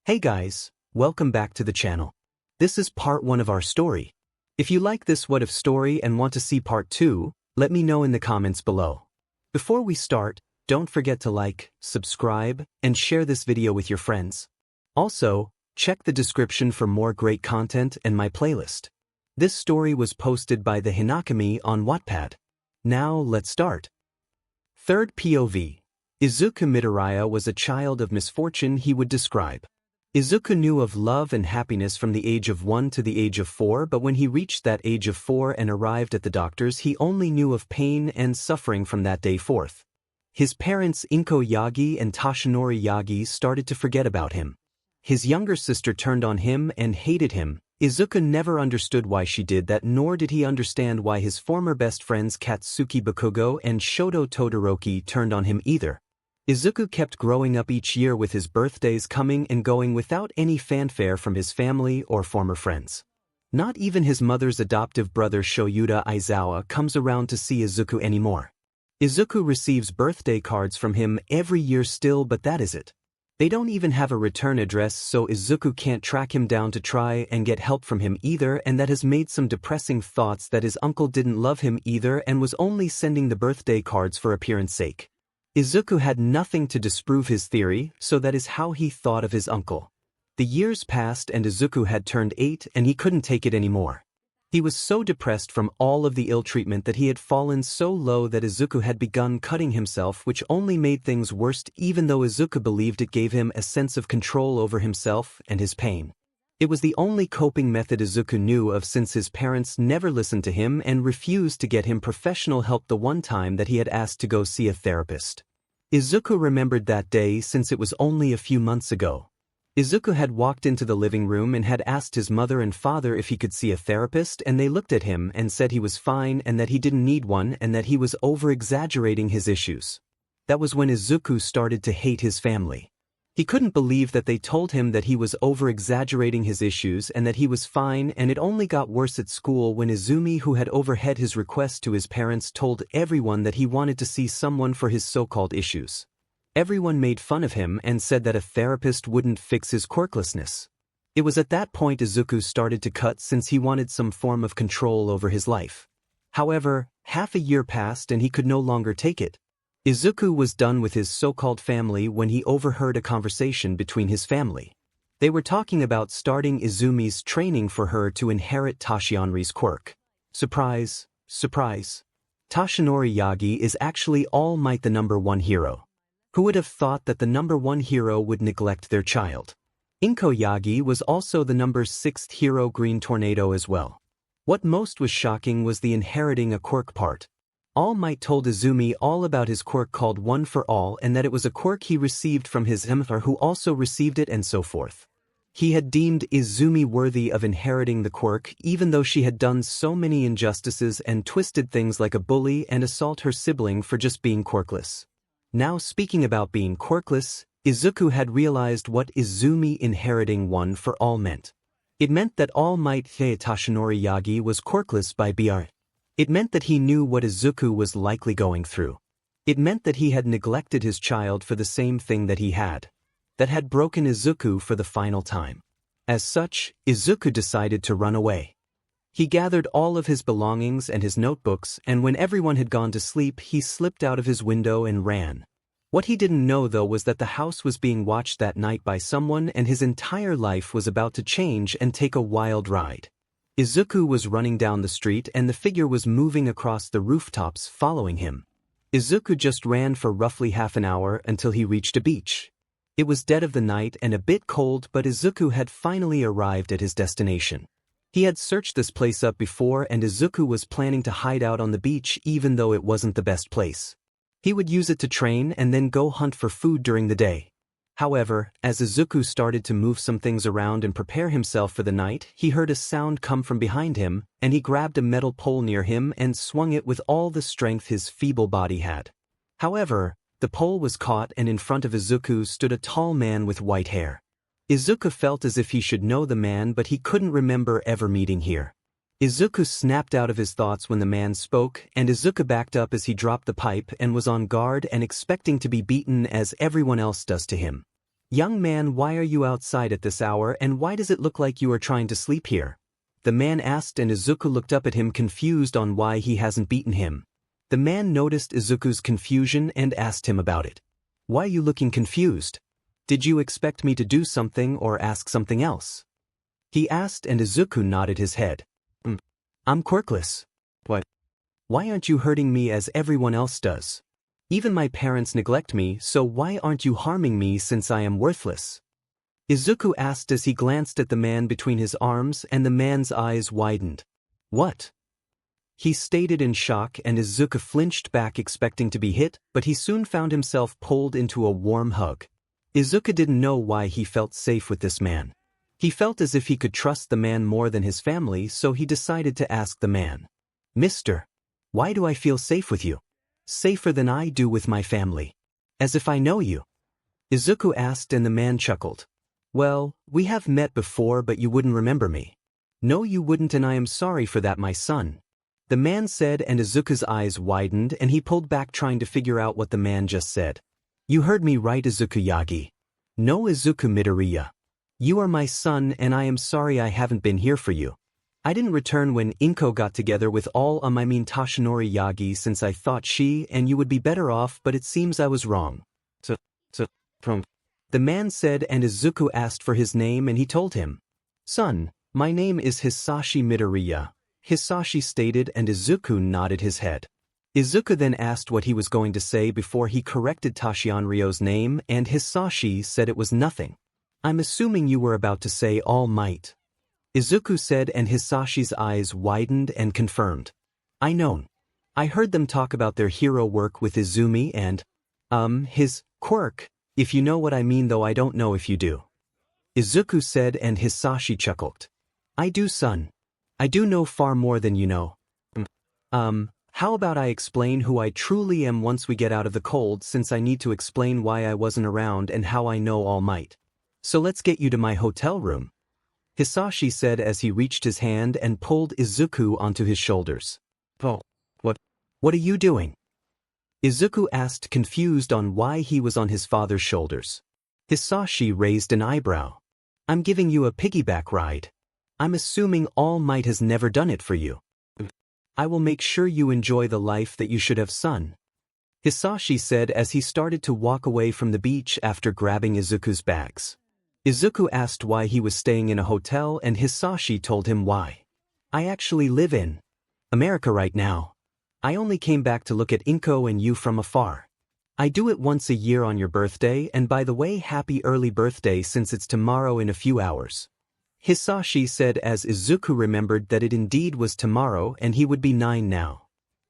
Hey guys, welcome back to the channel. This is part 1 of our story. If you like this what if story and want to see part 2, let me know in the comments below. Before we start, don't forget to like, subscribe, and share this video with your friends. Also, check the description for more great content and my playlist. This story was posted by the Hinakami on Wattpad. Now let's start. Third POV. Izumi Midoriya was a child of misfortune he would describe. Izuku knew of love and happiness from the age of 1 to the age of 4, but when he reached that age of 4 and arrived at the doctors, he only knew of pain and suffering from that day forth. His parents Inko Yagi and Toshinori Yagi started to forget about him. His younger sister turned on him and hated him. Izuku never understood why she did that, nor did he understand why his former best friends Katsuki Bakugo and Shoto Todoroki turned on him either. Izuku kept growing up each year with his birthdays coming and going without any fanfare from his family or former friends. Not even his mother's adoptive brother Shoyuta Aizawa comes around to see Izuku anymore. Izuku receives birthday cards from him every year still, but that is it. They don't even have a return address, so Izuku can't track him down to try and get help from him either, and that has made some depressing thoughts that his uncle didn't love him either and was only sending the birthday cards for appearance sake. Izuku had nothing to disprove his theory, so that is how he thought of his uncle. The years passed and Izuku had turned 8 and he couldn't take it anymore. He was so depressed from all of the ill treatment that he had fallen so low that Izuku had begun cutting himself, which only made things worse, even though Izuku believed it gave him a sense of control over himself and his pain. It was the only coping method Izuku knew of, since his parents never listened to him and refused to get him professional help the one time that he had asked to go see a therapist. Izuku remembered that day since it was only a few months ago. Izuku had walked into the living room and had asked his mother and father if he could see a therapist, and they looked at him and said he was fine and that he didn't need one and that he was over-exaggerating his issues. That was when Izuku started to hate his family. He couldn't believe that they told him that he was over-exaggerating his issues and that he was fine, and it only got worse at school when Izumi, who had overheard his request to his parents, told everyone that he wanted to see someone for his so-called issues. Everyone made fun of him and said that a therapist wouldn't fix his quirklessness. It was at that point Izuku started to cut, since he wanted some form of control over his life. However, half a year passed and he could no longer take it. Izuku was done with his so-called family when he overheard a conversation between his family. They were talking about starting Izumi's training for her to inherit Toshinori's quirk. Surprise, surprise. Toshinori Yagi is actually All Might, the #1 hero. Who would have thought that the #1 hero would neglect their child? Inko Yagi was also the #6 hero, Green Tornado, as well. What most was shocking was the inheriting a quirk part. All Might told Izumi all about his quirk called One for All, and that it was a quirk he received from his mother, who also received it, and so forth. He had deemed Izumi worthy of inheriting the quirk, even though she had done so many injustices and twisted things like a bully and assault her sibling for just being quirkless. Now, speaking about being quirkless, Izuku had realized what Izumi inheriting One for All meant. It meant that All Might Toshinori Yagi was quirkless by birth. It meant that he knew what Izuku was likely going through. It meant that he had neglected his child for the same thing that he had broken Izuku for the final time. As such, Izuku decided to run away. He gathered all of his belongings and his notebooks, and when everyone had gone to sleep, he slipped out of his window and ran. What he didn't know, though, was that the house was being watched that night by someone, and his entire life was about to change and take a wild ride. Izuku was running down the street and the figure was moving across the rooftops following him. Izuku just ran for roughly half an hour until he reached a beach. It was dead of the night and a bit cold, but Izuku had finally arrived at his destination. He had searched this place up before, and Izuku was planning to hide out on the beach even though it wasn't the best place. He would use it to train and then go hunt for food during the day. However, as Izuku started to move some things around and prepare himself for the night, he heard a sound come from behind him, and he grabbed a metal pole near him and swung it with all the strength his feeble body had. However, the pole was caught, and in front of Izuku stood a tall man with white hair. Izuku felt as if he should know the man, but he couldn't remember ever meeting here. Izuku snapped out of his thoughts when the man spoke, and Izuku backed up as he dropped the pipe and was on guard and expecting to be beaten as everyone else does to him. Young man, why are you outside at this hour and why does it look like you are trying to sleep here? The man asked and Izuku looked up at him confused on why he hasn't beaten him. The man noticed Izuku's confusion and asked him about it. Why are you looking confused? Did you expect me to do something or ask something else? He asked and Izuku nodded his head. I'm quirkless. What? Why aren't you hurting me as everyone else does? Even my parents neglect me, so why aren't you harming me since I am worthless? Izuku asked as he glanced at the man between his arms and the man's eyes widened. What? He stated in shock and Izuku flinched back expecting to be hit, but he soon found himself pulled into a warm hug. Izuku didn't know why he felt safe with this man. He felt as if he could trust the man more than his family, so he decided to ask the man. Mister, why do I feel safe with you? Safer than I do with my family. As if I know you. Izuku asked and the man chuckled. Well, we have met before but you wouldn't remember me. No you wouldn't and I am sorry for that my son. The man said and Izuku's eyes widened and he pulled back trying to figure out what the man just said. You heard me right Izumi Yagi. No Izuku Midoriya. You are my son and I am sorry I haven't been here for you. I didn't return when Inko got together with Toshinori Yagi since I thought she and you would be better off but it seems I was wrong. The man said and Izuku asked for his name and he told him. Son, my name is Hisashi Midoriya. Hisashi stated and Izuku nodded his head. Izuku then asked what he was going to say before he corrected Toshinori's name and Hisashi said it was nothing. I'm assuming you were about to say All Might. Izuku said and Hisashi's eyes widened and confirmed. I know. I heard them talk about their hero work with Izumi and, his quirk, if you know what I mean though I don't know if you do. Izuku said and Hisashi chuckled. I do son. I do know far more than you know. How about I explain who I truly am once we get out of the cold since I need to explain why I wasn't around and how I know All Might. So let's get you to my hotel room. Hisashi said as he reached his hand and pulled Izuku onto his shoulders. Oh, what are you doing? Izuku asked confused on why he was on his father's shoulders. Hisashi raised an eyebrow. I'm giving you a piggyback ride. I'm assuming All Might has never done it for you. I will make sure you enjoy the life that you should have son. Hisashi said as he started to walk away from the beach after grabbing Izuku's bags. Izuku asked why he was staying in a hotel and Hisashi told him why. I actually live in America right now. I only came back to look at Inko and you from afar. I do it once a year on your birthday and by the way happy early birthday since it's tomorrow in a few hours. Hisashi said as Izuku remembered that it indeed was tomorrow and he would be 9 now.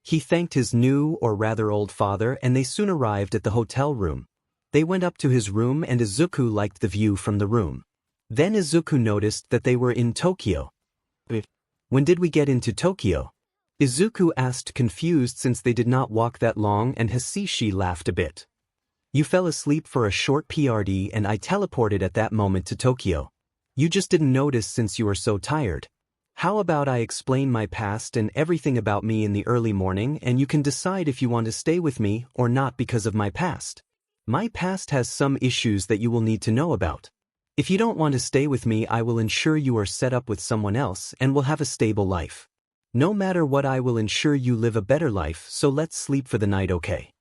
He thanked his new or rather old father and they soon arrived at the hotel room. They went up to his room and Izuku liked the view from the room. Then Izuku noticed that they were in Tokyo. When did we get into Tokyo? Izuku asked confused since they did not walk that long and Hisashi laughed a bit. You fell asleep for a short PRD and I teleported at that moment to Tokyo. You just didn't notice since you were so tired. How about I explain my past and everything about me in the early morning and you can decide if you want to stay with me or not because of my past. My past has some issues that you will need to know about. If you don't want to stay with me I will ensure you are set up with someone else and will have a stable life. No matter what I will ensure you live a better life so let's sleep for the night okay?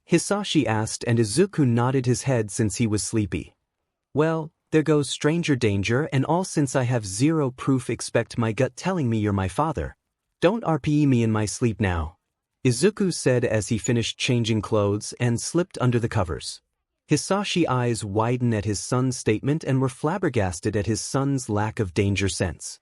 Hisashi asked and Izuku nodded his head since he was sleepy. Well, there goes stranger danger and all since I have zero proof expect my gut telling me you're my father. Don't RPE me in my sleep now. Izuku said as he finished changing clothes and slipped under the covers. Hisashi eyes widened at his son's statement and were flabbergasted at his son's lack of danger sense.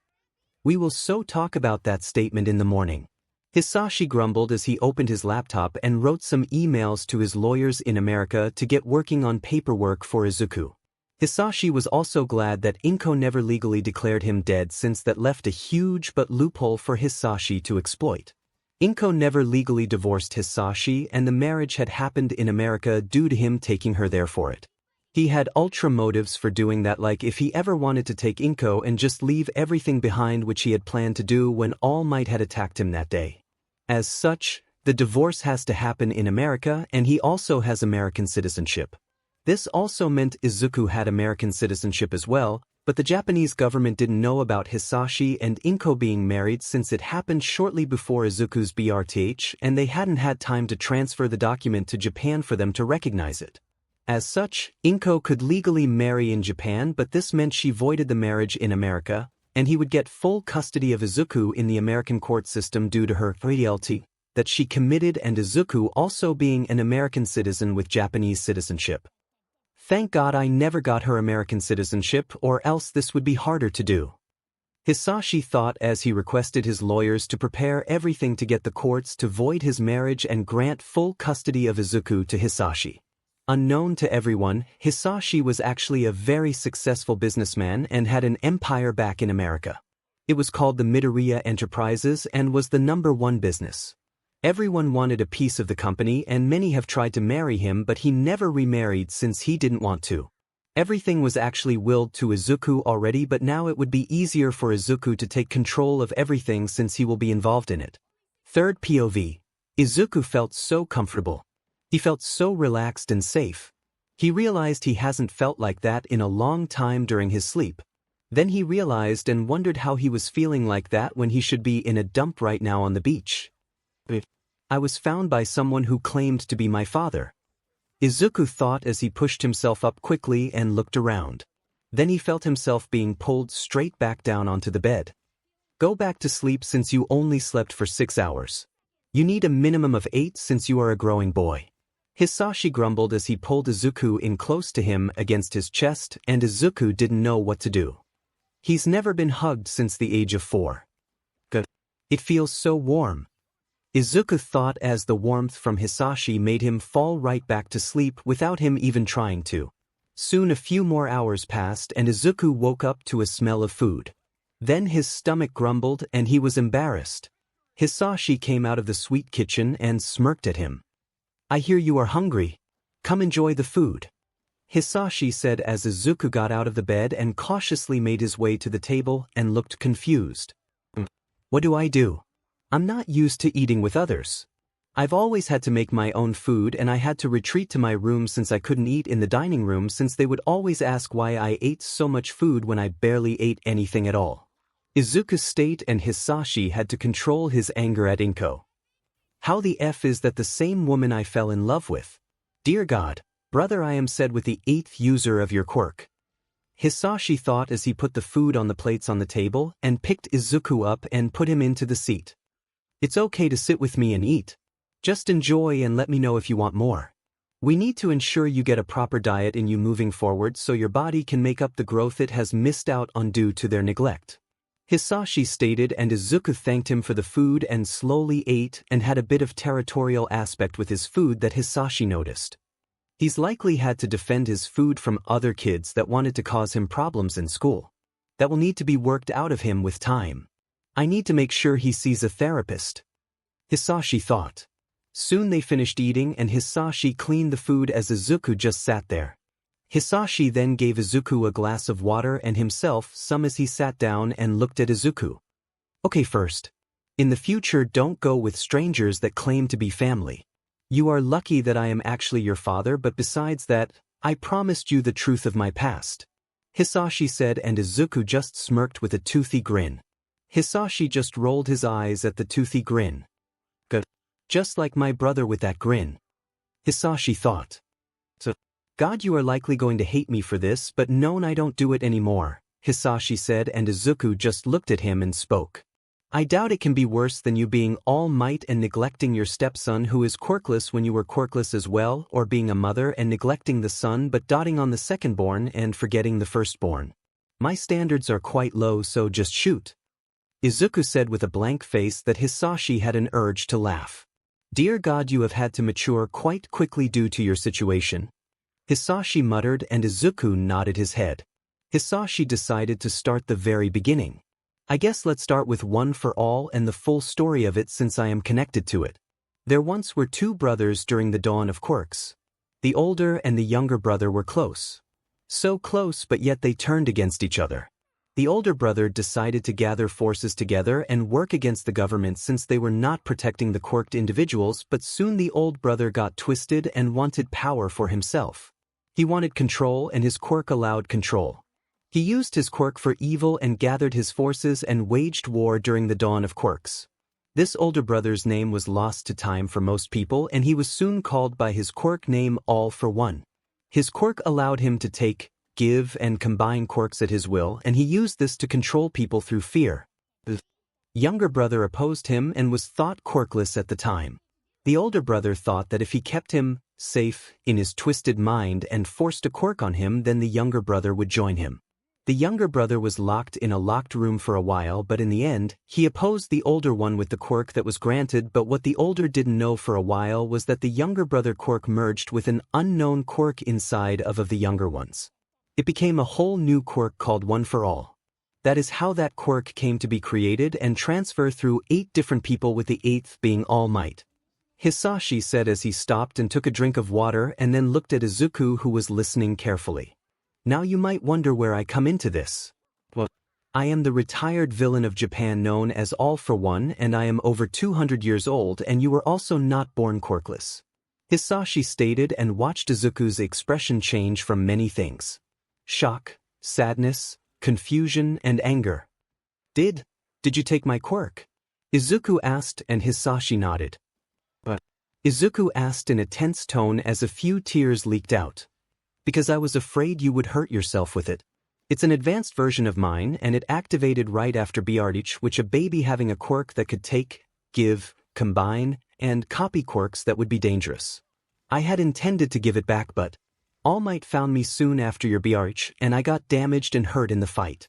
We will so talk about that statement in the morning. Hisashi grumbled as he opened his laptop and wrote some emails to his lawyers in America to get working on paperwork for Izuku. Hisashi was also glad that Inko never legally declared him dead since that left a huge but loophole for Hisashi to exploit. Inko never legally divorced Hisashi and the marriage had happened in America due to him taking her there for it. He had ultra motives for doing that like if he ever wanted to take Inko and just leave everything behind which he had planned to do when All Might had attacked him that day. As such, the divorce has to happen in America and he also has American citizenship. This also meant Izuku had American citizenship as well, but the Japanese government didn't know about Hisashi and Inko being married since it happened shortly before Izuku's birth, and they hadn't had time to transfer the document to Japan for them to recognize it. As such, Inko could legally marry in Japan, but this meant she voided the marriage in America, and he would get full custody of Izuku in the American court system due to her fidelity that she committed and Izuku also being an American citizen with Japanese citizenship. Thank God I never got her American citizenship, or else this would be harder to do. Hisashi thought as he requested his lawyers to prepare everything to get the courts to void his marriage and grant full custody of Izuku to Hisashi. Unknown to everyone, Hisashi was actually a very successful businessman and had an empire back in America. It was called the Midoriya Enterprises and was the #1 business. Everyone wanted a piece of the company and many have tried to marry him, but he never remarried since he didn't want to. Everything was actually willed to Izuku already, but now it would be easier for Izuku to take control of everything since he will be involved in it. Third POV. Izuku felt so comfortable. He felt so relaxed and safe. He realized he hasn't felt like that in a long time during his sleep. Then he realized and wondered how he was feeling like that when he should be in a dump right now on the beach. I was found by someone who claimed to be my father. Izuku thought as he pushed himself up quickly and looked around. Then he felt himself being pulled straight back down onto the bed. Go back to sleep since you only slept for 6 hours. You need a minimum of 8 since you are a growing boy. Hisashi grumbled as he pulled Izuku in close to him against his chest, and Izuku didn't know what to do. He's never been hugged since the age of 4. Good. It feels so warm. Izuku thought as the warmth from Hisashi made him fall right back to sleep without him even trying to. Soon a few more hours passed and Izuku woke up to a smell of food. Then his stomach grumbled and he was embarrassed. Hisashi came out of the sweet kitchen and smirked at him. I hear you are hungry. Come enjoy the food. Hisashi said as Izuku got out of the bed and cautiously made his way to the table and looked confused. What do I do? I'm not used to eating with others. I've always had to make my own food and I had to retreat to my room since I couldn't eat in the dining room since they would always ask why I ate so much food when I barely ate anything at all. Izuku's state and Hisashi had to control his anger at Inko. How the F is that the same woman I fell in love with? Dear God, brother, I am said with the 8th user of your quirk. Hisashi thought as he put the food on the plates on the table and picked Izuku up and put him into the seat. It's okay to sit with me and eat. Just enjoy and let me know if you want more. We need to ensure you get a proper diet in you moving forward so your body can make up the growth it has missed out on due to their neglect. Hisashi stated and Izuku thanked him for the food and slowly ate and had a bit of territorial aspect with his food that Hisashi noticed. He's likely had to defend his food from other kids that wanted to cause him problems in school. That will need to be worked out of him with time. I need to make sure he sees a therapist. Hisashi thought. Soon they finished eating and Hisashi cleaned the food as Izuku just sat there. Hisashi then gave Izuku a glass of water and himself some as he sat down and looked at Izuku. Okay, first. In the future, don't go with strangers that claim to be family. You are lucky that I am actually your father, but besides that, I promised you the truth of my past. Hisashi said and Izuku just smirked with a toothy grin. Hisashi just rolled his eyes at the toothy grin. Good. Just like my brother with that grin. Hisashi thought. So, God, you are likely going to hate me for this, but no, I don't do it anymore, Hisashi said and Izuku just looked at him and spoke. I doubt it can be worse than you being all might and neglecting your stepson who is quirkless when you were quirkless as well, or being a mother and neglecting the son but doting on the secondborn and forgetting the firstborn. My standards are quite low, so just shoot. Izuku said with a blank face that Hisashi had an urge to laugh. Dear God, you have had to mature quite quickly due to your situation. Hisashi muttered and Izuku nodded his head. Hisashi decided to start the very beginning. I guess let's start with One for All and the full story of it since I am connected to it. There once were 2 brothers during the dawn of quirks. The older and the younger brother were close. So close, but yet they turned against each other. The older brother decided to gather forces together and work against the government since they were not protecting the quirked individuals, but soon the old brother got twisted and wanted power for himself. He wanted control and his quirk allowed control. He used his quirk for evil and gathered his forces and waged war during the dawn of quirks. This older brother's name was lost to time for most people and he was soon called by his quirk name All for One. His quirk allowed him to take, give and combine quirks at his will and he used this to control people through fear. The younger brother opposed him and was thought quirkless at the time. The older brother thought that if he kept him safe in his twisted mind and forced a quirk on him, then the younger brother would join him. The younger brother was locked in a locked room for a while, but in the end, he opposed the older one with the quirk that was granted, but what the older didn't know for a while was that the younger brother quirk merged with an unknown quirk inside of the younger ones. It became a whole new quirk called One for All. That is how that quirk came to be created and transfer through 8 different people, with the 8th being All Might. Hisashi said as he stopped and took a drink of water and then looked at Izuku, who was listening carefully. Now you might wonder where I come into this. Well, I am the retired villain of Japan known as All for One and I am over 200 years old and you were also not born quirkless. Hisashi stated and watched Izuku's expression change from many things. Shock, sadness, confusion and anger. Did you take my quirk? Izuku asked and Hisashi nodded. But Izuku asked in a tense tone as a few tears leaked out. Because I was afraid you would hurt yourself with it. It's an advanced version of mine and it activated right after bullied, which a baby having a quirk that could take, give, combine, and copy quirks that would be dangerous. I had intended to give it back but All Might found me soon after your bullied and I got damaged and hurt in the fight.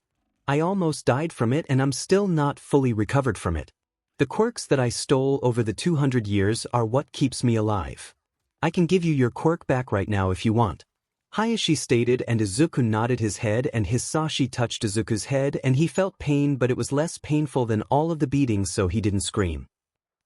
I almost died from it and I'm still not fully recovered from it. The quirks that I stole over the 200 years are what keeps me alive. I can give you your quirk back right now if you want. Hisashi stated and Izuku nodded his head and Hisashi touched Izuku's head and he felt pain but it was less painful than all of the beatings so he didn't scream.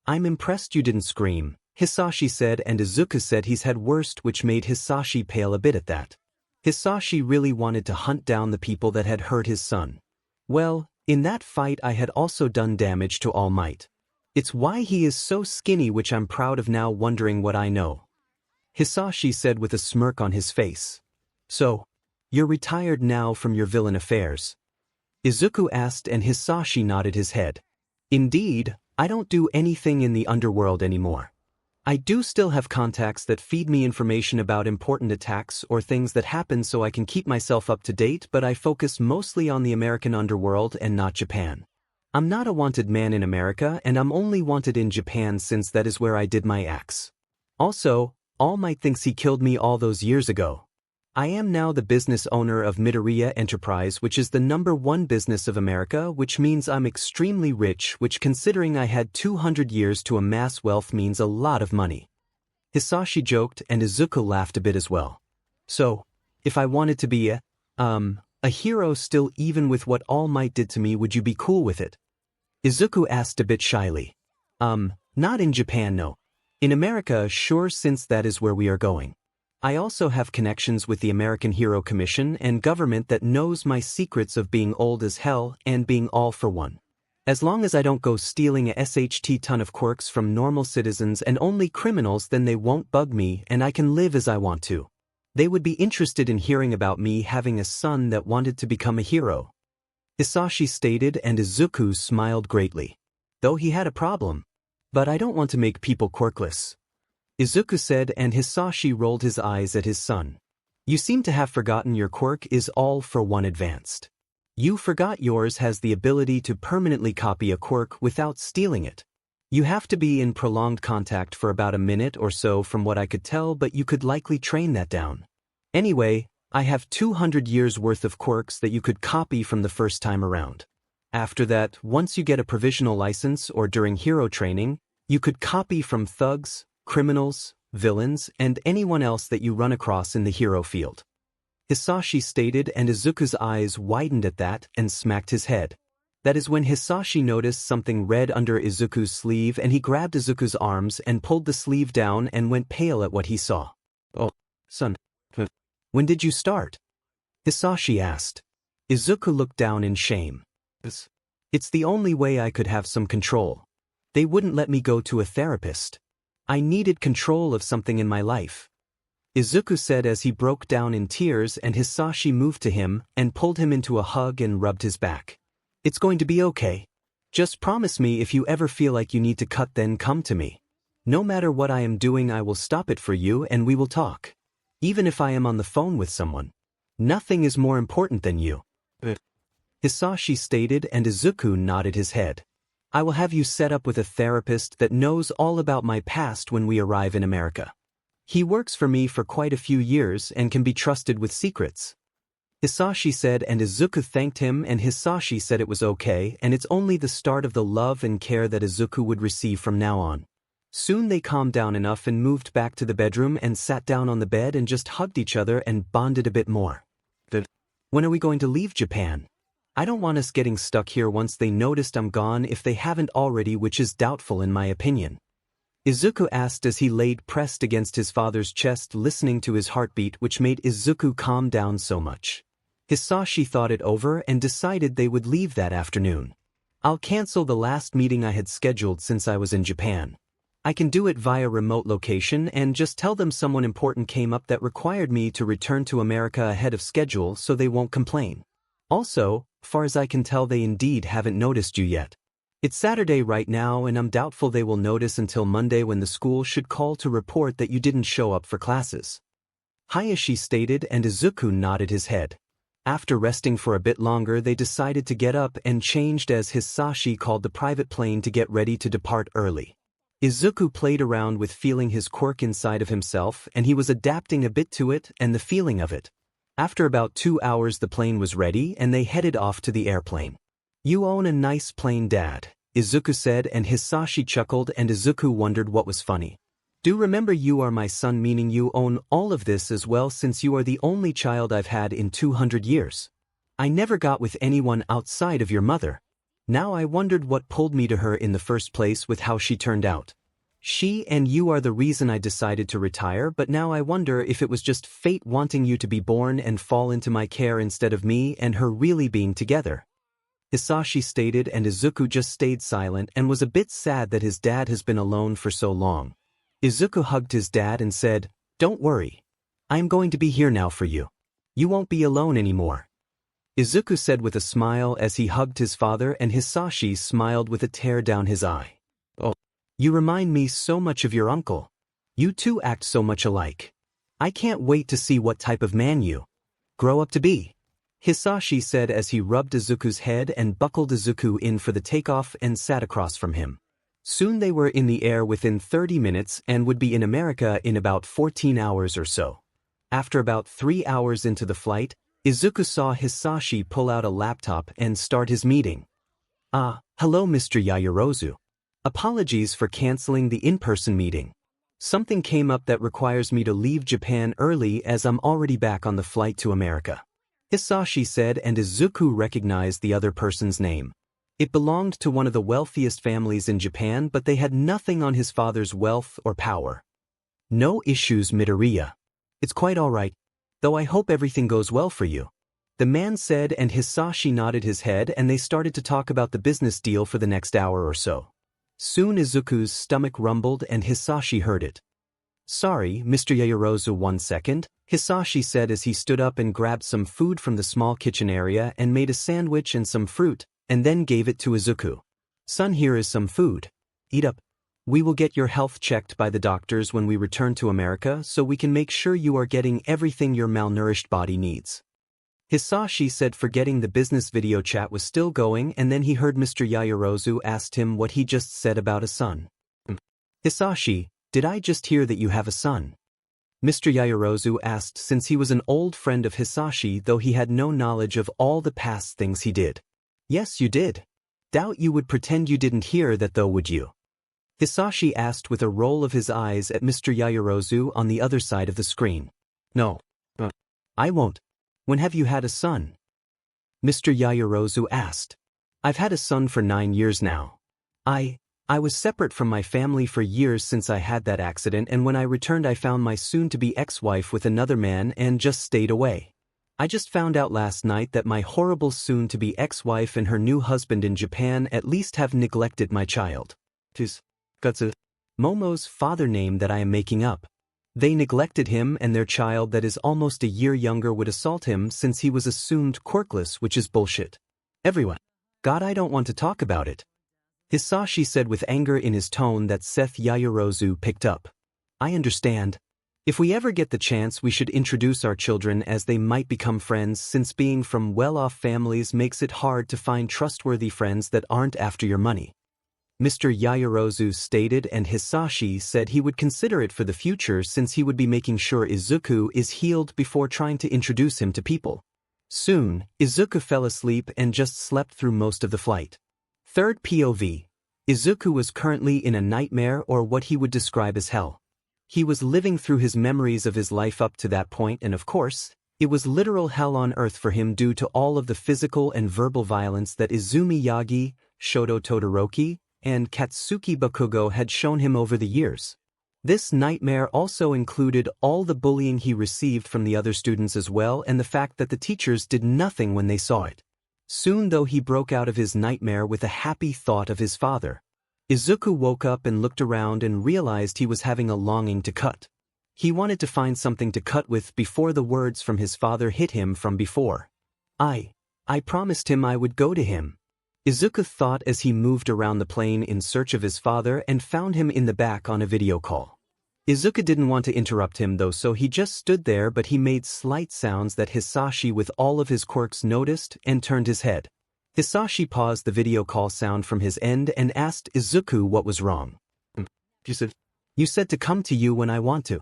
I'm impressed you didn't scream, Hisashi said and Izuku said he's had worst, which made Hisashi pale a bit at that. Hisashi really wanted to hunt down the people that had hurt his son. Well, in that fight I had also done damage to All Might. It's why he is so skinny, which I'm proud of now, wondering what I know. Hisashi said with a smirk on his face. So, you're retired now from your villain affairs? Izuku asked and Hisashi nodded his head. Indeed, I don't do anything in the underworld anymore. I do still have contacts that feed me information about important attacks or things that happen so I can keep myself up to date, but I focus mostly on the American underworld and not Japan. I'm not a wanted man in America and I'm only wanted in Japan since that is where I did my acts. Also, All Might thinks he killed me all those years ago. I am now the business owner of Midoriya Enterprise, which is the #1 business of America, which means I'm extremely rich, which considering I had 200 years to amass wealth means a lot of money. Hisashi joked and Izuku laughed a bit as well. So, if I wanted to be a hero still, even with what All Might did to me, would you be cool with it? Izuku asked a bit shyly. Not in Japan, no. In America, sure, since that is where we are going. I also have connections with the American Hero Commission and government that knows my secrets of being old as hell and being All for One. As long as I don't go stealing a SHT ton of quirks from normal citizens and only criminals, then they won't bug me and I can live as I want to. They would be interested in hearing about me having a son that wanted to become a hero. Hisashi stated and Izuku smiled greatly. Though he had a problem. But I don't want to make people quirkless. Izuku said and Hisashi rolled his eyes at his son. You seem to have forgotten your quirk is All for One advanced. You forgot yours has the ability to permanently copy a quirk without stealing it. You have to be in prolonged contact for about a minute or so from what I could tell, but you could likely train that down. Anyway, I have 200 years worth of quirks that you could copy from the first time around. After that, once you get a provisional license or during hero training, you could copy from thugs, criminals, villains, and anyone else that you run across in the hero field. Hisashi stated and Izuku's eyes widened at that and smacked his head. That is when Hisashi noticed something red under Izuku's sleeve and he grabbed Izuku's arms and pulled the sleeve down and went pale at what he saw. Oh, son. When did you start? Hisashi asked. Izuku looked down in shame. It's the only way I could have some control. They wouldn't let me go to a therapist. I needed control of something in my life. Izuku said as he broke down in tears, and Hisashi moved to him and pulled him into a hug and rubbed his back. It's going to be okay. Just promise me if you ever feel like you need to cut, then come to me. No matter what I am doing, I will stop it for you and we will talk. Even if I am on the phone with someone. Nothing is more important than you. Hisashi stated, and Izuku nodded his head. I will have you set up with a therapist that knows all about my past when we arrive in America. He works for me for quite a few years and can be trusted with secrets. Hisashi said, and Izuku thanked him, and Hisashi said it was okay and it's only the start of the love and care that Izuku would receive from now on. Soon they calmed down enough and moved back to the bedroom and sat down on the bed and just hugged each other and bonded a bit more. When are we going to leave Japan? I don't want us getting stuck here once they noticed I'm gone, if they haven't already, which is doubtful in my opinion. Izuku asked as he laid pressed against his father's chest, listening to his heartbeat, which made Izuku calm down so much. Hisashi thought it over and decided they would leave that afternoon. I'll cancel the last meeting I had scheduled since I was in Japan. I can do it via remote location and just tell them someone important came up that required me to return to America ahead of schedule, so they won't complain. Also, far as I can tell, they indeed haven't noticed you yet. It's Saturday right now and I'm doubtful they will notice until Monday, when the school should call to report that you didn't show up for classes. Hayashi stated, and Izuku nodded his head. After resting for a bit longer, they decided to get up and changed as Hisashi called the private plane to get ready to depart early. Izuku played around with feeling his quirk inside of himself, and he was adapting a bit to it and the feeling of it. After about 2 hours the plane was ready and they headed off to the airplane. You own a nice plane, Dad, Izuku said, and Hisashi chuckled, and Izuku wondered what was funny. Do remember, you are my son, meaning you own all of this as well, since you are the only child I've had in 200 years. I never got with anyone outside of your mother. Now I wondered what pulled me to her in the first place with how she turned out. She and you are the reason I decided to retire, but now I wonder if it was just fate wanting you to be born and fall into my care instead of me and her really being together. Hisashi stated, and Izuku just stayed silent and was a bit sad that his dad has been alone for so long. Izuku hugged his dad and said, Don't worry. I am going to be here now for you. You won't be alone anymore. Izuku said with a smile as he hugged his father, and Hisashi smiled with a tear down his eye. Oh, you remind me so much of your uncle. You two act so much alike. I can't wait to see what type of man you grow up to be. Hisashi said as he rubbed Izuku's head and buckled Izuku in for the takeoff and sat across from him. Soon they were in the air within 30 minutes and would be in America in about 14 hours or so. After about 3 hours into the flight, Izuku saw Hisashi pull out a laptop and start his meeting. Hello Mr. Yaoyorozu. Apologies for canceling the in-person meeting. Something came up that requires me to leave Japan early as I'm already back on the flight to America. Hisashi said, and Izuku recognized the other person's name. It belonged to one of the wealthiest families in Japan, but they had nothing on his father's wealth or power. No issues, Midoriya. It's quite all right, though I hope everything goes well for you. The man said, and Hisashi nodded his head, and they started to talk about the business deal for the next hour or so. Soon Izuku's stomach rumbled and Hisashi heard it. Sorry, Mr. Yaoyorozu, 1 second, Hisashi said as he stood up and grabbed some food from the small kitchen area and made a sandwich and some fruit, and then gave it to Izuku. Son, here is some food. Eat up. We will get your health checked by the doctors when we return to America, so we can make sure you are getting everything your malnourished body needs. Hisashi said, forgetting the business video chat was still going, and then he heard Mr. Yaoyorozu asked him what he just said about a son. Hisashi, did I just hear that you have a son? Mr. Yaoyorozu asked, since he was an old friend of Hisashi, though he had no knowledge of all the past things he did. Yes, you did. Doubt you would pretend you didn't hear that though, would you? Hisashi asked with a roll of his eyes at Mr. Yaoyorozu on the other side of the screen. No. I won't. When have you had a son? Mr. Yaoyorozu asked. I've had a son for 9 years now. I was separate from my family for years since I had that accident, and when I returned I found my soon-to-be ex-wife with another man and just stayed away. I just found out last night that my horrible soon-to-be ex-wife and her new husband in Japan at least have neglected my child. 'Tis Momo's father name that I am making up. They neglected him, and their child that is almost a year younger would assault him since he was assumed quirkless, which is bullshit. Everyone. God, I don't want to talk about it. Hisashi said with anger in his tone that Seth Yaoyorozu picked up. I understand. If we ever get the chance, we should introduce our children as they might become friends, since being from well-off families makes it hard to find trustworthy friends that aren't after your money. Mr. Yaoyorozu stated, and Hisashi said he would consider it for the future since he would be making sure Izuku is healed before trying to introduce him to people. Soon, Izuku fell asleep and just slept through most of the flight. Third POV. Izuku was currently in a nightmare, or what he would describe as hell. He was living through his memories of his life up to that point, and of course, it was literal hell on earth for him due to all of the physical and verbal violence that Izumi Yagi, Shoto Todoroki, and Katsuki Bakugo had shown him over the years. This nightmare also included all the bullying he received from the other students as well, and the fact that the teachers did nothing when they saw it. Soon though, he broke out of his nightmare with a happy thought of his father. Izuku woke up and looked around and realized he was having a longing to cut. He wanted to find something to cut with before the words from his father hit him from before. I promised him I would go to him. Izuku thought as he moved around the plane in search of his father and found him in the back on a video call. Izuku didn't want to interrupt him though, so he just stood there, but he made slight sounds that Hisashi with all of his quirks noticed and turned his head. Hisashi paused the video call sound from his end and asked Izuku what was wrong. You said to come to you when I want to.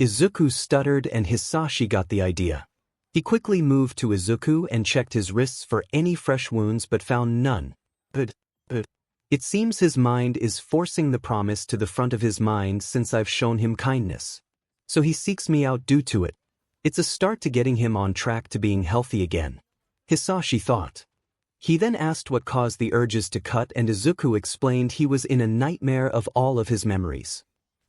Izuku stuttered, and Hisashi got the idea. He quickly moved to Izuku and checked his wrists for any fresh wounds but found none. It seems his mind is forcing the promise to the front of his mind since I've shown him kindness. So he seeks me out due to it. It's a start to getting him on track to being healthy again. Hisashi thought. He then asked what caused the urges to cut, and Izuku explained he was in a nightmare of all of his memories.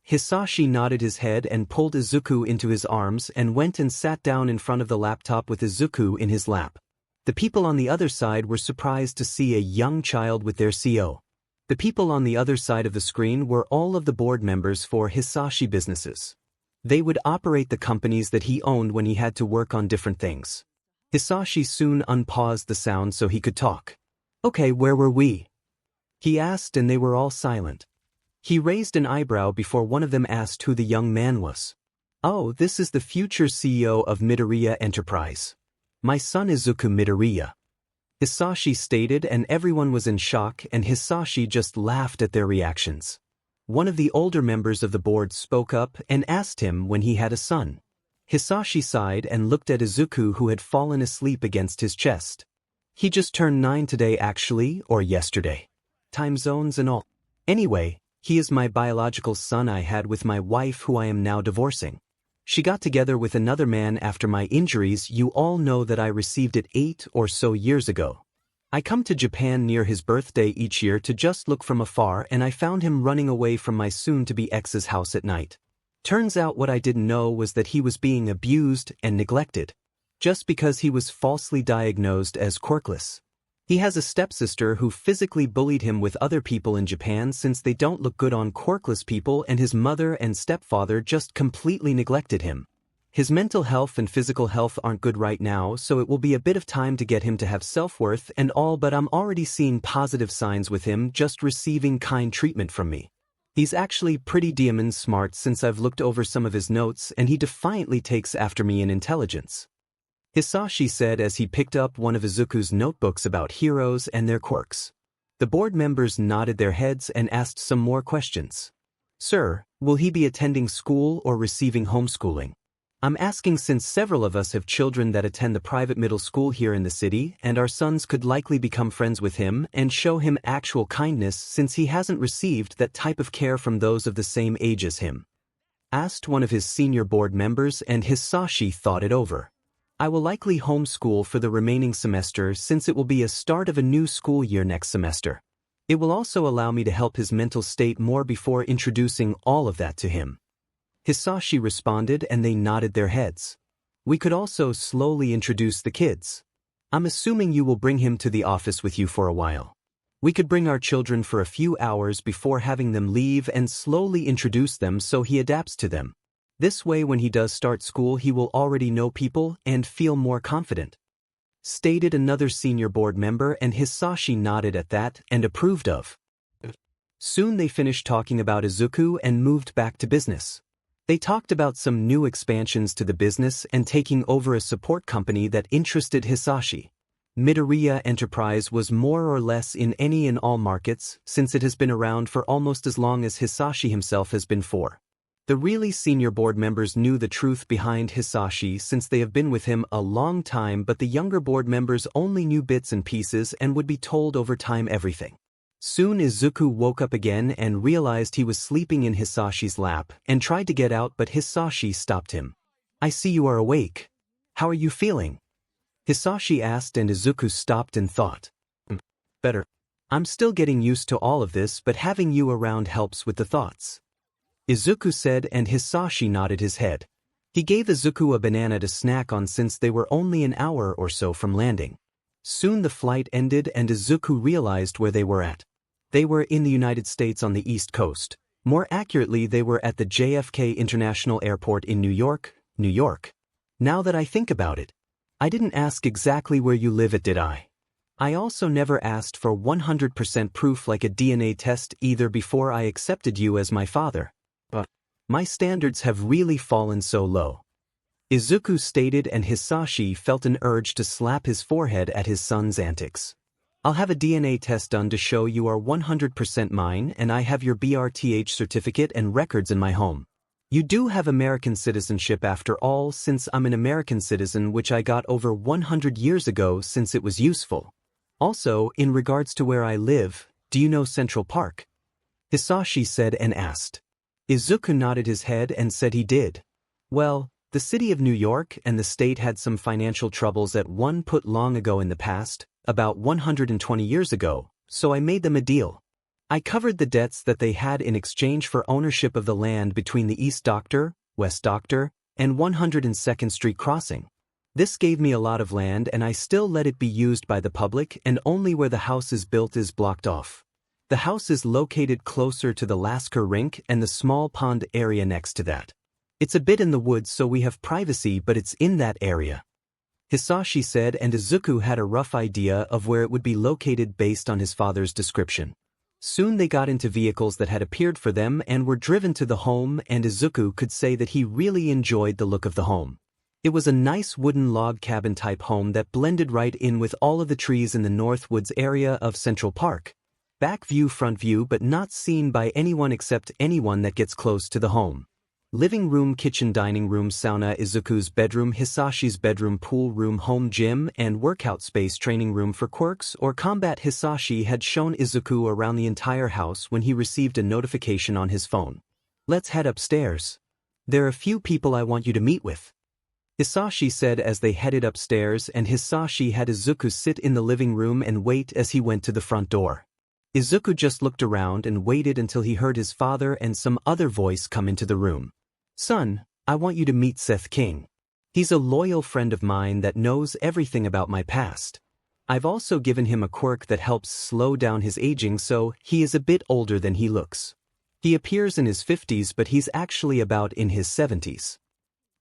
Hisashi nodded his head and pulled Izuku into his arms and went and sat down in front of the laptop with Izuku in his lap. The people on the other side were surprised to see a young child with their CO. The people on the other side of the screen were all of the board members for Hisashi businesses. They would operate the companies that he owned when he had to work on different things. Hisashi soon unpaused the sound so he could talk. Okay, where were we? He asked, and they were all silent. He raised an eyebrow before one of them asked who the young man was. Oh, this is the future CEO of Midoriya Enterprise. My son Izuku Midoriya. Hisashi stated, and everyone was in shock, and Hisashi just laughed at their reactions. One of the older members of the board spoke up and asked him when he had a son. Hisashi sighed and looked at Izuku, who had fallen asleep against his chest. He just turned 9 today actually, or yesterday. Time zones and all. Anyway, he is my biological son I had with my wife, who I am now divorcing. She got together with another man after my injuries. You all know that I received it 8 or so years ago. I come to Japan near his birthday each year to just look from afar, and I found him running away from my soon-to-be ex's house at night. Turns out what I didn't know was that he was being abused and neglected, just because he was falsely diagnosed as quirkless. He has a stepsister who physically bullied him with other people in Japan since they don't look good on quirkless people, and his mother and stepfather just completely neglected him. His mental health and physical health aren't good right now, so it will be a bit of time to get him to have self-worth and all, but I'm already seeing positive signs with him just receiving kind treatment from me. He's actually pretty diamond smart since I've looked over some of his notes, and he defiantly takes after me in intelligence. Hisashi said as he picked up one of Izuku's notebooks about heroes and their quirks. The board members nodded their heads and asked some more questions. Sir, will he be attending school or receiving homeschooling? I'm asking since several of us have children that attend the private middle school here in the city, and our sons could likely become friends with him and show him actual kindness since he hasn't received that type of care from those of the same age as him. Asked one of his senior board members, and Hisashi thought it over. I will likely homeschool for the remaining semester since it will be a start of a new school year next semester. It will also allow me to help his mental state more before introducing all of that to him. Hisashi responded, and they nodded their heads. We could also slowly introduce the kids. I'm assuming you will bring him to the office with you for a while. We could bring our children for a few hours before having them leave and slowly introduce them so he adapts to them. This way when he does start school he will already know people and feel more confident," stated another senior board member, and Hisashi nodded at that and approved of. Soon they finished talking about Izuku and moved back to business. They talked about some new expansions to the business and taking over a support company that interested Hisashi. Midoriya Enterprise was more or less in any and all markets since it has been around for almost as long as Hisashi himself has been for. The really senior board members knew the truth behind Hisashi since they have been with him a long time, but the younger board members only knew bits and pieces and would be told over time everything. Soon Izuku woke up again and realized he was sleeping in Hisashi's lap and tried to get out, but Hisashi stopped him. "I see you are awake. How are you feeling?" Hisashi asked, and Izuku stopped and thought. "Better. I'm still getting used to all of this, but having you around helps with the thoughts," Izuku said, and Hisashi nodded his head. He gave Izuku a banana to snack on since they were only an hour or so from landing. Soon the flight ended and Izuku realized where they were at. They were in the United States on the East Coast. More accurately, they were at the JFK International Airport in New York, New York. Now that I think about it, I didn't ask exactly where you live at, did I? I also never asked for 100% proof like a DNA test either before I accepted you as my father. But my standards have really fallen so low," Izuku stated, and Hisashi felt an urge to slap his forehead at his son's antics. "I'll have a DNA test done to show you are 100% mine, and I have your BRTH certificate and records in my home. You do have American citizenship after all, since I'm an American citizen, which I got over 100 years ago since it was useful. Also, in regards to where I live, do you know Central Park?" Hisashi said and asked. Izuku nodded his head and said he did. "Well, the city of New York and the state had some financial troubles at one point long ago in the past, about 120 years ago, so I made them a deal. I covered the debts that they had in exchange for ownership of the land between the East Doctor, West Doctor, and 102nd Street Crossing. This gave me a lot of land and I still let it be used by the public, and only where the house is built is blocked off. The house is located closer to the Lasker rink and the small pond area next to that. It's a bit in the woods so we have privacy, but it's in that area," Hisashi said, and Izuku had a rough idea of where it would be located based on his father's description. Soon they got into vehicles that had appeared for them and were driven to the home, and Izuku could say that he really enjoyed the look of the home. It was a nice wooden log cabin type home that blended right in with all of the trees in the North Woods area of Central Park. Back view, front view, but not seen by anyone except anyone that gets close to the home. Living room, kitchen, dining room, sauna, Izuku's bedroom, Hisashi's bedroom, pool room, home gym, and workout space, training room for quirks or combat. Hisashi had shown Izuku around the entire house when he received a notification on his phone. "Let's head upstairs. There are a few people I want you to meet with," Hisashi said as they headed upstairs, and Hisashi had Izuku sit in the living room and wait as he went to the front door. Izuku just looked around and waited until he heard his father and some other voice come into the room. "Son, I want you to meet Seth King. He's a loyal friend of mine that knows everything about my past. I've also given him a quirk that helps slow down his aging, so he is a bit older than he looks. He appears in his 50s, but he's actually about in his 70s,"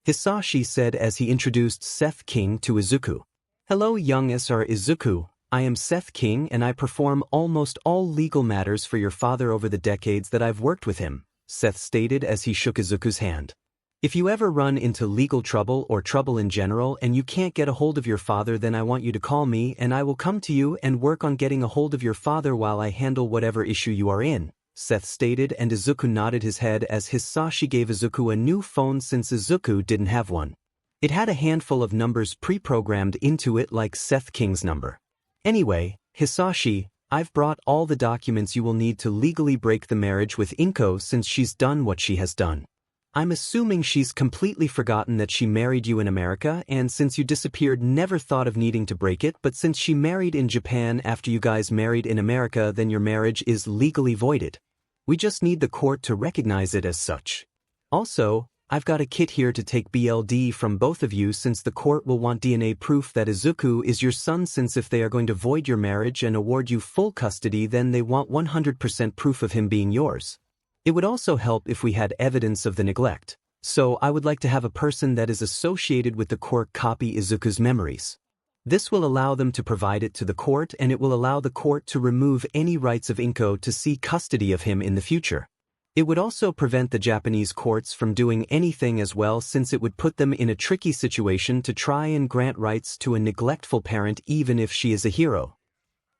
Hisashi said as he introduced Seth King to Izuku. "Hello, young Sr. Izuku. I am Seth King and I perform almost all legal matters for your father over the decades that I've worked with him," Seth stated as he shook Izuku's hand. "If you ever run into legal trouble or trouble in general and you can't get a hold of your father, then I want you to call me and I will come to you and work on getting a hold of your father while I handle whatever issue you are in," Seth stated, and Izuku nodded his head as Hisashi gave Izuku a new phone since Izuku didn't have one. It had a handful of numbers pre-programmed into it like Seth King's number. "Anyway, Hisashi, I've brought all the documents you will need to legally break the marriage with Inko since she's done what she has done. I'm assuming she's completely forgotten that she married you in America, and since you disappeared never thought of needing to break it, but since she married in Japan after you guys married in America, then your marriage is legally voided. We just need the court to recognize it as such. Also, I've got a kit here to take BLD from both of you since the court will want DNA proof that Izuku is your son, since if they are going to void your marriage and award you full custody, then they want 100% proof of him being yours. It would also help if we had evidence of the neglect. So I would like to have a person that is associated with the quirk copy Izuku's memories. This will allow them to provide it to the court, and it will allow the court to remove any rights of Inko to see custody of him in the future. It would also prevent the Japanese courts from doing anything as well, since it would put them in a tricky situation to try and grant rights to a neglectful parent even if she is a hero.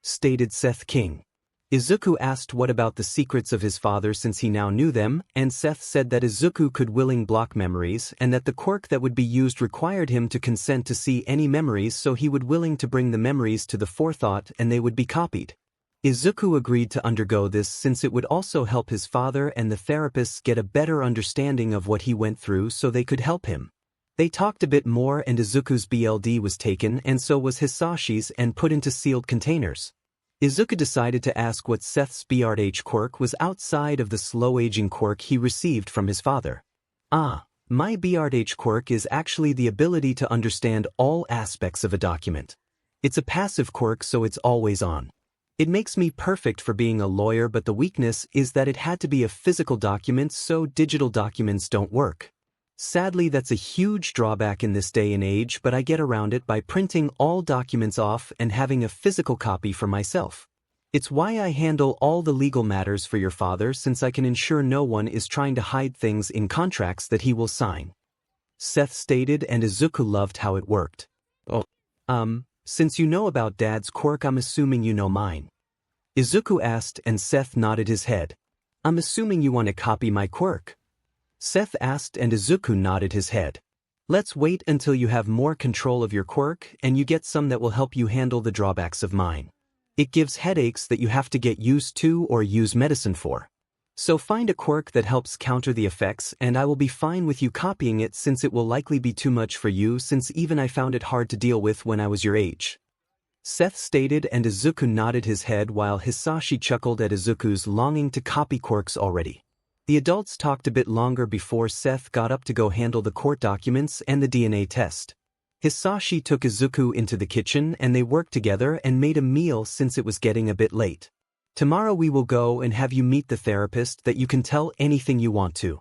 Stated Seth King. Izuku asked what about the secrets of his father since he now knew them, and Seth said that Izuku could willing block memories and that the quirk that would be used required him to consent to see any memories, so he would willing to bring the memories to the forethought and they would be copied. Izuku agreed to undergo this since it would also help his father and the therapists get a better understanding of what he went through so they could help him. They talked a bit more and Izuku's BLD was taken and so was Hisashi's and put into sealed containers. Izuku decided to ask what Seth's BRH quirk was outside of the slow-aging quirk he received from his father. My BRH quirk is actually the ability to understand all aspects of a document. It's a passive quirk, so it's always on. It makes me perfect for being a lawyer, but the weakness is that it had to be a physical document, so digital documents don't work. Sadly, that's a huge drawback in this day and age, but I get around it by printing all documents off and having a physical copy for myself. It's why I handle all the legal matters for your father, since I can ensure no one is trying to hide things in contracts that he will sign. Seth stated, and Izuku loved how it worked. Since you know about Dad's quirk, I'm assuming you know mine. Izuku asked, and Seth nodded his head. I'm assuming you want to copy my quirk. Seth asked, and Izuku nodded his head. Let's wait until you have more control of your quirk and you get some that will help you handle the drawbacks of mine. It gives headaches that you have to get used to or use medicine for. So find a quirk that helps counter the effects, and I will be fine with you copying it, since it will likely be too much for you, since even I found it hard to deal with when I was your age. Seth stated, and Izuku nodded his head while Hisashi chuckled at Izuku's longing to copy quirks already. The adults talked a bit longer before Seth got up to go handle the court documents and the DNA test. Hisashi took Izuku into the kitchen and they worked together and made a meal since it was getting a bit late. Tomorrow we will go and have you meet the therapist that you can tell anything you want to.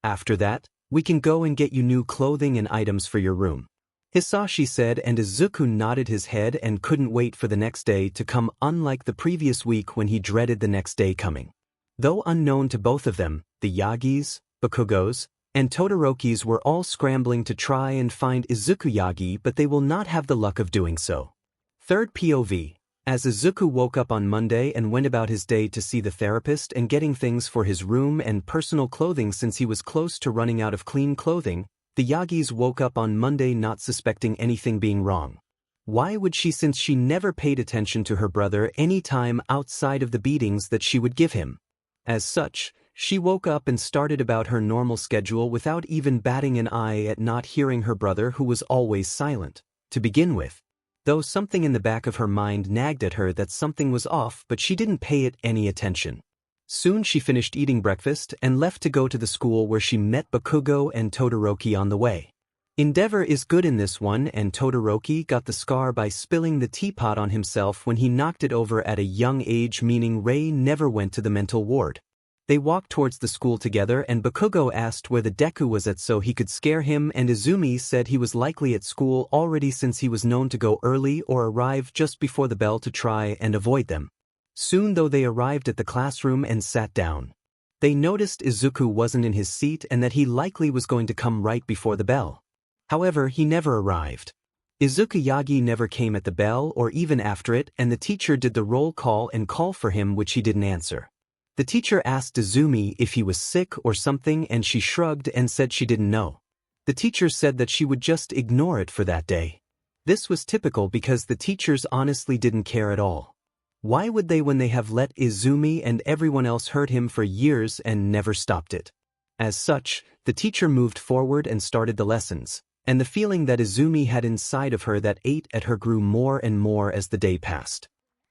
After that, we can go and get you new clothing and items for your room. Hisashi said, and Izuku nodded his head and couldn't wait for the next day to come, unlike the previous week when he dreaded the next day coming. Though unknown to both of them, the Yagis, Bakugos, and Todorokis were all scrambling to try and find Izuku Yagi, but they will not have the luck of doing so. Third POV. As Izuku woke up on Monday and went about his day to see the therapist and getting things for his room and personal clothing since he was close to running out of clean clothing, the Yagis woke up on Monday not suspecting anything being wrong. Why would she, since she never paid attention to her brother any time outside of the beatings that she would give him? As such, she woke up and started about her normal schedule without even batting an eye at not hearing her brother, who was always silent, to begin with. Though something in the back of her mind nagged at her that something was off, but she didn't pay it any attention. Soon she finished eating breakfast and left to go to the school where she met Bakugo and Todoroki on the way. Endeavor is good in this one, and Todoroki got the scar by spilling the teapot on himself when he knocked it over at a young age, meaning Ray never went to the mental ward. They walked towards the school together and Bakugo asked where the Deku was at so he could scare him, and Izumi said he was likely at school already since he was known to go early or arrive just before the bell to try and avoid them. Soon though they arrived at the classroom and sat down. They noticed Izuku wasn't in his seat and that he likely was going to come right before the bell. However, he never arrived. Izuku Yagi never came at the bell or even after it, and the teacher did the roll call and call for him, which he didn't answer. The teacher asked Izumi if he was sick or something, and she shrugged and said she didn't know. The teacher said that she would just ignore it for that day. This was typical because the teachers honestly didn't care at all. Why would they when they have let Izumi and everyone else hurt him for years and never stopped it? As such, the teacher moved forward and started the lessons, and the feeling that Izumi had inside of her that ate at her grew more and more as the day passed.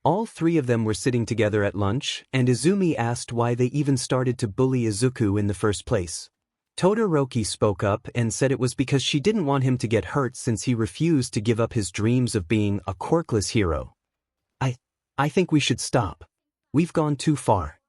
All three of them were sitting together at lunch, and Izumi asked why they even started to bully Izuku in the first place. Todoroki spoke up and said it was because she didn't want him to get hurt since he refused to give up his dreams of being a quirkless hero. I think we should stop. We've gone too far.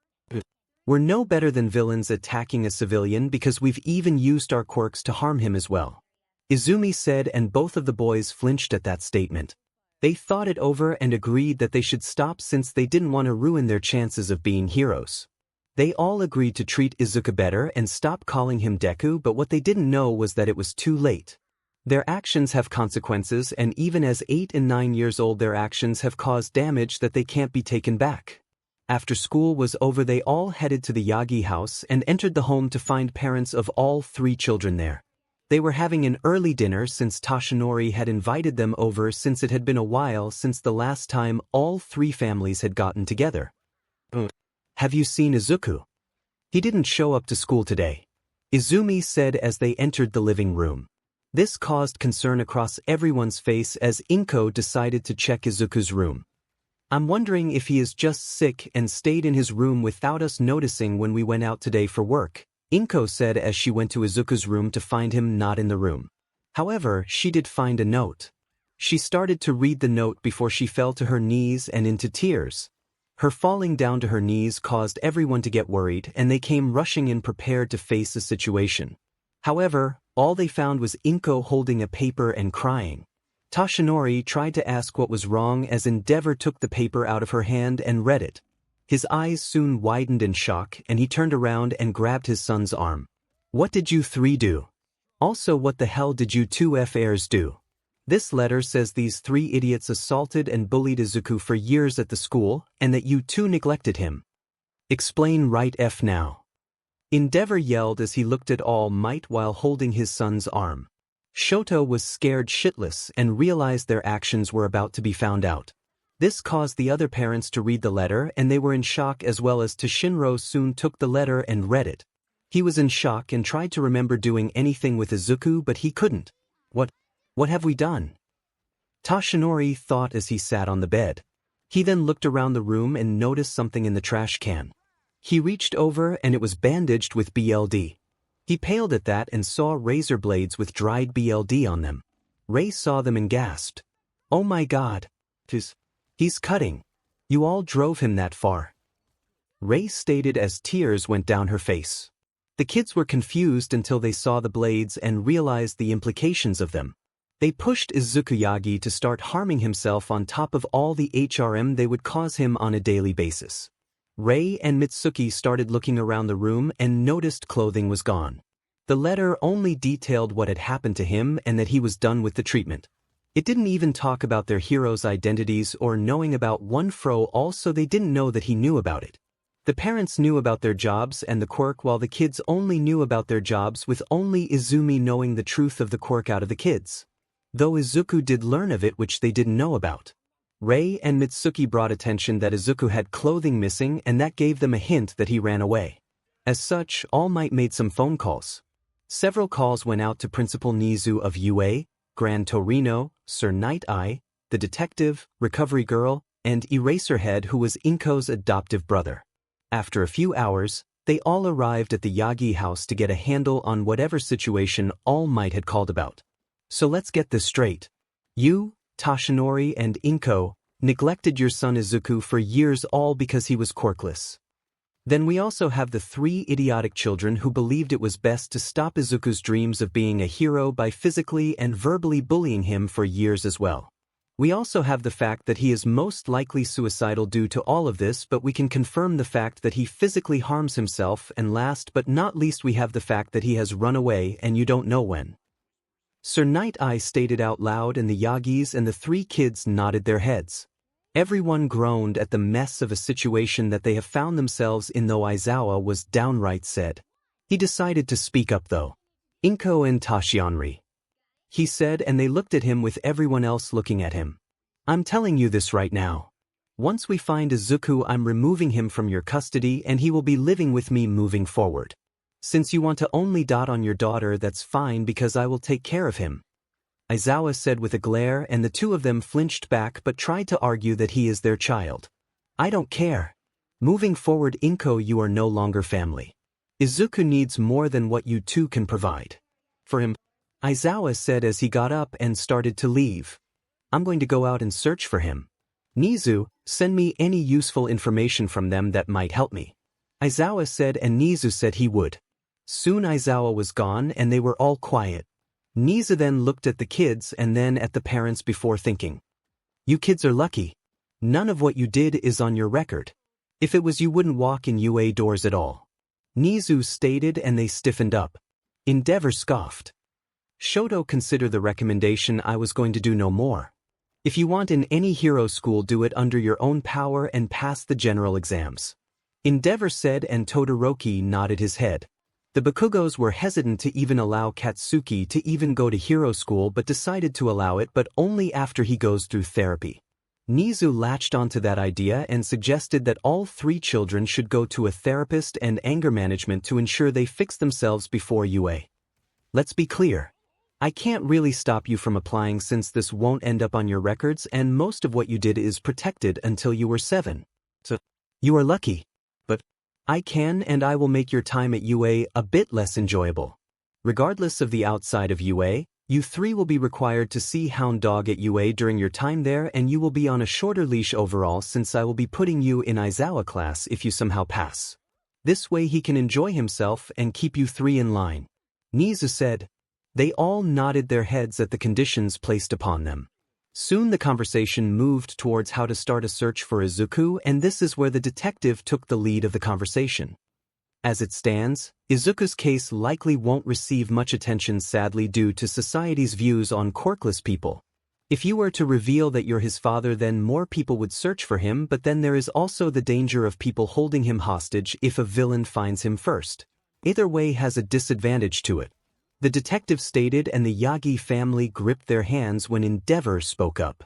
We're no better than villains attacking a civilian because we've even used our quirks to harm him as well. Izumi said, and both of the boys flinched at that statement. They thought it over and agreed that they should stop since they didn't want to ruin their chances of being heroes. They all agreed to treat Izuku better and stop calling him Deku, but what they didn't know was that it was too late. Their actions have consequences, and even as 8 and 9 years old their actions have caused damage that they can't be taken back. After school was over they all headed to the Yagi house and entered the home to find parents of all 3 children there. They were having an early dinner since Toshinori had invited them over since it had been a while since the last time all 3 families had gotten together. Have you seen Izuku? He didn't show up to school today, Izumi said as they entered the living room. This caused concern across everyone's face as Inko decided to check Izuku's room. I'm wondering if he is just sick and stayed in his room without us noticing when we went out today for work, Inko said as she went to Izuku's room to find him not in the room. However, she did find a note. She started to read the note before she fell to her knees and into tears. Her falling down to her knees caused everyone to get worried and they came rushing in prepared to face the situation. However, all they found was Inko holding a paper and crying. Toshinori tried to ask what was wrong as Endeavor took the paper out of her hand and read it. His eyes soon widened in shock and he turned around and grabbed his son's arm. What did you 3 do? Also, what the hell did you 2 F'ers do? This letter says these 3 idiots assaulted and bullied Izuku for years at the school and that you 2 neglected him. Explain right F now. Endeavor yelled as he looked at All Might while holding his son's arm. Shoto was scared shitless and realized their actions were about to be found out. This caused the other parents to read the letter and they were in shock as well as Toshinori soon took the letter and read it. He was in shock and tried to remember doing anything with Izuku but he couldn't. What have we done? Toshinori thought as he sat on the bed. He then looked around the room and noticed something in the trash can. He reached over and it was bandaged with BLD. He paled at that and saw razor blades with dried BLD on them. Ray saw them and gasped. Oh my god. He's cutting. You all drove him that far. Ray stated as tears went down her face. The kids were confused until they saw the blades and realized the implications of them. They pushed Izuku Yagi to start harming himself on top of all the HRM they would cause him on a daily basis. Ray and Mitsuki started looking around the room and noticed clothing was gone. The letter only detailed what had happened to him and that he was done with the treatment. It didn't even talk about their heroes' identities or knowing about one fro, also they didn't know that he knew about it. The parents knew about their jobs and the quirk while the kids only knew about their jobs, with only Izumi knowing the truth of the quirk out of the kids. Though Izuku did learn of it which they didn't know about. Ray and Mitsuki brought attention that Izuku had clothing missing and that gave them a hint that he ran away. As such, All Might made some phone calls. Several calls went out to Principal Nizu of UA, Grand Torino, Sir Night Eye, the detective, Recovery Girl, and Eraserhead, who was Inko's adoptive brother. After a few hours, they all arrived at the Yagi house to get a handle on whatever situation All Might had called about. So let's get this straight. You, Toshinori and Inko, neglected your son Izuku for years, all because he was quirkless. Then we also have the 3 idiotic children who believed it was best to stop Izuku's dreams of being a hero by physically and verbally bullying him for years as well. We also have the fact that he is most likely suicidal due to all of this, but we can confirm the fact that he physically harms himself, and last but not least we have the fact that he has run away and you don't know when. Sir Night Eye stated out loud and the Yagis and the 3 kids nodded their heads. Everyone groaned at the mess of a situation that they have found themselves in, though Aizawa was downright sad. He decided to speak up though. Inko and Toshinori, he said, and they looked at him with everyone else looking at him. I'm telling you this right now. Once we find Izuku, I'm removing him from your custody and he will be living with me moving forward. Since you want to only dot on your daughter, that's fine because I will take care of him. Aizawa said with a glare, and the 2 of them flinched back but tried to argue that he is their child. I don't care. Moving forward, Inko, you are no longer family. Izuku needs more than what you two can provide for him, Aizawa said as he got up and started to leave. I'm going to go out and search for him. Nizu, send me any useful information from them that might help me, Aizawa said, and Nizu said he would. Soon Aizawa was gone and they were all quiet. Nizu then looked at the kids and then at the parents before thinking. You kids are lucky. None of what you did is on your record. If it was, you wouldn't walk in UA doors at all, Nizu stated, and they stiffened up. Endeavor scoffed. Shoto, consider the recommendation. I was going to do no more. If you want in any hero school, do it under your own power and pass the general exams, Endeavor said, and Todoroki nodded his head. The Bakugos were hesitant to even allow Katsuki to even go to hero school, but decided to allow it, but only after he goes through therapy. Nizu latched onto that idea and suggested that all 3 children should go to a therapist and anger management to ensure they fix themselves before UA. Let's be clear. I can't really stop you from applying since this won't end up on your records and most of what you did is protected until you were 7. So, you are lucky. But I can, and I will make your time at UA a bit less enjoyable. Regardless of the outside of UA, you 3 will be required to see Hound Dog at UA during your time there, and you will be on a shorter leash overall since I will be putting you in Aizawa class if you somehow pass. This way he can enjoy himself and keep you 3 in line, Nizu said. They all nodded their heads at the conditions placed upon them. Soon the conversation moved towards how to start a search for Izuku, and this is where the detective took the lead of the conversation. As it stands, Izuku's case likely won't receive much attention, sadly, due to society's views on quirkless people. If you were to reveal that you're his father, then more people would search for him, but then there is also the danger of people holding him hostage if a villain finds him first. Either way has a disadvantage to it, the detective stated, and the Yagi family gripped their hands when Endeavor spoke up.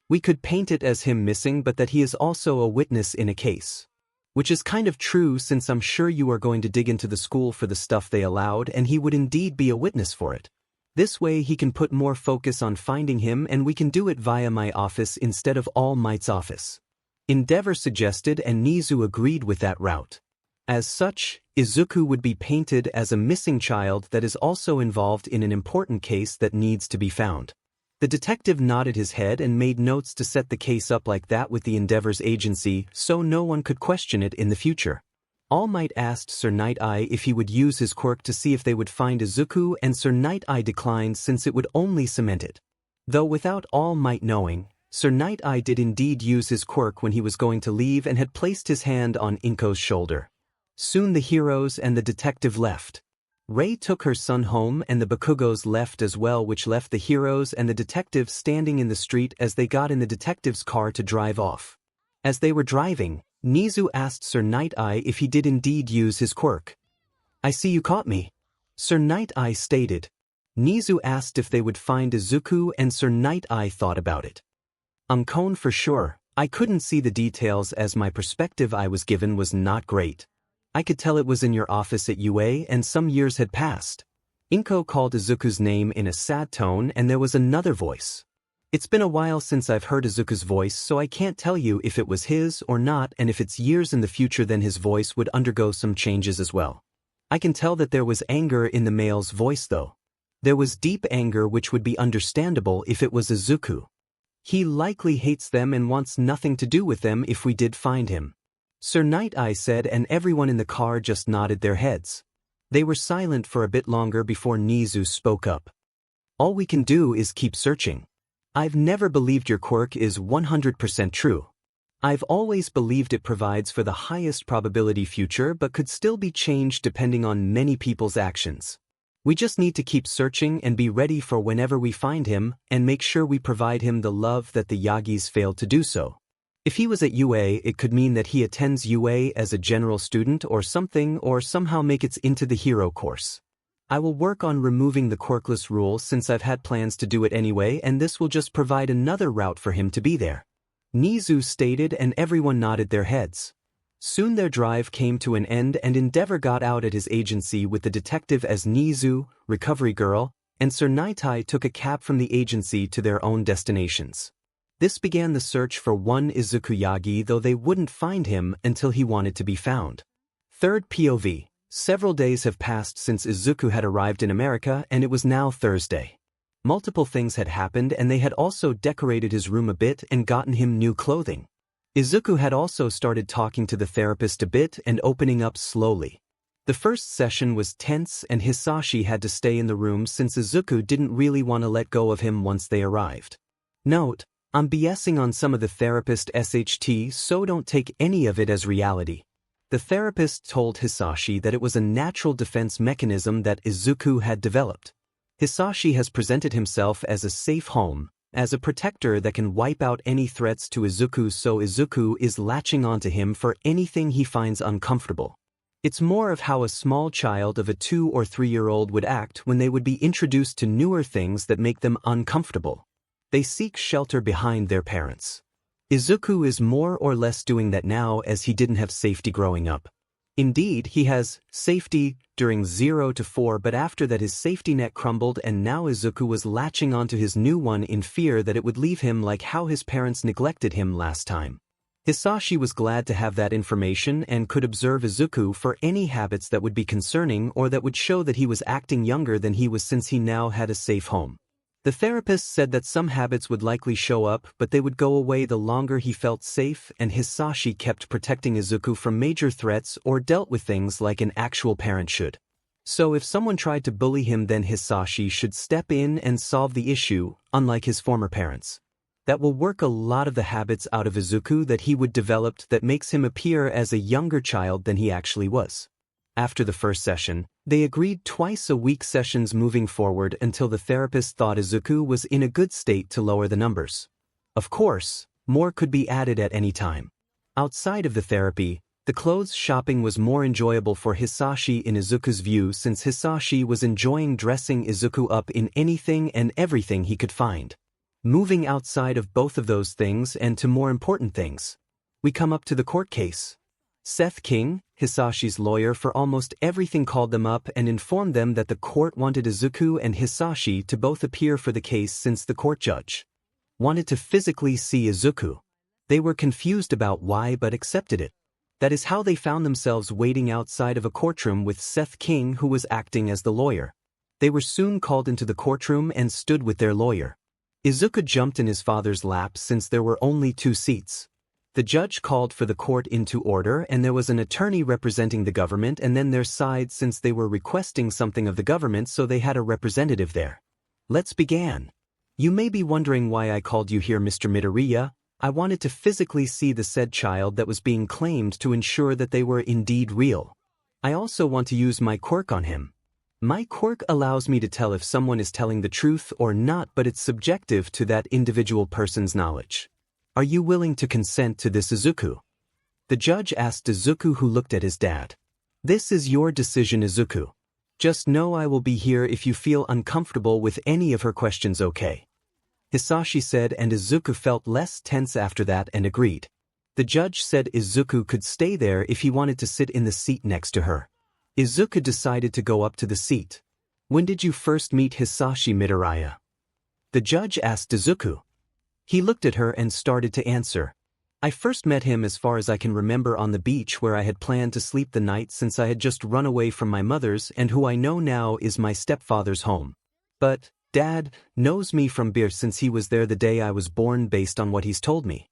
We could paint it as him missing, but that he is also a witness in a case. Which is kind of true, since I'm sure you are going to dig into the school for the stuff they allowed, and he would indeed be a witness for it. This way he can put more focus on finding him, and we can do it via my office instead of All Might's office, Endeavor suggested, and Nizu agreed with that route. As such, Izuku would be painted as a missing child that is also involved in an important case that needs to be found. The detective nodded his head and made notes to set the case up like that with the Endeavor's agency so no one could question it in the future. All Might asked Sir Night-Eye if he would use his quirk to see if they would find Izuku, and Sir Night-Eye declined since it would only cement it. Though without All Might knowing, Sir Night-Eye did indeed use his quirk when he was going to leave and had placed his hand on Inko's shoulder. Soon the heroes and the detective left. Rei took her son home and the Bakugos left as well, which left the heroes and the detective standing in the street as they got in the detective's car to drive off. As they were driving, Nizu asked Sir Night-Eye if he did indeed use his quirk. I see you caught me, Sir Night-Eye stated. Nizu asked if they would find Izuku, and Sir Night-Eye thought about it. Uncone for sure. I couldn't see the details as my perspective I was given was not great. I could tell it was in your office at UA and some years had passed. Inko called Izuku's name in a sad tone, and there was another voice. It's been a while since I've heard Izuku's voice, so I can't tell you if it was his or not, and if it's years in the future then his voice would undergo some changes as well. I can tell that there was anger in the male's voice though. There was deep anger, which would be understandable if it was Izuku. He likely hates them and wants nothing to do with them if we did find him, Sir Night-Eye said, and everyone in the car just nodded their heads. They were silent for a bit longer before Nizu spoke up. All we can do is keep searching. I've never believed your quirk is 100% true. I've always believed it provides for the highest probability future but could still be changed depending on many people's actions. We just need to keep searching and be ready for whenever we find him and make sure we provide him the love that the Yagis failed to do so. If he was at UA, it could mean that he attends UA as a general student or something, or somehow make it into the hero course. I will work on removing the quirkless rule since I've had plans to do it anyway, and this will just provide another route for him to be there, Nizu stated, and everyone nodded their heads. Soon their drive came to an end and Endeavor got out at his agency with the detective as Nizu, Recovery Girl, and Sir Night-Eye took a cab from the agency to their own destinations. This began the search for one Izuku Yagi, though they wouldn't find him until he wanted to be found. Third POV. Several days have passed since Izuku had arrived in America and it was now Thursday. Multiple things had happened and they had also decorated his room a bit and gotten him new clothing. Izuku had also started talking to the therapist a bit and opening up slowly. The first session was tense and Hisashi had to stay in the room since Izuku didn't really want to let go of him once they arrived. Note, I'm BSing on some of the therapist SHT, so don't take any of it as reality. The therapist told Hisashi that it was a natural defense mechanism that Izuku had developed. Hisashi has presented himself as a safe home, as a protector that can wipe out any threats to Izuku, so Izuku is latching onto him for anything he finds uncomfortable. It's more of how a small child of a 2 or 3-year-old would act when they would be introduced to newer things that make them uncomfortable. They seek shelter behind their parents. Izuku is more or less doing that now as he didn't have safety growing up. Indeed, he has safety during 0 to 4, but after that his safety net crumbled and now Izuku was latching onto his new one in fear that it would leave him like how his parents neglected him last time. Hisashi was glad to have that information and could observe Izuku for any habits that would be concerning or that would show that he was acting younger than he was since he now had a safe home. The therapist said that some habits would likely show up, but they would go away the longer he felt safe, and Hisashi kept protecting Izuku from major threats or dealt with things like an actual parent should. So if someone tried to bully him, then Hisashi should step in and solve the issue, unlike his former parents. That will work a lot of the habits out of Izuku that he would develop that makes him appear as a younger child than he actually was. After the first session, they agreed twice-a-week sessions moving forward until the therapist thought Izuku was in a good state to lower the numbers. Of course, more could be added at any time. Outside of the therapy, the clothes shopping was more enjoyable for Hisashi in Izuku's view since Hisashi was enjoying dressing Izuku up in anything and everything he could find. Moving outside of both of those things and to more important things, we come up to the court case. Seth King, Hisashi's lawyer for almost everything, called them up and informed them that the court wanted Izuku and Hisashi to both appear for the case since the court judge wanted to physically see Izuku. They were confused about why but accepted it. That is how they found themselves waiting outside of a courtroom with Seth King, who was acting as the lawyer. They were soon called into the courtroom and stood with their lawyer. Izuku jumped in his father's lap since there were only 2 seats. The judge called for the court into order and there was an attorney representing the government and then their side since they were requesting something of the government, so they had a representative there. Let's begin. You may be wondering why I called you here, Mr. Midoriya. I wanted to physically see the said child that was being claimed to ensure that they were indeed real. I also want to use my quirk on him. My quirk allows me to tell if someone is telling the truth or not, but it's subjective to that individual person's knowledge. Are you willing to consent to this, Izuku? The judge asked Izuku, who looked at his dad. This is your decision, Izuku. Just know I will be here if you feel uncomfortable with any of her questions, okay? Hisashi said, and Izuku felt less tense after that and agreed. The judge said Izuku could stay there if he wanted to sit in the seat next to her. Izuku decided to go up to the seat. When did you first meet Hisashi Midoriya? The judge asked Izuku. He looked at her and started to answer. I first met him, as far as I can remember, on the beach where I had planned to sleep the night since I had just run away from my mother's and who I know now is my stepfather's home. But Dad knows me from beer since he was there the day I was born based on what he's told me.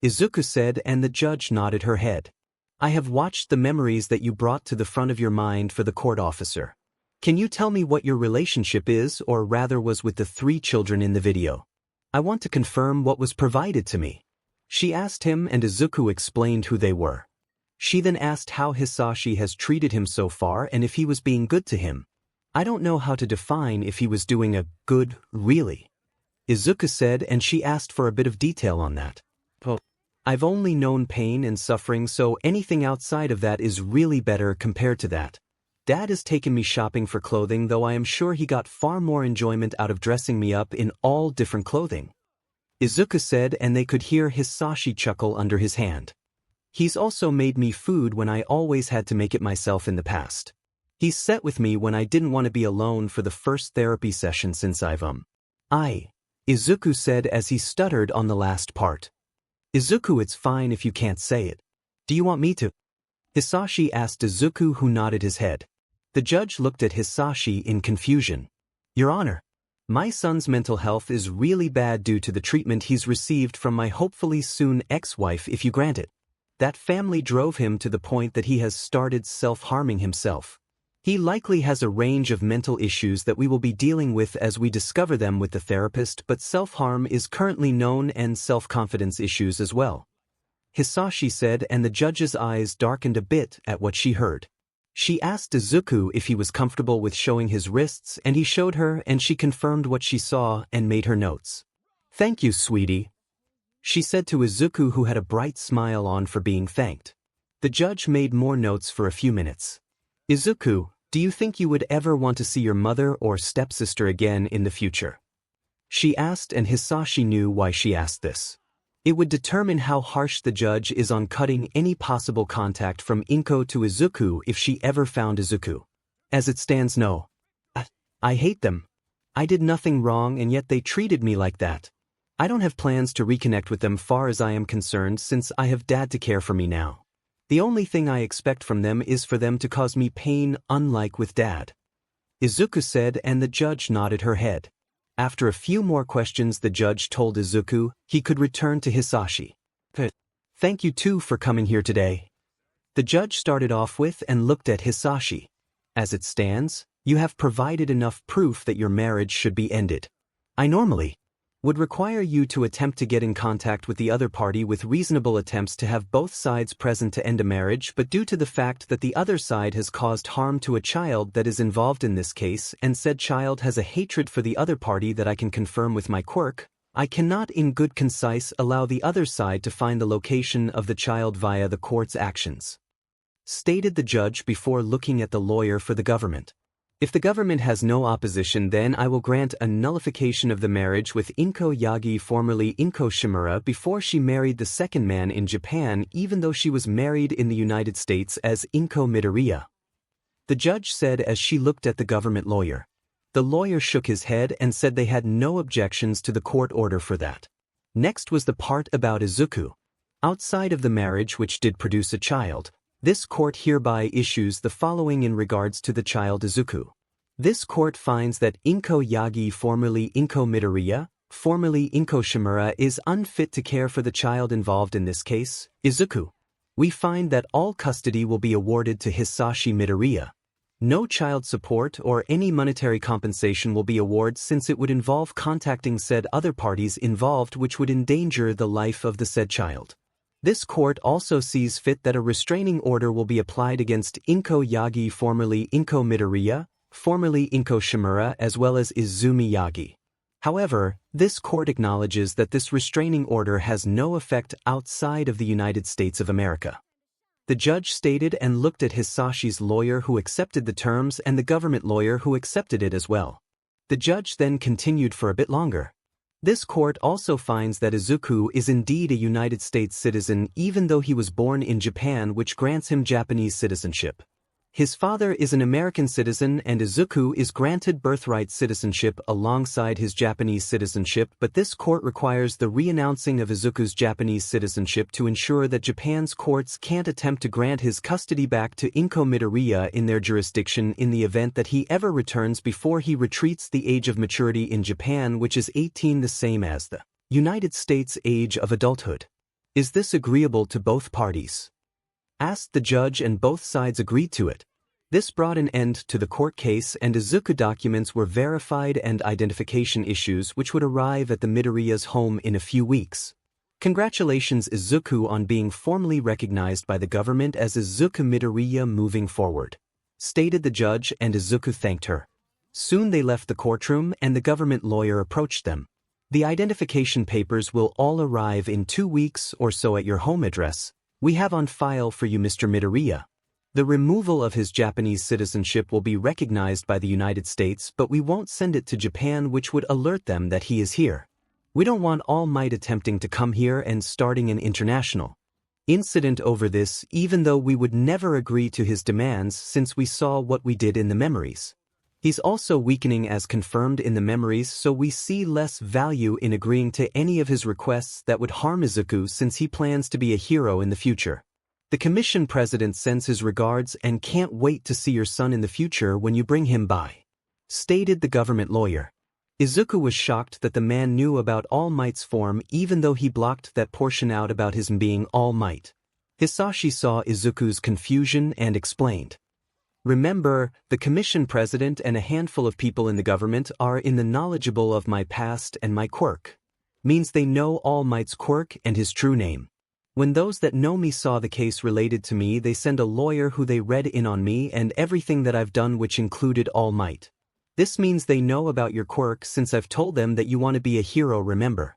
Izuku said, and the judge nodded her head. I have watched the memories that you brought to the front of your mind for the court officer. Can you tell me what your relationship is, or rather was, with the 3 children in the video? I want to confirm what was provided to me. She asked him and Izuku explained who they were. She then asked how Hisashi has treated him so far and if he was being good to him. I don't know how to define if he was doing a good, really. Izuku said, and she asked for a bit of detail on that. I've only known pain and suffering, so anything outside of that is really better compared to that. Dad has taken me shopping for clothing, though I am sure he got far more enjoyment out of dressing me up in all different clothing. Izuku said, and they could hear Hisashi chuckle under his hand. He's also made me food when I always had to make it myself in the past. He's sat with me when I didn't want to be alone for the first therapy session since Izuku said as he stuttered on the last part. Izuku, it's fine if you can't say it. Do you want me to? Hisashi asked Izuku, who nodded his head. The judge looked at Hisashi in confusion. Your Honor, my son's mental health is really bad due to the treatment he's received from my hopefully soon ex-wife if you grant it. That family drove him to the point that he has started self-harming himself. He likely has a range of mental issues that we will be dealing with as we discover them with the therapist, but self-harm is currently known and self-confidence issues as well. Hisashi said, and the judge's eyes darkened a bit at what she heard. She asked Izuku if he was comfortable with showing his wrists, and he showed her, and she confirmed what she saw and made her notes. Thank you, sweetie, she said to Izuku, who had a bright smile on for being thanked. The judge made more notes for a few minutes. Izuku, do you think you would ever want to see your mother or stepsister again in the future? She asked, and Hisashi knew why she asked this. It would determine how harsh the judge is on cutting any possible contact from Inko to Izuku if she ever found Izuku. As it stands, no. I hate them. I did nothing wrong and yet they treated me like that. I don't have plans to reconnect with them far as I am concerned since I have Dad to care for me now. The only thing I expect from them is for them to cause me pain, unlike with Dad. Izuku said, and the judge nodded her head. After a few more questions, the judge told Izuku he could return to Hisashi. Thank you too for coming here today. The judge started off with and looked at Hisashi. As it stands, you have provided enough proof that your marriage should be ended. I normally would require you to attempt to get in contact with the other party with reasonable attempts to have both sides present to end a marriage, but due to the fact that the other side has caused harm to a child that is involved in this case and said child has a hatred for the other party that I can confirm with my quirk, I cannot in good concise allow the other side to find the location of the child via the court's actions, stated the judge before looking at the lawyer for the government. If the government has no opposition, then I will grant a nullification of the marriage with Inko Yagi, formerly Inko Shimura, before she married the second man in Japan, even though she was married in the United States as Inko Midoriya, the judge said as she looked at the government lawyer. The lawyer shook his head and said they had no objections to the court order for that. Next was the part about Izuku. Outside of the marriage which did produce a child, this court hereby issues the following in regards to the child Izuku. This court finds that Inko Yagi, formerly Inko Midoriya, formerly Inko Shimura, is unfit to care for the child involved in this case, Izuku. We find that all custody will be awarded to Hisashi Midoriya. No child support or any monetary compensation will be awarded since it would involve contacting said other parties involved, which would endanger the life of the said child. This court also sees fit that a restraining order will be applied against Inko Yagi, formerly Inko Midoriya, formerly Inko Shimura, as well as Izumi Yagi. However, this court acknowledges that this restraining order has no effect outside of the United States of America. The judge stated and looked at Hisashi's lawyer, who accepted the terms, and the government lawyer, who accepted it as well. The judge then continued for a bit longer. This court also finds that Izuku is indeed a United States citizen even though he was born in Japan, which grants him Japanese citizenship. His father is an American citizen and Izuku is granted birthright citizenship alongside his Japanese citizenship, but this court requires the re-announcing of Izuku's Japanese citizenship to ensure that Japan's courts can't attempt to grant his custody back to Inko Midoriya in their jurisdiction in the event that he ever returns before he retreats the age of maturity in Japan, which is 18, the same as the United States age of adulthood. Is this agreeable to both parties? Asked the judge, and both sides agreed to it. This brought an end to the court case, and Izuku documents were verified and identification issues which would arrive at the Midoriya's home in a few weeks. Congratulations Izuku on being formally recognized by the government as Izuku Midoriya moving forward, stated the judge, and Izuku thanked her. Soon they left the courtroom and the government lawyer approached them. The identification papers will all arrive in 2 weeks or so at your home address. We have on file for you, Mr. Midoriya. The removal of his Japanese citizenship will be recognized by the United States, but we won't send it to Japan, which would alert them that he is here. We don't want All Might attempting to come here and starting an international incident over this, even though we would never agree to his demands since we saw what we did in the memories. He's also weakening as confirmed in the memories, so we see less value in agreeing to any of his requests that would harm Izuku since he plans to be a hero in the future. The commission president sends his regards and can't wait to see your son in the future when you bring him by," stated the government lawyer. Izuku was shocked that the man knew about All Might's form even though he blocked that portion out about his being All Might. Hisashi saw Izuku's confusion and explained. "Remember, the commission president and a handful of people in the government are in the knowledgeable of my past and my quirk. Means they know All Might's quirk and his true name. When those that know me saw the case related to me, they send a lawyer who they read in on me and everything that I've done, which included All Might. This means they know about your quirk since I've told them that you want to be a hero, remember?"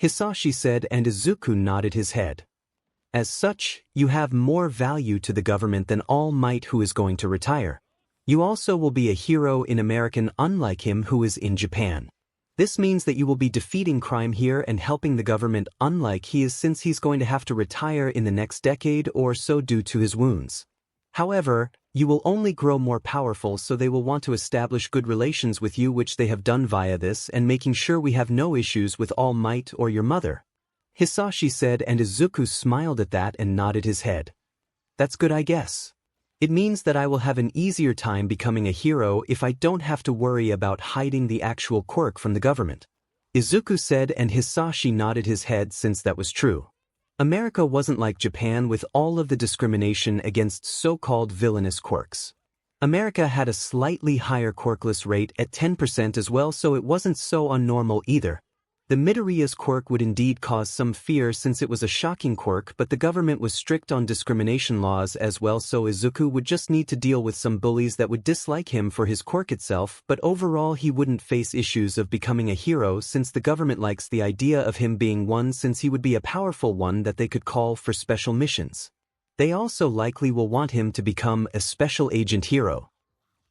Hisashi said, and Izuku nodded his head. "As such, you have more value to the government than All Might, who is going to retire. You also will be a hero in America, unlike him who is in Japan. This means that you will be defeating crime here and helping the government, unlike he is, since he's going to have to retire in the next decade or so due to his wounds. However, you will only grow more powerful, so they will want to establish good relations with you, which they have done via this and making sure we have no issues with All Might or your mother," Hisashi said, and Izuku smiled at that and nodded his head. "That's good, I guess. It means that I will have an easier time becoming a hero if I don't have to worry about hiding the actual quirk from the government," Izuku said, and Hisashi nodded his head since that was true. America wasn't like Japan with all of the discrimination against so-called villainous quirks. America had a slightly higher quirkless rate at 10% as well, so it wasn't so unnormal either. The Midoriya's quirk would indeed cause some fear since it was a shocking quirk, but the government was strict on discrimination laws as well, so Izuku would just need to deal with some bullies that would dislike him for his quirk itself, but overall he wouldn't face issues of becoming a hero since the government likes the idea of him being one, since he would be a powerful one that they could call for special missions. They also likely will want him to become a special agent hero,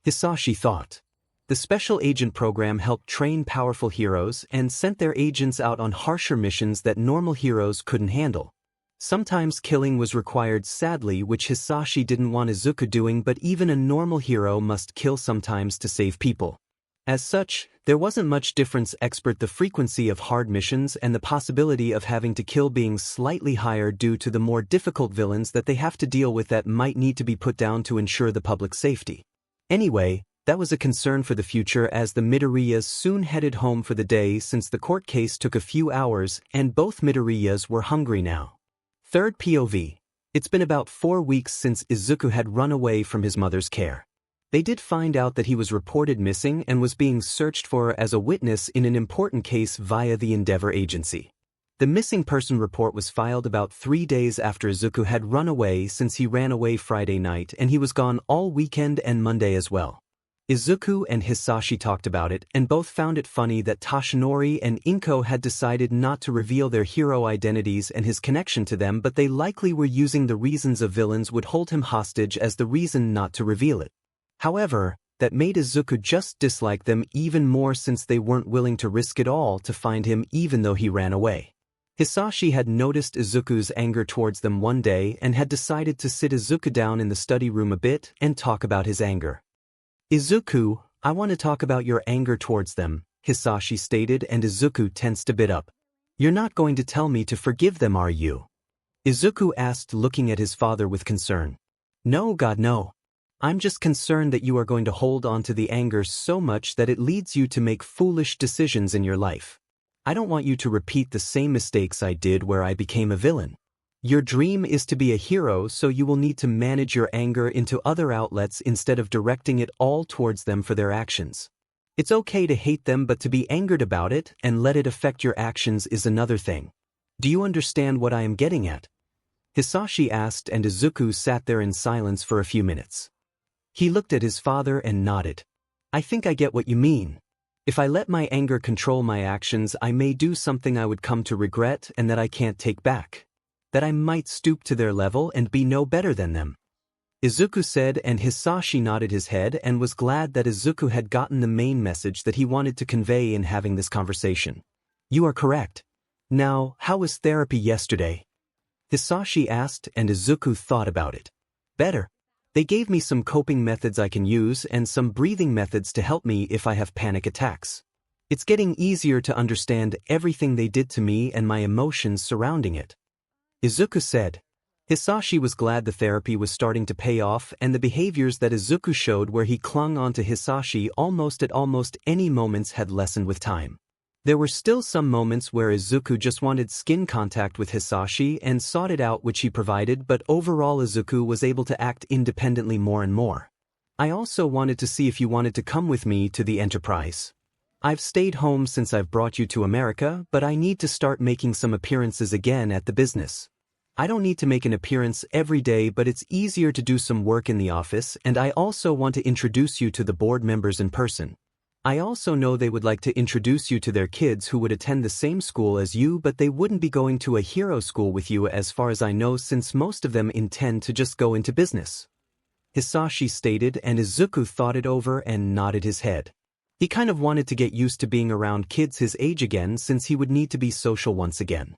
Hisashi thought. The special agent program helped train powerful heroes and sent their agents out on harsher missions that normal heroes couldn't handle. Sometimes killing was required, sadly, which Hisashi didn't want Izuku doing, but even a normal hero must kill sometimes to save people. As such, there wasn't much difference except the frequency of hard missions and the possibility of having to kill being slightly higher due to the more difficult villains that they have to deal with that might need to be put down to ensure the public safety. Anyway, that was a concern for the future, as the Midoriyas soon headed home for the day since the court case took a few hours and both Midoriyas were hungry now. Third POV. It's been about 4 weeks since Izuku had run away from his mother's care. They did find out that he was reported missing and was being searched for as a witness in an important case via the Endeavor Agency. The missing person report was filed about 3 days after Izuku had run away, since he ran away Friday night and he was gone all weekend and Monday as well. Izuku and Hisashi talked about it and both found it funny that Toshinori and Inko had decided not to reveal their hero identities and his connection to them, but they likely were using the reasons of villains would hold him hostage as the reason not to reveal it. However, that made Izuku just dislike them even more, since they weren't willing to risk it all to find him even though he ran away. Hisashi had noticed Izuku's anger towards them one day and had decided to sit Izuku down in the study room a bit and talk about his anger. "Izuku, I want to talk about your anger towards them," Hisashi stated, and Izuku tensed a bit up. "You're not going to tell me to forgive them, are you?" Izuku asked, looking at his father with concern. "No, God, no. I'm just concerned that you are going to hold on to the anger so much that it leads you to make foolish decisions in your life. I don't want you to repeat the same mistakes I did where I became a villain. Your dream is to be a hero, so you will need to manage your anger into other outlets instead of directing it all towards them for their actions. It's okay to hate them, but to be angered about it and let it affect your actions is another thing. Do you understand what I am getting at?" Hisashi asked, and Izuku sat there in silence for a few minutes. He looked at his father and nodded. "I think I get what you mean. If I let my anger control my actions, I may do something I would come to regret and that I can't take back. That I might stoop to their level and be no better than them," Izuku said, and Hisashi nodded his head and was glad that Izuku had gotten the main message that he wanted to convey in having this conversation. "You are correct. Now, how was therapy yesterday?" Hisashi asked, and Izuku thought about it. "Better. They gave me some coping methods I can use and some breathing methods to help me if I have panic attacks. It's getting easier to understand everything they did to me and my emotions surrounding it," Izuku said. Hisashi was glad the therapy was starting to pay off, and the behaviors that Izuku showed where he clung onto Hisashi almost at almost any moments had lessened with time. There were still some moments where Izuku just wanted skin contact with Hisashi and sought it out, which he provided, but overall Izuku was able to act independently more and more. I also wanted to see if you wanted to come with me to the Enterprise. I've stayed home since I've brought you to America, but I need to start making some appearances again at the business. I don't need to make an appearance every day, but it's easier to do some work in the office, and I also want to introduce you to the board members in person. I also know they would like to introduce you to their kids who would attend the same school as you, but they wouldn't be going to a hero school with you as far as I know, since most of them intend to just go into business. Hisashi stated, and Izuku thought it over and nodded his head. He kind of wanted to get used to being around kids his age again, since he would need to be social once again.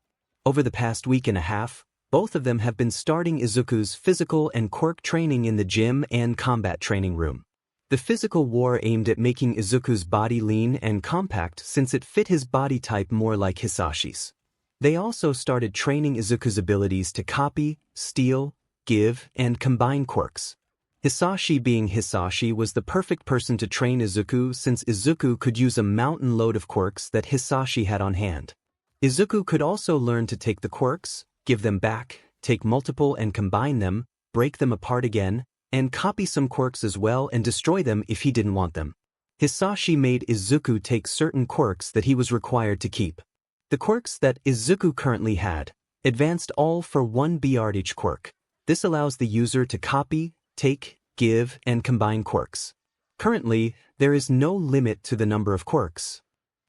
Over the past week and a half, both of them have been starting Izuku's physical and quirk training in the gym and combat training room. The physical war aimed at making Izuku's body lean and compact, since it fit his body type more like Hisashi's. They also started training Izuku's abilities to copy, steal, give, and combine quirks. Hisashi, being Hisashi, was the perfect person to train Izuku, since Izuku could use a mountain load of quirks that Hisashi had on hand. Izuku could also learn to take the quirks, give them back, take multiple and combine them, break them apart again, and copy some quirks as well and destroy them if he didn't want them. Hisashi made Izuku take certain quirks that he was required to keep. The quirks that Izuku currently had, advanced all for 1 BR each quirk. This allows the user to copy, take, give, and combine quirks. Currently, there is no limit to the number of quirks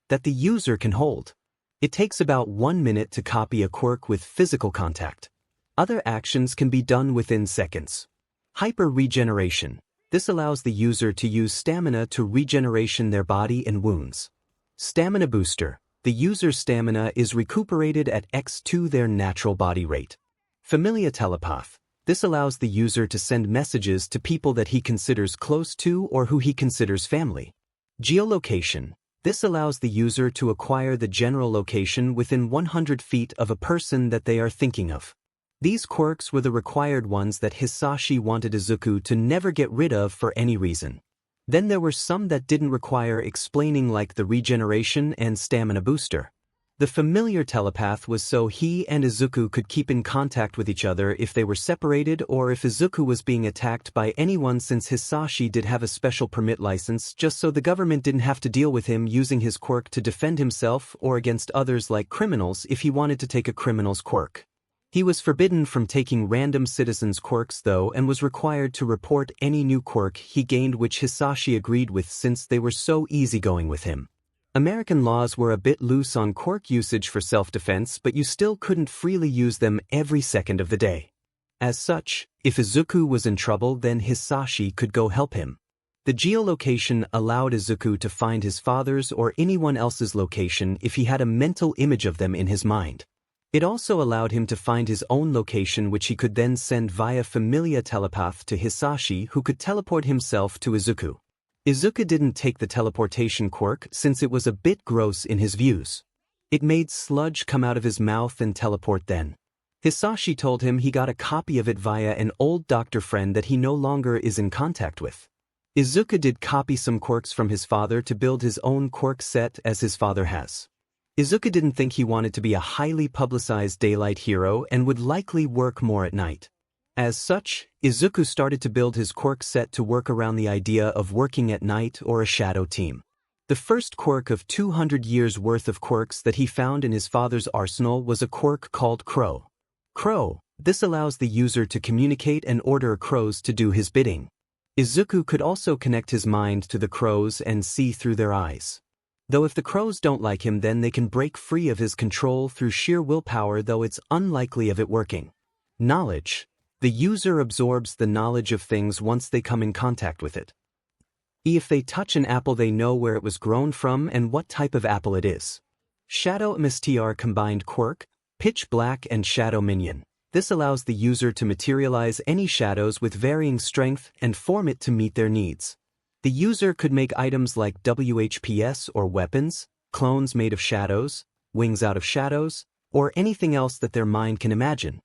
that the user can hold. It takes about 1 minute to copy a quirk with physical contact. Other actions can be done within seconds. Hyper regeneration. This allows the user to use stamina to regeneration their body and wounds. Stamina booster. The user's stamina is recuperated at x2 their natural body rate. Familiar telepath. This allows the user to send messages to people that he considers close to or who he considers family. Geolocation. This allows the user to acquire the general location within 100 feet of a person that they are thinking of. These quirks were the required ones that Hisashi wanted Izuku to never get rid of for any reason. Then there were some that didn't require explaining, like the regeneration and stamina booster. The familiar telepath was so he and Izuku could keep in contact with each other if they were separated or if Izuku was being attacked by anyone, since Hisashi did have a special permit license, just so the government didn't have to deal with him using his quirk to defend himself or against others like criminals if he wanted to take a criminal's quirk. He was forbidden from taking random citizens' quirks though, and was required to report any new quirk he gained, which Hisashi agreed with since they were so easygoing with him. American laws were a bit loose on quirk usage for self-defense, but you still couldn't freely use them every second of the day. As such, if Izuku was in trouble, then Hisashi could go help him. The geolocation allowed Izuku to find his father's or anyone else's location if he had a mental image of them in his mind. It also allowed him to find his own location, which he could then send via familiar telepath to Hisashi, who could teleport himself to Izuku. Izuku didn't take the teleportation quirk since it was a bit gross in his views. It made sludge come out of his mouth and teleport then. Hisashi told him he got a copy of it via an old doctor friend that he no longer is in contact with. Izuku did copy some quirks from his father to build his own quirk set as his father has. Izuku didn't think he wanted to be a highly publicized daylight hero and would likely work more at night. As such, Izuku started to build his quirk set to work around the idea of working at night or a shadow team. The first quirk of 200 years worth of quirks that he found in his father's arsenal was a quirk called Crow. Crow. This allows the user to communicate and order crows to do his bidding. Izuku could also connect his mind to the crows and see through their eyes. Though if the crows don't like him, then they can break free of his control through sheer willpower, though it's unlikely of it working. Knowledge. The user absorbs the knowledge of things once they come in contact with it. If they touch an apple, they know where it was grown from and what type of apple it is. Shadow Mstr combined quirk, Pitch Black and Shadow Minion. This allows the user to materialize any shadows with varying strength and form it to meet their needs. The user could make items like WHPS or weapons, clones made of shadows, wings out of shadows, or anything else that their mind can imagine.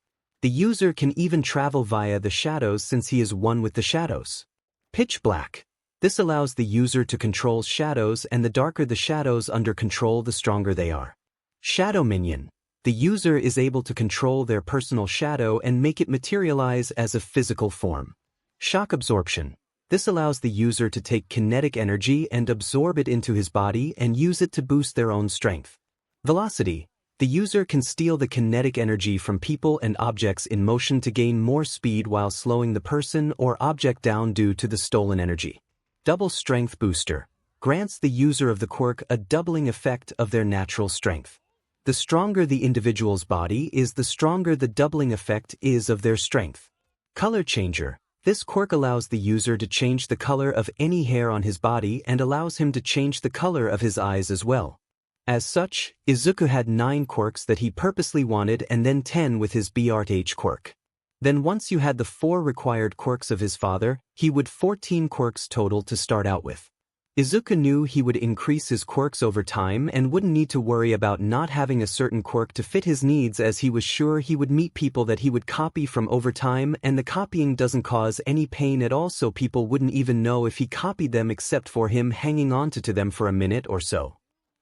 The user can even travel via the shadows since he is one with the shadows. Pitch black. This allows the user to control shadows, and the darker the shadows under control, the stronger they are. Shadow minion. The user is able to control their personal shadow and make it materialize as a physical form. Shock absorption. This allows the user to take kinetic energy and absorb it into his body and use it to boost their own strength. Velocity. The user can steal the kinetic energy from people and objects in motion to gain more speed while slowing the person or object down due to the stolen energy. Double strength booster. Grants the user of the quirk a doubling effect of their natural strength. The stronger the individual's body is, the stronger the doubling effect is of their strength. Color changer. This quirk allows the user to change the color of any hair on his body and allows him to change the color of his eyes as well. As such, Izuku had 9 quirks that he purposely wanted and then 10 with his BRH quirk. Then once you had the 4 required quirks of his father, he would 14 quirks total to start out with. Izuku knew he would increase his quirks over time and wouldn't need to worry about not having a certain quirk to fit his needs, as he was sure he would meet people that he would copy from over time, and the copying doesn't cause any pain at all, so people wouldn't even know if he copied them except for him hanging onto them for a minute or so.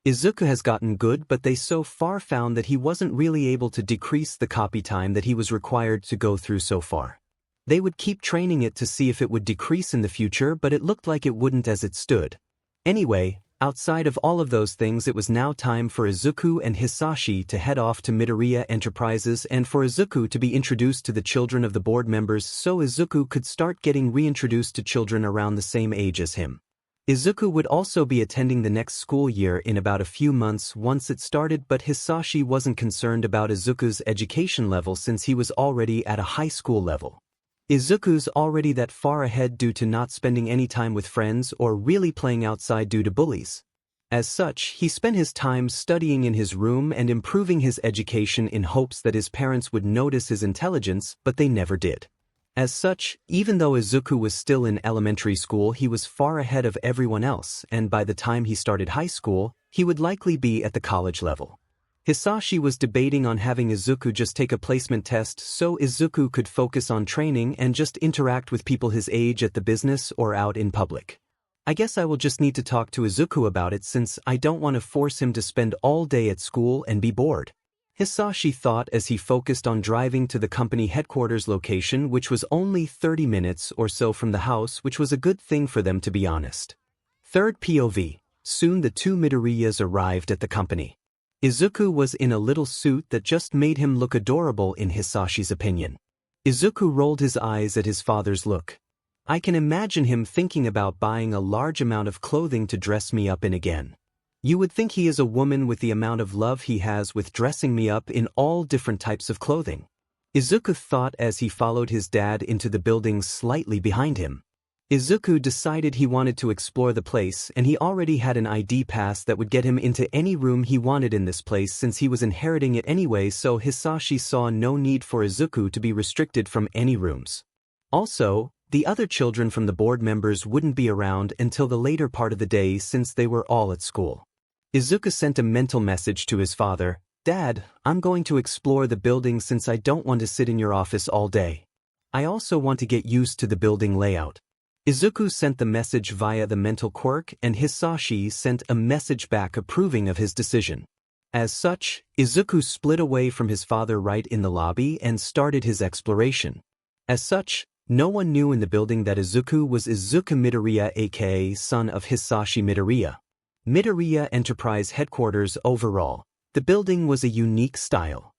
Izuku has gotten good, but they so far found that he wasn't really able to decrease the copy time that he was required to go through so far. They would keep training it to see if it would decrease in the future, but it looked like it wouldn't as it stood. Anyway, outside of all of those things, it was now time for Izuku and Hisashi to head off to Midoriya Enterprises and for Izuku to be introduced to the children of the board members so Izuku could start getting reintroduced to children around the same age as him. Izuku would also be attending the next school year in about a few months once it started, but Hisashi wasn't concerned about Izuku's education level since he was already at a high school level. Izuku's already that far ahead due to not spending any time with friends or really playing outside due to bullies. As such, he spent his time studying in his room and improving his education in hopes that his parents would notice his intelligence, but they never did. As such, even though Izuku was still in elementary school, he was far ahead of everyone else, and by the time he started high school, he would likely be at the college level. Hisashi was debating on having Izuku just take a placement test so Izuku could focus on training and just interact with people his age at the business or out in public. I guess I will just need to talk to Izuku about it since I don't want to force him to spend all day at school and be bored. Hisashi thought as he focused on driving to the company headquarters location, which was only 30 minutes or so from the house, which was a good thing for them to be honest. Third POV. Soon the 2 Midoriyas arrived at the company. Izuku was in a little suit that just made him look adorable in Hisashi's opinion. Izuku rolled his eyes at his father's look. I can imagine him thinking about buying a large amount of clothing to dress me up in again. You would think he is a woman with the amount of love he has with dressing me up in all different types of clothing. Izuku thought as he followed his dad into the building slightly behind him. Izuku decided he wanted to explore the place, and he already had an ID pass that would get him into any room he wanted in this place since he was inheriting it anyway, so Hisashi saw no need for Izuku to be restricted from any rooms. Also, the other children from the board members wouldn't be around until the later part of the day since they were all at school. Izuku sent a mental message to his father, "Dad, I'm going to explore the building since I don't want to sit in your office all day. I also want to get used to the building layout." Izuku sent the message via the mental quirk, and Hisashi sent a message back approving of his decision. As such, Izuku split away from his father right in the lobby and started his exploration. As such, no one knew in the building that Izuku was Izuku Midoriya, aka son of Hisashi Midoriya. Midoriya Enterprise headquarters overall. The building was a unique style,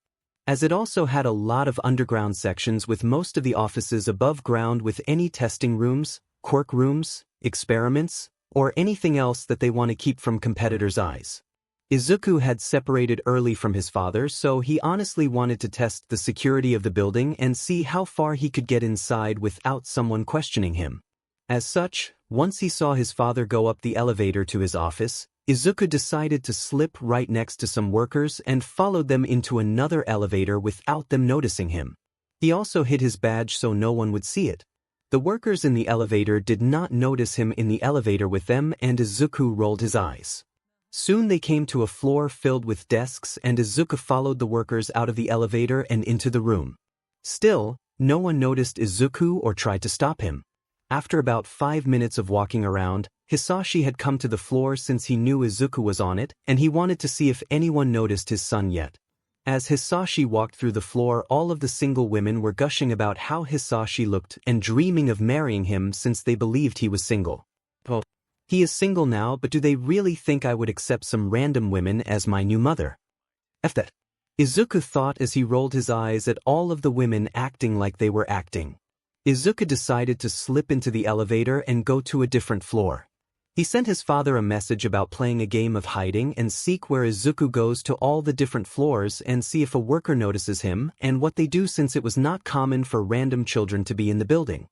as it also had a lot of underground sections with most of the offices above ground with any testing rooms, quirk rooms, experiments, or anything else that they want to keep from competitors' eyes. Izuku had separated early from his father, so he honestly wanted to test the security of the building and see how far he could get inside without someone questioning him. As such, once he saw his father go up the elevator to his office, Izuku decided to slip right next to some workers and followed them into another elevator without them noticing him. He also hid his badge so no one would see it. The workers in the elevator did not notice him in the elevator with them, and Izuku rolled his eyes. Soon they came to a floor filled with desks, and Izuku followed the workers out of the elevator and into the room. Still, no one noticed Izuku or tried to stop him. After about 5 minutes of walking around, Hisashi had come to the floor since he knew Izuku was on it, and he wanted to see if anyone noticed his son yet. As Hisashi walked through the floor, all of the single women were gushing about how Hisashi looked and dreaming of marrying him since they believed he was single. Oh, he is single now, but do they really think I would accept some random women as my new mother? F that. Izuku thought as he rolled his eyes at all of the women acting like they were acting. Izuku decided to slip into the elevator and go to a different floor. He sent his father a message about playing a game of hiding and seek where Izuku goes to all the different floors and see if a worker notices him and what they do since it was not common for random children to be in the building.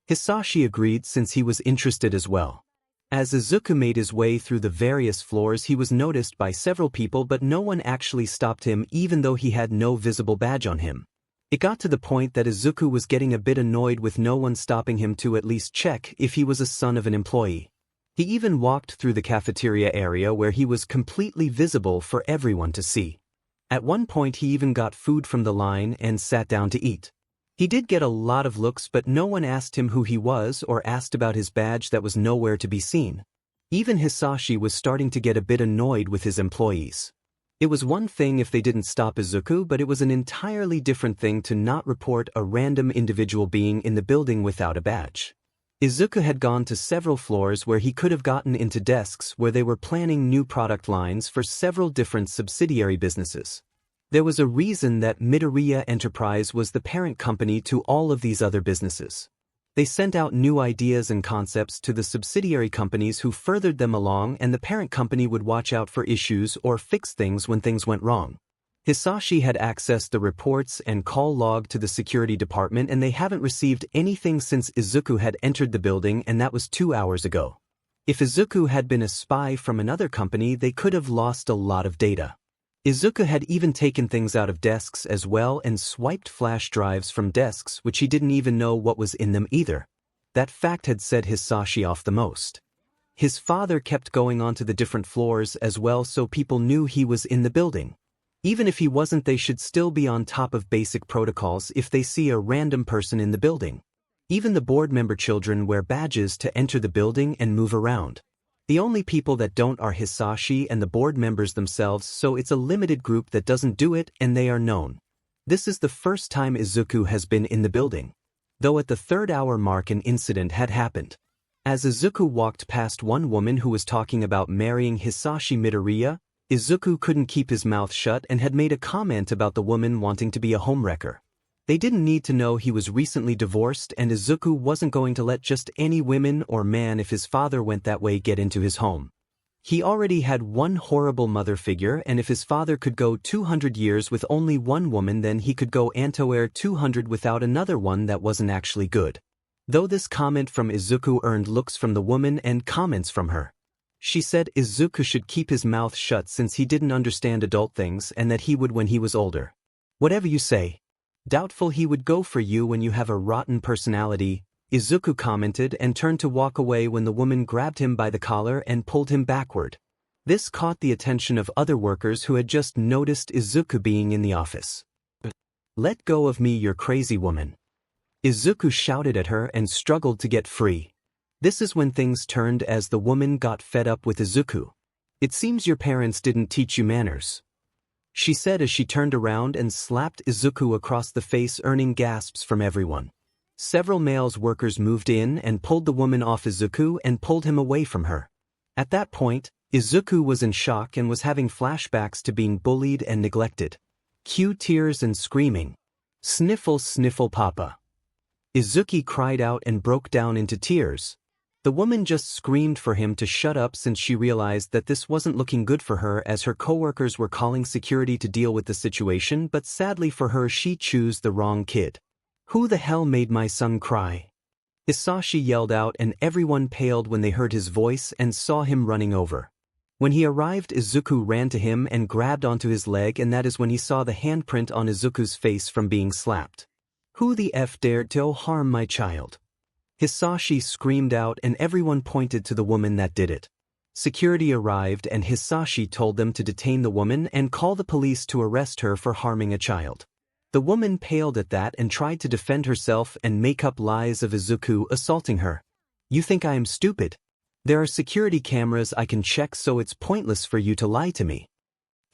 Hisashi agreed since he was interested as well. As Izuku made his way through the various floors, he was noticed by several people, but no one actually stopped him even though he had no visible badge on him. It got to the point that Izuku was getting a bit annoyed with no one stopping him to at least check if he was a son of an employee. He even walked through the cafeteria area where he was completely visible for everyone to see. At one point he even got food from the line and sat down to eat. He did get a lot of looks, but no one asked him who he was or asked about his badge that was nowhere to be seen. Even Hisashi was starting to get a bit annoyed with his employees. It was one thing if they didn't stop Izuku, but it was an entirely different thing to not report a random individual being in the building without a badge. Izuku had gone to several floors where he could have gotten into desks where they were planning new product lines for several different subsidiary businesses. There was a reason that Midoriya Enterprise was the parent company to all of these other businesses. They sent out new ideas and concepts to the subsidiary companies who furthered them along, and the parent company would watch out for issues or fix things when things went wrong. Hisashi had accessed the reports and call log to the security department, and they haven't received anything since Izuku had entered the building, and that was 2 hours ago. If Izuku had been a spy from another company, they could have lost a lot of data. Izuku had even taken things out of desks as well and swiped flash drives from desks which he didn't even know what was in them either. That fact had set Hisashi off the most. His father kept going onto the different floors as well, so people knew he was in the building. Even if he wasn't, they should still be on top of basic protocols if they see a random person in the building. Even the board member children wear badges to enter the building and move around. The only people that don't are Hisashi and the board members themselves, so it's a limited group that doesn't do it, and they are known. This is the first time Izuku has been in the building. Though at the 3rd hour mark an incident had happened. As Izuku walked past one woman who was talking about marrying Hisashi Midoriya, Izuku couldn't keep his mouth shut and had made a comment about the woman wanting to be a homewrecker. They didn't need to know he was recently divorced, and Izuku wasn't going to let just any woman or man, if his father went that way, get into his home. He already had one horrible mother figure, and if his father could go 200 years with only one woman, then he could go Antoer 200 without another one that wasn't actually good. Though this comment from Izuku earned looks from the woman and comments from her. She said Izuku should keep his mouth shut since he didn't understand adult things, and that he would when he was older. Whatever you say. Doubtful he would go for you when you have a rotten personality, Izuku commented and turned to walk away when the woman grabbed him by the collar and pulled him backward. This caught the attention of other workers who had just noticed Izuku being in the office. "Let go of me, you crazy woman." Izuku shouted at her and struggled to get free. This is when things turned as the woman got fed up with Izuku. "It seems your parents didn't teach you manners," she said as she turned around and slapped Izuku across the face, earning gasps from everyone. Several male workers moved in and pulled the woman off Izuku and pulled him away from her. At that point, Izuku was in shock and was having flashbacks to being bullied and neglected. Cue tears and screaming. "Sniffle, sniffle, papa." Izuku cried out and broke down into tears. The woman just screamed for him to shut up since she realized that this wasn't looking good for her, as her coworkers were calling security to deal with the situation, but sadly for her she chose the wrong kid. "Who the hell made my son cry?" Hisashi yelled out, and everyone paled when they heard his voice and saw him running over. When he arrived, Izuku ran to him and grabbed onto his leg, and that is when he saw the handprint on Izuku's face from being slapped. "Who the F dared to harm my child?" Hisashi screamed out, and everyone pointed to the woman that did it. Security arrived, and Hisashi told them to detain the woman and call the police to arrest her for harming a child. The woman paled at that and tried to defend herself and make up lies of Izuku assaulting her. You think I am stupid? There are security cameras I can check, so it's pointless for you to lie to me,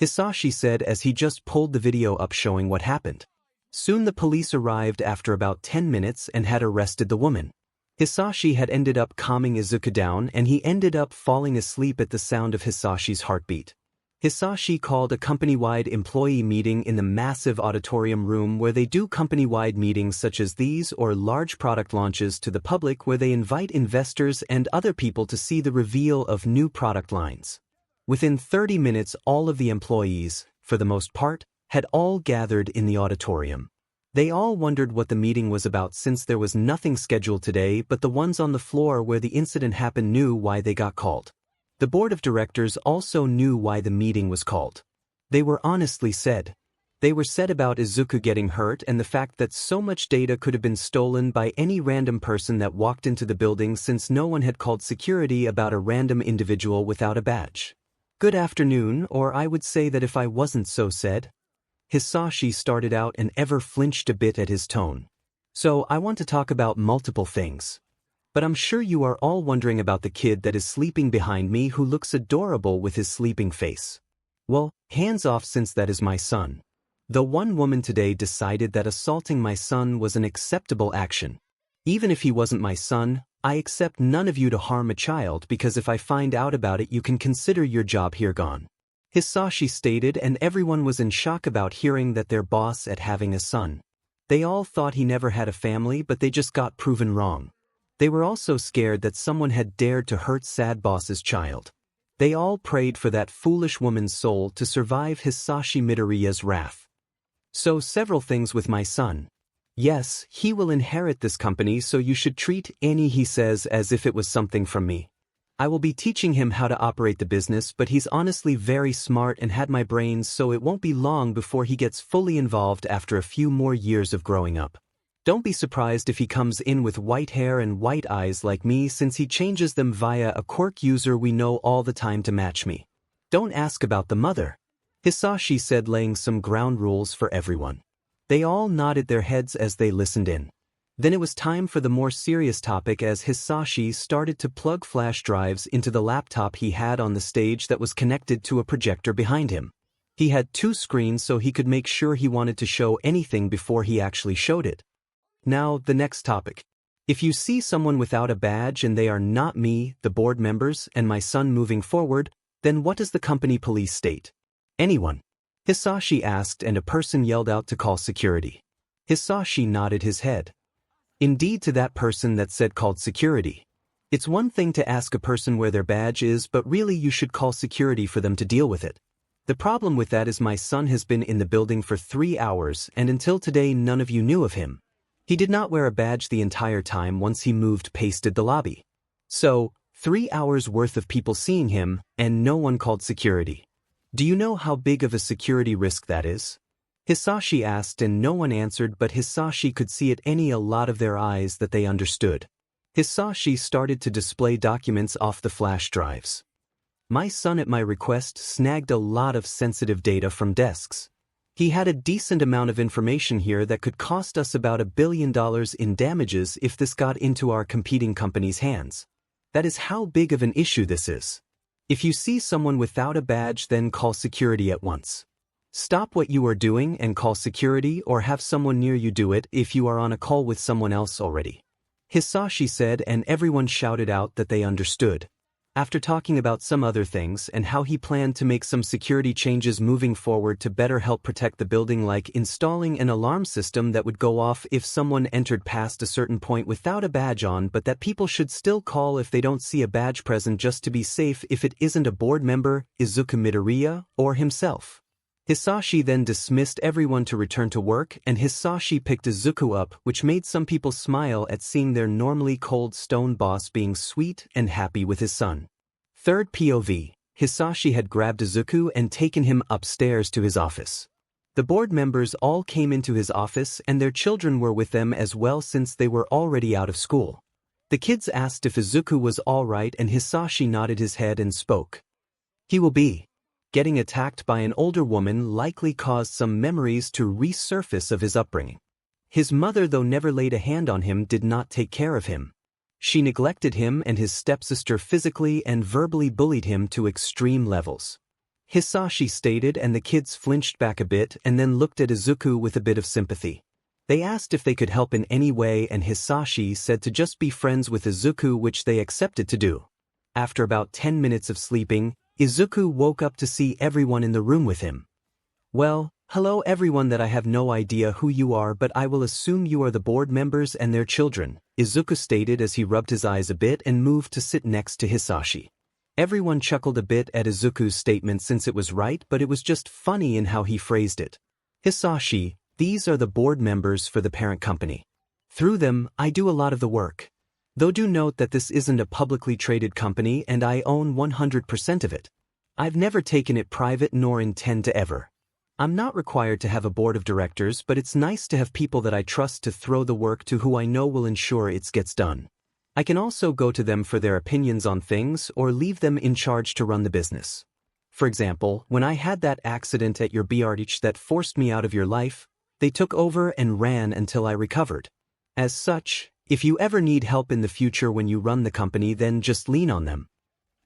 Hisashi said as he just pulled the video up showing what happened. Soon the police arrived after about 10 minutes and had arrested the woman. Hisashi had ended up calming Izuku down and he ended up falling asleep at the sound of Hisashi's heartbeat. Hisashi called a company-wide employee meeting in the massive auditorium room where they do company-wide meetings such as these or large product launches to the public where they invite investors and other people to see the reveal of new product lines. Within 30 minutes all of the employees, for the most part, had all gathered in the auditorium. They all wondered what the meeting was about since there was nothing scheduled today, but the ones on the floor where the incident happened knew why they got called. The board of directors also knew why the meeting was called. They were honestly said. They were said about Izuku getting hurt and the fact that so much data could have been stolen by any random person that walked into the building since no one had called security about a random individual without a badge. Good afternoon, or I would say that if I wasn't so said. Hisashi started out and ever flinched a bit at his tone. So I want to talk about multiple things. But I'm sure you are all wondering about the kid that is sleeping behind me who looks adorable with his sleeping face. Well, hands off since that is my son. The one woman today decided that assaulting my son was an acceptable action. Even if he wasn't my son, I accept none of you to harm a child because if I find out about it you can consider your job here gone. Hisashi stated, and everyone was in shock about hearing that their boss at having a son. They all thought he never had a family, but they just got proven wrong. They were also scared that someone had dared to hurt sad boss's child. They all prayed for that foolish woman's soul to survive Hisashi Midoriya's wrath. So several things with my son. Yes, he will inherit this company, so you should treat Annie, he says, as if it was something from me. I will be teaching him how to operate the business, but he's honestly very smart and had my brains, so it won't be long before he gets fully involved after a few more years of growing up. Don't be surprised if he comes in with white hair and white eyes like me since he changes them via a quirk user we know all the time to match me. Don't ask about the mother, Hisashi said, laying some ground rules for everyone. They all nodded their heads as they listened in. Then it was time for the more serious topic as Hisashi started to plug flash drives into the laptop he had on the stage that was connected to a projector behind him. He had 2 screens so he could make sure he wanted to show anything before he actually showed it. Now, the next topic. If you see someone without a badge and they are not me, the board members, and my son moving forward, then what does the company police state? Anyone? Hisashi asked and a person yelled out to call security. Hisashi nodded his head. Indeed, to that person that said called security. It's one thing to ask a person where their badge is, but really you should call security for them to deal with it. The problem with that is my son has been in the building for 3 hours and until today none of you knew of him. He did not wear a badge the entire time once he moved pasted the lobby. So, 3 hours worth of people seeing him, and no one called security. Do you know how big of a security risk that is? Hisashi asked and no one answered, but Hisashi could see it in a lot of their eyes that they understood. Hisashi started to display documents off the flash drives. My son at my request snagged a lot of sensitive data from desks. He had a decent amount of information here that could cost us about $1 billion in damages if this got into our competing companies' hands. That is how big of an issue this is. If you see someone without a badge, then call security at once. Stop what you are doing and call security or have someone near you do it if you are on a call with someone else already. Hisashi said and everyone shouted out that they understood. After talking about some other things and how he planned to make some security changes moving forward to better help protect the building, like installing an alarm system that would go off if someone entered past a certain point without a badge on, but that people should still call if they don't see a badge present just to be safe if it isn't a board member, Izumi Midoriya, or himself. Hisashi then dismissed everyone to return to work and Hisashi picked Izuku up, which made some people smile at seeing their normally cold stone boss being sweet and happy with his son. Third POV, Hisashi had grabbed Izuku and taken him upstairs to his office. The board members all came into his office and their children were with them as well since they were already out of school. The kids asked if Izuku was all right and Hisashi nodded his head and spoke. He will be. getting attacked by an older woman likely caused some memories to resurface of his upbringing. His mother, though never laid a hand on him, did not take care of him. She neglected him and his stepsister physically and verbally bullied him to extreme levels. Hisashi stated, and the kids flinched back a bit and then looked at Izuku with a bit of sympathy. They asked if they could help in any way, and Hisashi said to just be friends with Izuku, which they accepted to do. After about 10 minutes of sleeping, Izuku woke up to see everyone in the room with him. "Well, hello everyone, that I have no idea who you are, but I will assume you are the board members and their children," Izuku stated as he rubbed his eyes a bit and moved to sit next to Hisashi. Everyone chuckled a bit at Izuku's statement since it was right, but it was just funny in how he phrased it. "Hisashi, these are the board members for the parent company. Through them, I do a lot of the work. Though do note that this isn't a publicly traded company and I own 100% of it. I've never taken it private nor intend to ever. I'm not required to have a board of directors, but it's nice to have people that I trust to throw the work to, who I know will ensure it gets done. I can also go to them for their opinions on things or leave them in charge to run the business. For example, when I had that accident at your BRH that forced me out of your life, they took over and ran until I recovered. As such, if you ever need help in the future when you run the company, then just lean on them,"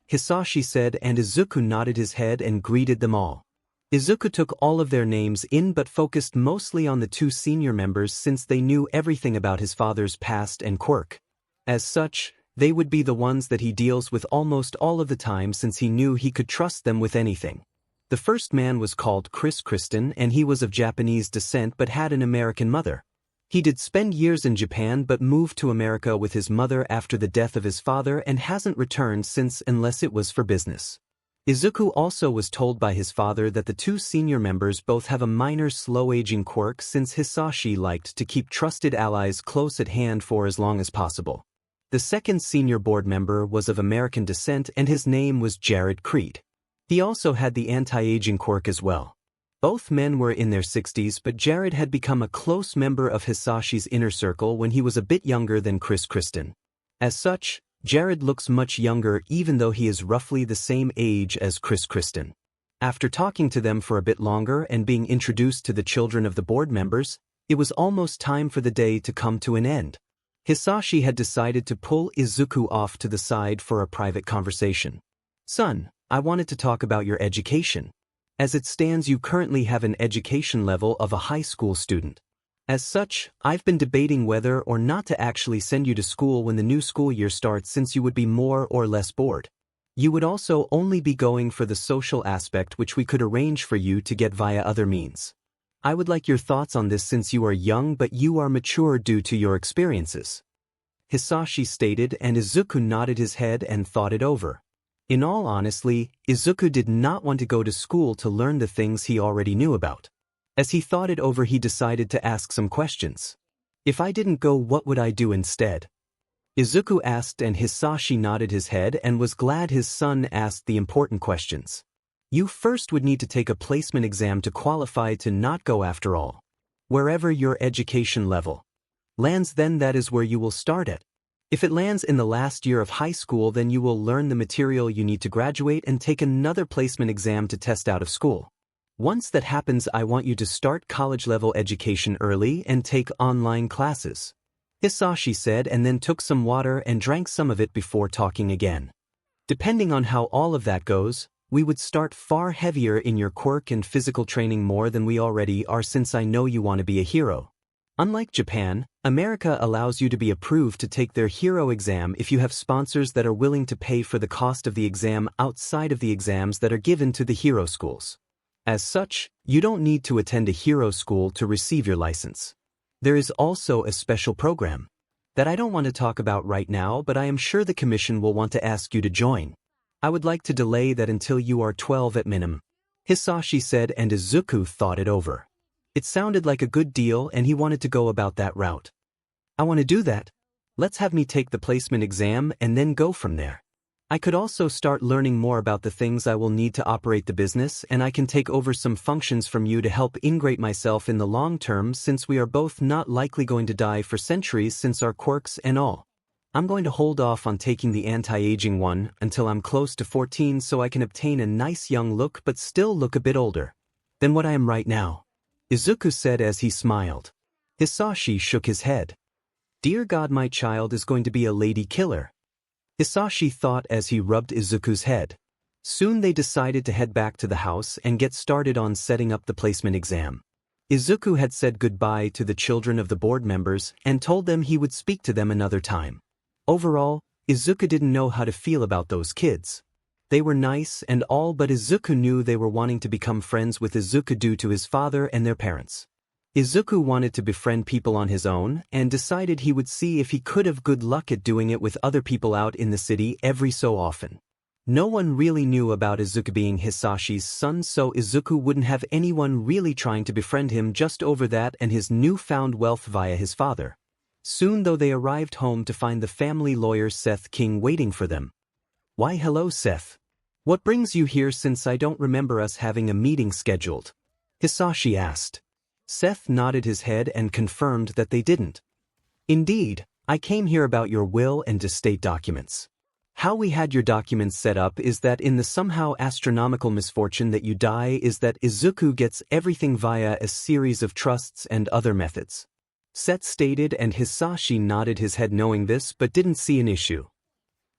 Hisashi said, and Izuku nodded his head and greeted them all. Izuku took all of their names in but focused mostly on the 2 senior members since they knew everything about his father's past and quirk. As such, they would be the ones that he deals with almost all of the time since he knew he could trust them with anything. The first man was called Kristen, and he was of Japanese descent but had an American mother. He did spend years in Japan but moved to America with his mother after the death of his father and hasn't returned since unless it was for business. Izuku also was told by his father that the 2 senior members both have a minor slow-aging quirk since Hisashi liked to keep trusted allies close at hand for as long as possible. The second senior board member was of American descent and his name was Jared Creed. He also had the anti-aging quirk as well. Both men were in their 60s, but Jared had become a close member of Hisashi's inner circle when he was a bit younger than Kristen. As such, Jared looks much younger even though he is roughly the same age as Kristen. After talking to them for a bit longer and being introduced to the children of the board members, it was almost time for the day to come to an end. Hisashi had decided to pull Izuku off to the side for a private conversation. "Son, I wanted to talk about your education. As it stands, you currently have an education level of a high school student. As such, I've been debating whether or not to actually send you to school when the new school year starts, since you would be more or less bored. You would also only be going for the social aspect, which we could arrange for you to get via other means. I would like your thoughts on this since you are young but you are mature due to your experiences," Hisashi stated, and Izuku nodded his head and thought it over. In all honesty, Izuku did not want to go to school to learn the things he already knew about. As he thought it over, he decided to ask some questions. "If I didn't go, what would I do instead?" Izuku asked, and Hisashi nodded his head and was glad his son asked the important questions. "You first would need to take a placement exam to qualify to not go after all. Wherever your education level lands, then that is where you will start at. If it lands in the last year of high school, then you will learn the material you need to graduate and take another placement exam to test out of school. Once that happens, I want you to start college-level education early and take online classes," Hisashi said, and then took some water and drank some of it before talking again. "Depending on how all of that goes, we would start far heavier in your quirk and physical training more than we already are, since I know you want to be a hero. Unlike Japan, America allows you to be approved to take their hero exam if you have sponsors that are willing to pay for the cost of the exam outside of the exams that are given to the hero schools. As such, you don't need to attend a hero school to receive your license. There is also a special program that I don't want to talk about right now, but I am sure the commission will want to ask you to join. I would like to delay that until you are 12 at minimum," Hisashi said, and Izuku thought it over. It sounded like a good deal and he wanted to go about that route. "I want to do that. Let's have me take the placement exam and then go from there. I could also start learning more about the things I will need to operate the business, and I can take over some functions from you to help integrate myself in the long term, since we are both not likely going to die for centuries since our quirks and all. I'm going to hold off on taking the anti-aging one until I'm close to 14 so I can obtain a nice young look but still look a bit older than what I am right now," Izuku said as he smiled. Hisashi shook his head. "Dear God, my child is going to be a lady killer," Hisashi thought as he rubbed Izuku's head. Soon they decided to head back to the house and get started on setting up the placement exam. Izuku had said goodbye to the children of the board members and told them he would speak to them another time. Overall, Izuku didn't know how to feel about those kids. They were nice and all, but Izuku knew they were wanting to become friends with Izuku due to his father and their parents. Izuku wanted to befriend people on his own and decided he would see if he could have good luck at doing it with other people out in the city every so often. No one really knew about Izuku being Hisashi's son, so Izuku wouldn't have anyone really trying to befriend him just over that and his newfound wealth via his father. Soon though they arrived home to find the family lawyer Seth King waiting for them. "Why hello Seth. What brings you here since I don't remember us having a meeting scheduled?" Hisashi asked. Seth nodded his head and confirmed that they didn't. "Indeed, I came here about your will and estate documents. How we had your documents set up is that in the somehow astronomical misfortune that you die is that Izuku gets everything via a series of trusts and other methods," Seth stated, and Hisashi nodded his head knowing this but didn't see an issue.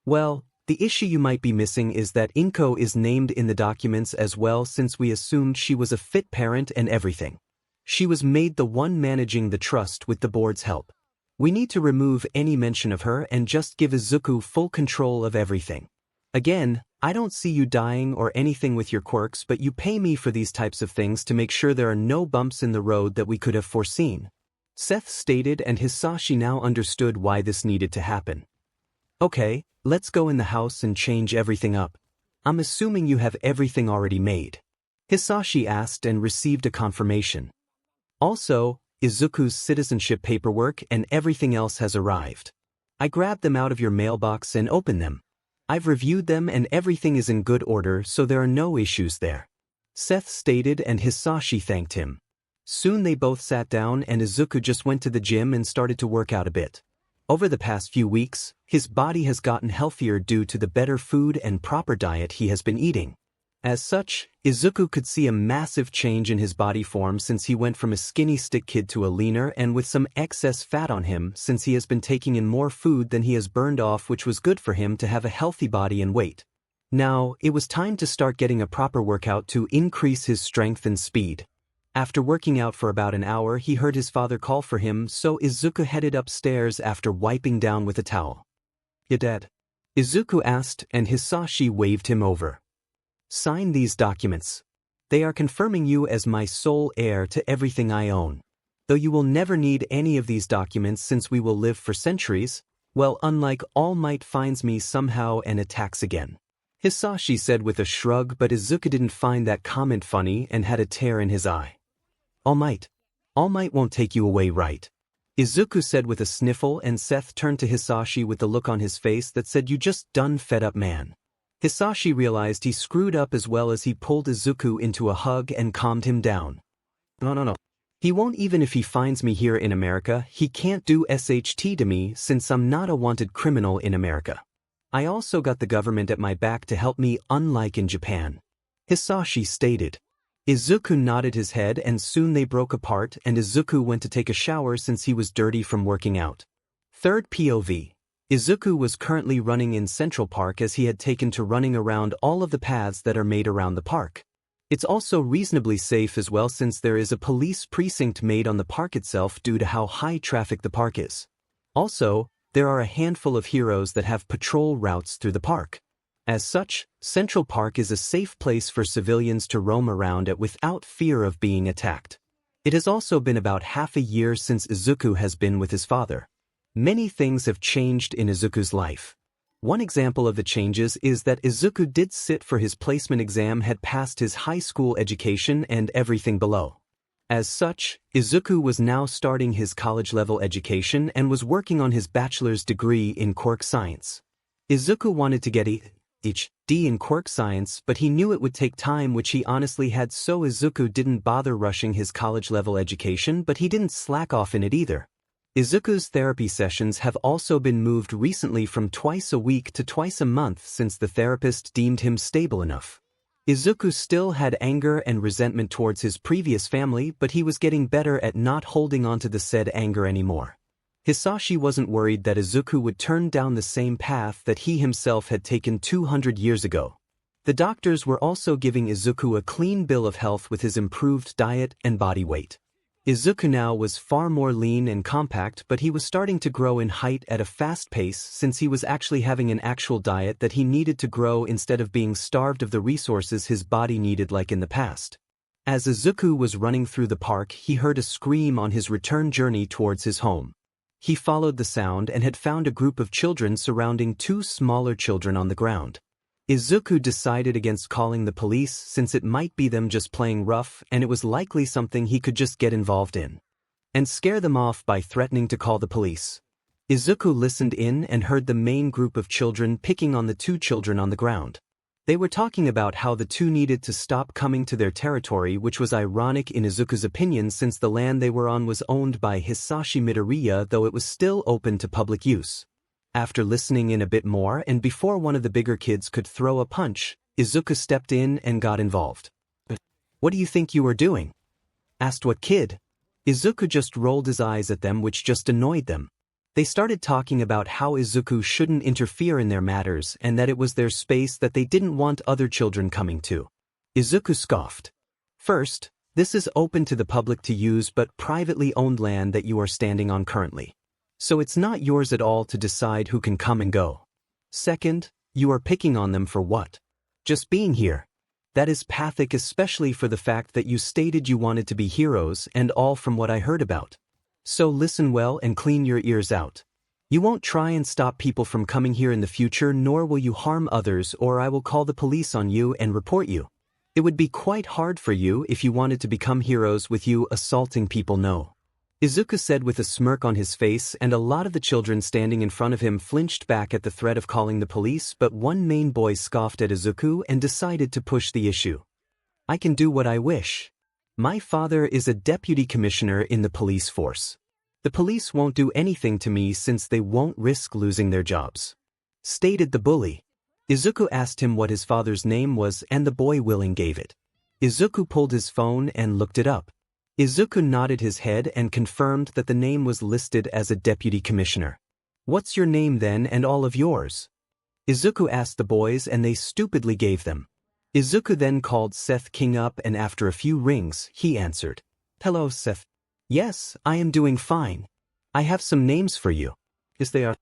"Well, the issue you might be missing is that Inko is named in the documents as well since we assumed she was a fit parent and everything. She was made the one managing the trust with the board's help. We need to remove any mention of her and just give Izuku full control of everything. Again, I don't see you dying or anything with your quirks, but you pay me for these types of things to make sure there are no bumps in the road that we could have foreseen," Seth stated, and Hisashi now understood why this needed to happen. "Okay, let's go in the house and change everything up. I'm assuming you have everything already made?" Hisashi asked and received a confirmation. "Also, Izuku's citizenship paperwork and everything else has arrived. I grabbed them out of your mailbox and opened them. I've reviewed them and everything is in good order, so there are no issues there," Seth stated, and Hisashi thanked him. Soon they both sat down and Izuku just went to the gym and started to work out a bit. Over the past few weeks, his body has gotten healthier due to the better food and proper diet he has been eating. As such, Izuku could see a massive change in his body form since he went from a skinny stick kid to a leaner and with some excess fat on him since he has been taking in more food than he has burned off, which was good for him to have a healthy body and weight. Now, it was time to start getting a proper workout to increase his strength and speed. After working out for about an hour, he heard his father call for him, so Izuku headed upstairs after wiping down with a towel. "You dead?" Izuku asked, and Hisashi waved him over. "Sign these documents. They are confirming you as my sole heir to everything I own. Though you will never need any of these documents since we will live for centuries, well, unlike All Might finds me somehow and attacks again," Hisashi said with a shrug, but Izuku didn't find that comment funny and had a tear in his eye. All Might won't take you away, right?" Izuku said with a sniffle, and Seth turned to Hisashi with the look on his face that said, "You just done fed up man." Hisashi realized he screwed up as well as he pulled Izuku into a hug and calmed him down. No. He won't, even if he finds me here in America. He can't do SHT to me since I'm not a wanted criminal in America. I also got the government at my back to help me, unlike in Japan," Hisashi stated. Izuku nodded his head, and soon they broke apart and Izuku went to take a shower since he was dirty from working out. Third POV. Izuku was currently running in Central Park as he had taken to running around all of the paths that are made around the park. It's also reasonably safe as well since there is a police precinct made on the park itself due to how high traffic the park is. Also, there are a handful of heroes that have patrol routes through the park. As such, Central Park is a safe place for civilians to roam around at without fear of being attacked. It has also been about half a year since Izuku has been with his father. Many things have changed in Izuku's life. One example of the changes is that Izuku did sit for his placement exam, had passed his high school education and everything below. As such, Izuku was now starting his college-level education and was working on his bachelor's degree in quirk science. Izuku wanted to get a Ph.D. in quirk science, but he knew it would take time, which he honestly had, so Izuku didn't bother rushing his college-level education, but he didn't slack off in it either. Izuku's therapy sessions have also been moved recently from twice a week to twice a month since the therapist deemed him stable enough. Izuku still had anger and resentment towards his previous family, but he was getting better at not holding onto the said anger anymore. Hisashi wasn't worried that Izuku would turn down the same path that he himself had taken 200 years ago. The doctors were also giving Izuku a clean bill of health with his improved diet and body weight. Izuku now was far more lean and compact, but he was starting to grow in height at a fast pace since he was actually having an actual diet that he needed to grow instead of being starved of the resources his body needed like in the past. As Izuku was running through the park, he heard a scream on his return journey towards his home. He followed the sound and had found a group of children surrounding two smaller children on the ground. Izuku decided against calling the police since it might be them just playing rough and it was likely something he could just get involved in, and scare them off by threatening to call the police. Izuku listened in and heard the main group of children picking on the two children on the ground. They were talking about how the two needed to stop coming to their territory, which was ironic in Izuku's opinion since the land they were on was owned by Hisashi Midoriya, though it was still open to public use. After listening in a bit more and before one of the bigger kids could throw a punch, Izuku stepped in and got involved. "What do you think you are doing?" asked what kid. Izuku just rolled his eyes at them, which just annoyed them. They started talking about how Izuku shouldn't interfere in their matters and that it was their space that they didn't want other children coming to. Izuku scoffed. "First, this is open to the public to use but privately owned land that you are standing on currently. So it's not yours at all to decide who can come and go. Second, you are picking on them for what? Just being here. That is pathetic, especially for the fact that you stated you wanted to be heroes and all from what I heard about. So listen well and clean your ears out. You won't try and stop people from coming here in the future, nor will you harm others, or I will call the police on you and report you. It would be quite hard for you if you wanted to become heroes with you assaulting people, no," Izuku said with a smirk on his face, and a lot of the children standing in front of him flinched back at the threat of calling the police, but one main boy scoffed at Izuku and decided to push the issue. "I can do what I wish. My father is a deputy commissioner in the police force. The police won't do anything to me since they won't risk losing their jobs," stated the bully. Izuku asked him what his father's name was and the boy willing gave it. Izuku pulled his phone and looked it up. Izuku nodded his head and confirmed that the name was listed as a deputy commissioner. "What's your name then and all of yours?" Izuku asked the boys and they stupidly gave them. Izuku then called Seth King up and after a few rings, he answered. "Hello, Seth. Yes, I am doing fine. I have some names for you." "Yes, they are,"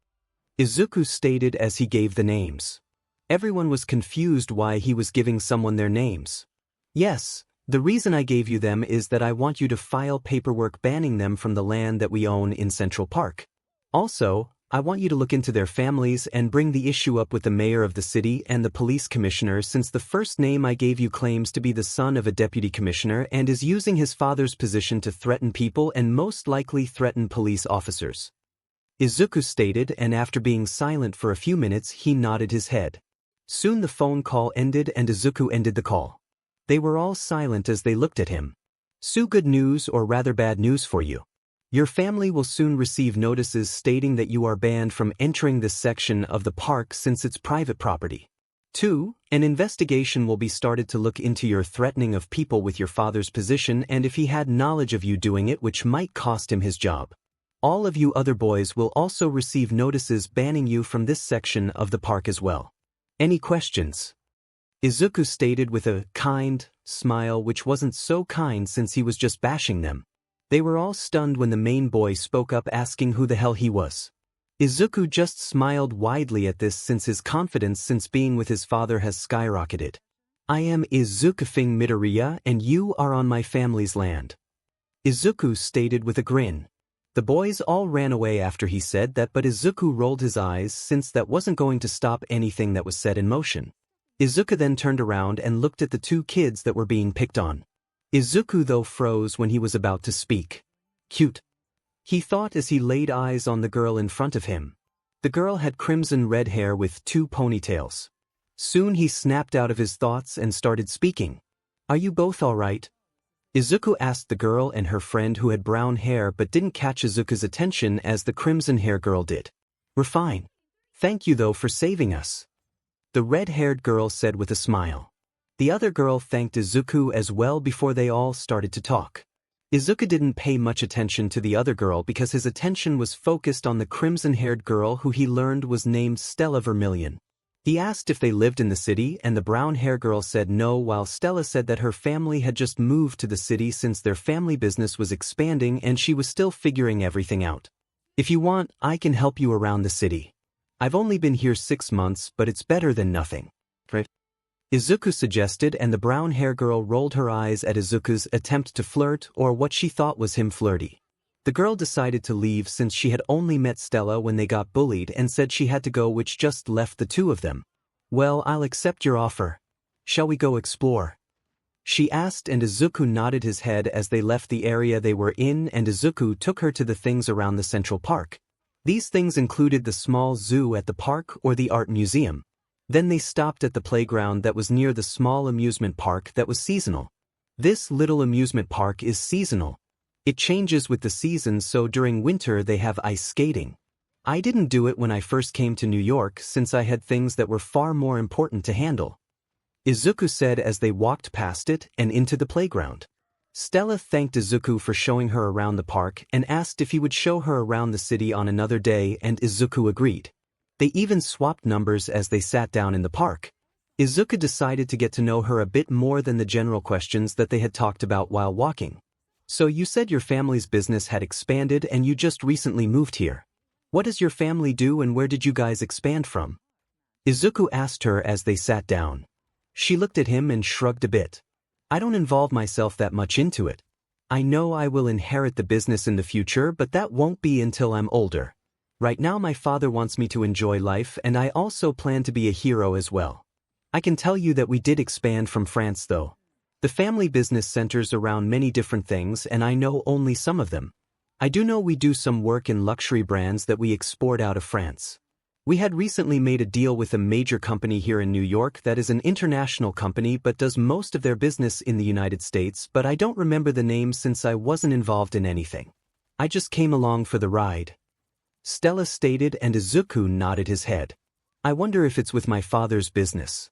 Izuku stated as he gave the names. Everyone was confused why he was giving someone their names. "Yes, the reason I gave you them is that I want you to file paperwork banning them from the land that we own in Central Park. Also, I want you to look into their families and bring the issue up with the mayor of the city and the police commissioner since the first name I gave you claims to be the son of a deputy commissioner and is using his father's position to threaten people and most likely threaten police officers," Izuku stated, and after being silent for a few minutes he nodded his head. Soon the phone call ended and Izuku ended the call. They were all silent as they looked at him. "So good news or rather bad news for you. Your family will soon receive notices stating that you are banned from entering this section of the park since it's private property. 2. An investigation will be started to look into your threatening of people with your father's position and if he had knowledge of you doing it, which might cost him his job. All of you other boys will also receive notices banning you from this section of the park as well. Any questions?" Izuku stated with a kind smile, which wasn't so kind since he was just bashing them. They were all stunned when the main boy spoke up asking who the hell he was. Izuku just smiled widely at this since his confidence since being with his father has skyrocketed. "I am Izumi Midoriya and you are on my family's land," Izuku stated with a grin. The boys all ran away after he said that, but Izuku rolled his eyes since that wasn't going to stop anything that was set in motion. Izuku then turned around and looked at the two kids that were being picked on. Izuku though froze when he was about to speak. "Cute," he thought as he laid eyes on the girl in front of him. The girl had crimson red hair with 2 ponytails. Soon he snapped out of his thoughts and started speaking. "Are you both all right?" Izuku asked the girl and her friend who had brown hair but didn't catch Izuku's attention as the crimson hair girl did. We're fine. Thank you though for saving us. The red-haired girl said with a smile. The other girl thanked Izuku as well before they all started to talk. Izuku didn't pay much attention to the other girl because his attention was focused on the crimson-haired girl who he learned was named Stella Vermilion. He asked if they lived in the city and the brown-haired girl said no, while Stella said that her family had just moved to the city since their family business was expanding and she was still figuring everything out. If you want, I can help you around the city. I've only been here 6 months, but it's better than nothing. Right? Izuku suggested, and the brown-haired girl rolled her eyes at Izuku's attempt to flirt, or what she thought was him flirty. The girl decided to leave since she had only met Stella when they got bullied and said she had to go, which just left the two of them. Well, I'll accept your offer. Shall we go explore? She asked, and Izuku nodded his head as they left the area they were in, and Izuku took her to the things around the central park. These things included the small zoo at the park or the art museum. Then they stopped at the playground that was near the small amusement park that was seasonal. This little amusement park is seasonal. It changes with the seasons, so during winter they have ice skating. I didn't do it when I first came to New York since I had things that were far more important to handle. Izuku said as they walked past it and into the playground. Stella thanked Izuku for showing her around the park and asked if he would show her around the city on another day, and Izuku agreed. They even swapped numbers as they sat down in the park. Izuku decided to get to know her a bit more than the general questions that they had talked about while walking. So you said your family's business had expanded and you just recently moved here. What does your family do and where did you guys expand from? Izuku asked her as they sat down. She looked at him and shrugged a bit. I don't involve myself that much into it. I know I will inherit the business in the future, but that won't be until I'm older. Right now my father wants me to enjoy life, and I also plan to be a hero as well. I can tell you that we did expand from France though. The family business centers around many different things and I know only some of them. I do know we do some work in luxury brands that we export out of France. We had recently made a deal with a major company here in New York that is an international company but does most of their business in the United States, but I don't remember the name since I wasn't involved in anything. I just came along for the ride. Stella stated, and Izuku nodded his head. I wonder if it's with my father's business.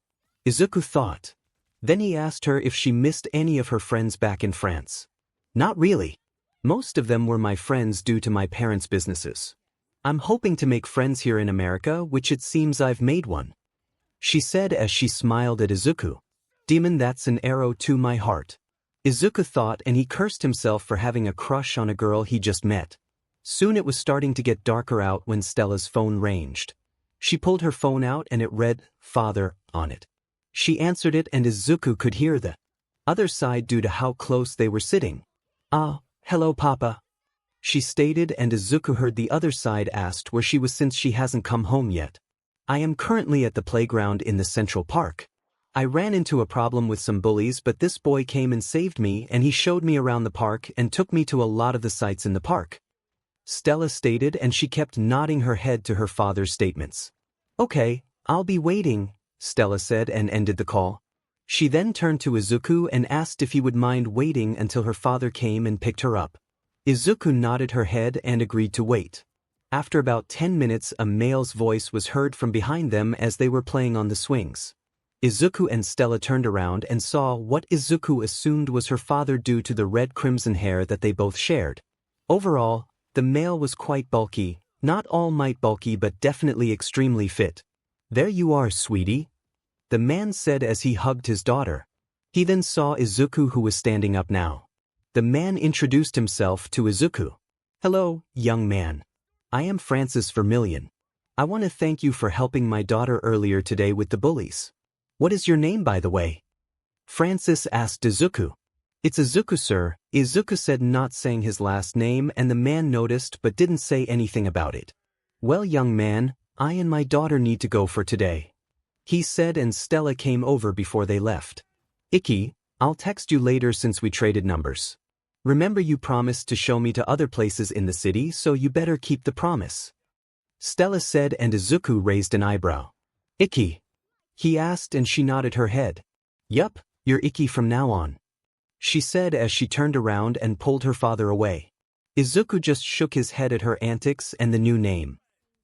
Izuku thought. Then he asked her if she missed any of her friends back in France. Not really. Most of them were my friends due to my parents' businesses. I'm hoping to make friends here in America, which it seems I've made one. She said as she smiled at Izuku. Demon, that's an arrow to my heart. Izuku thought, and he cursed himself for having a crush on a girl he just met. Soon it was starting to get darker out when Stella's phone ranged. She pulled her phone out and it read, "Father," on it. She answered it and Izuku could hear the other side due to how close they were sitting. "Ah, hello Papa," she stated, and Izuku heard the other side asked where she was since she hasn't come home yet. I am currently at the playground in the Central Park. I ran into a problem with some bullies, but this boy came and saved me, and he showed me around the park and took me to a lot of the sights in the park. Stella stated, and she kept nodding her head to her father's statements. Okay, I'll be waiting, Stella said and ended the call. She then turned to Izuku and asked if he would mind waiting until her father came and picked her up. Izuku nodded her head and agreed to wait. After about 10 minutes, a male's voice was heard from behind them as they were playing on the swings. Izuku and Stella turned around and saw what Izuku assumed was her father due to the red-crimson hair that they both shared. Overall, the male was quite bulky, not all might bulky but definitely extremely fit. There you are, sweetie, the man said as he hugged his daughter. He then saw Izuku, who was standing up now. The man introduced himself to Izuku. Hello, young man. I am Francis Vermilion. I want to thank you for helping my daughter earlier today with the bullies. What is your name, by the way? Francis asked Izuku. It's Izuku, sir, Izuku said, not saying his last name, and the man noticed but didn't say anything about it. Well, young man, I and my daughter need to go for today, he said, and Stella came over before they left. Icky, I'll text you later since we traded numbers. Remember, you promised to show me to other places in the city, so you better keep the promise, Stella said, and Izuku raised an eyebrow. Icky? He asked, and she nodded her head. Yup, you're Icky from now on. she said as she turned around and pulled her father away. Izuku just shook his head at her antics and the new name.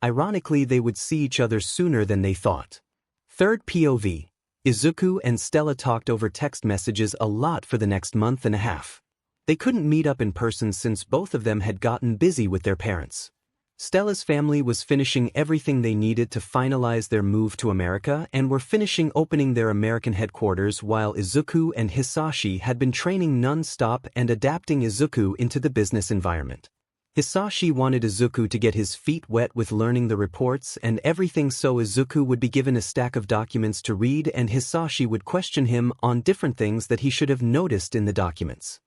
Ironically, they would see each other sooner than they thought. Third POV. Izuku and Stella talked over text messages a lot for the next month and a half. They couldn't meet up in person since both of them had gotten busy with their parents. Stella's family was finishing everything they needed to finalize their move to America and were finishing opening their American headquarters, while Izuku and Hisashi had been training non-stop and adapting Izuku into the business environment. Hisashi wanted Izuku to get his feet wet with learning the reports and everything, so Izuku would be given a stack of documents to read and Hisashi would question him on different things that he should have noticed in the documents.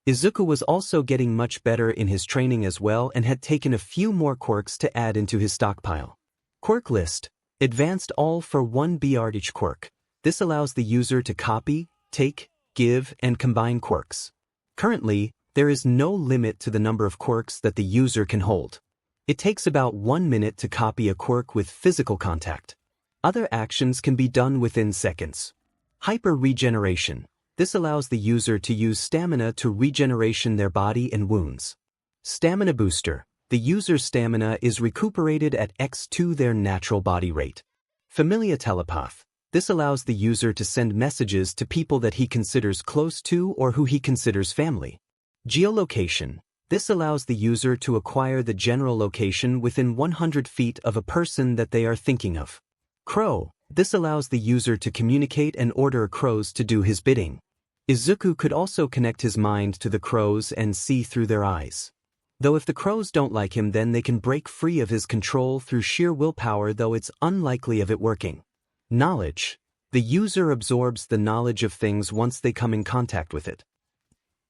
Izuku was also getting much better in his training as well and had taken a few more quirks to add into his stockpile. Quirk list. Advanced all for 1 BR each quirk. This allows the user to copy, take, give, and combine quirks. Currently, there is no limit to the number of quirks that the user can hold. It takes about 1 minute to copy a quirk with physical contact. Other actions can be done within seconds. Hyper regeneration. This allows the user to use stamina to regeneration their body and wounds. Stamina booster. The user's stamina is recuperated at x2 their natural body rate. Familia telepath. This allows the user to send messages to people that he considers close to or who he considers family. Geolocation. This allows the user to acquire the general location within 100 feet of a person that they are thinking of. Crow. This allows the user to communicate and order crows to do his bidding. Izuku could also connect his mind to the crows and see through their eyes. Though if the crows don't like him, then they can break free of his control through sheer willpower, though it's unlikely of it working. Knowledge. The user absorbs the knowledge of things once they come in contact with it.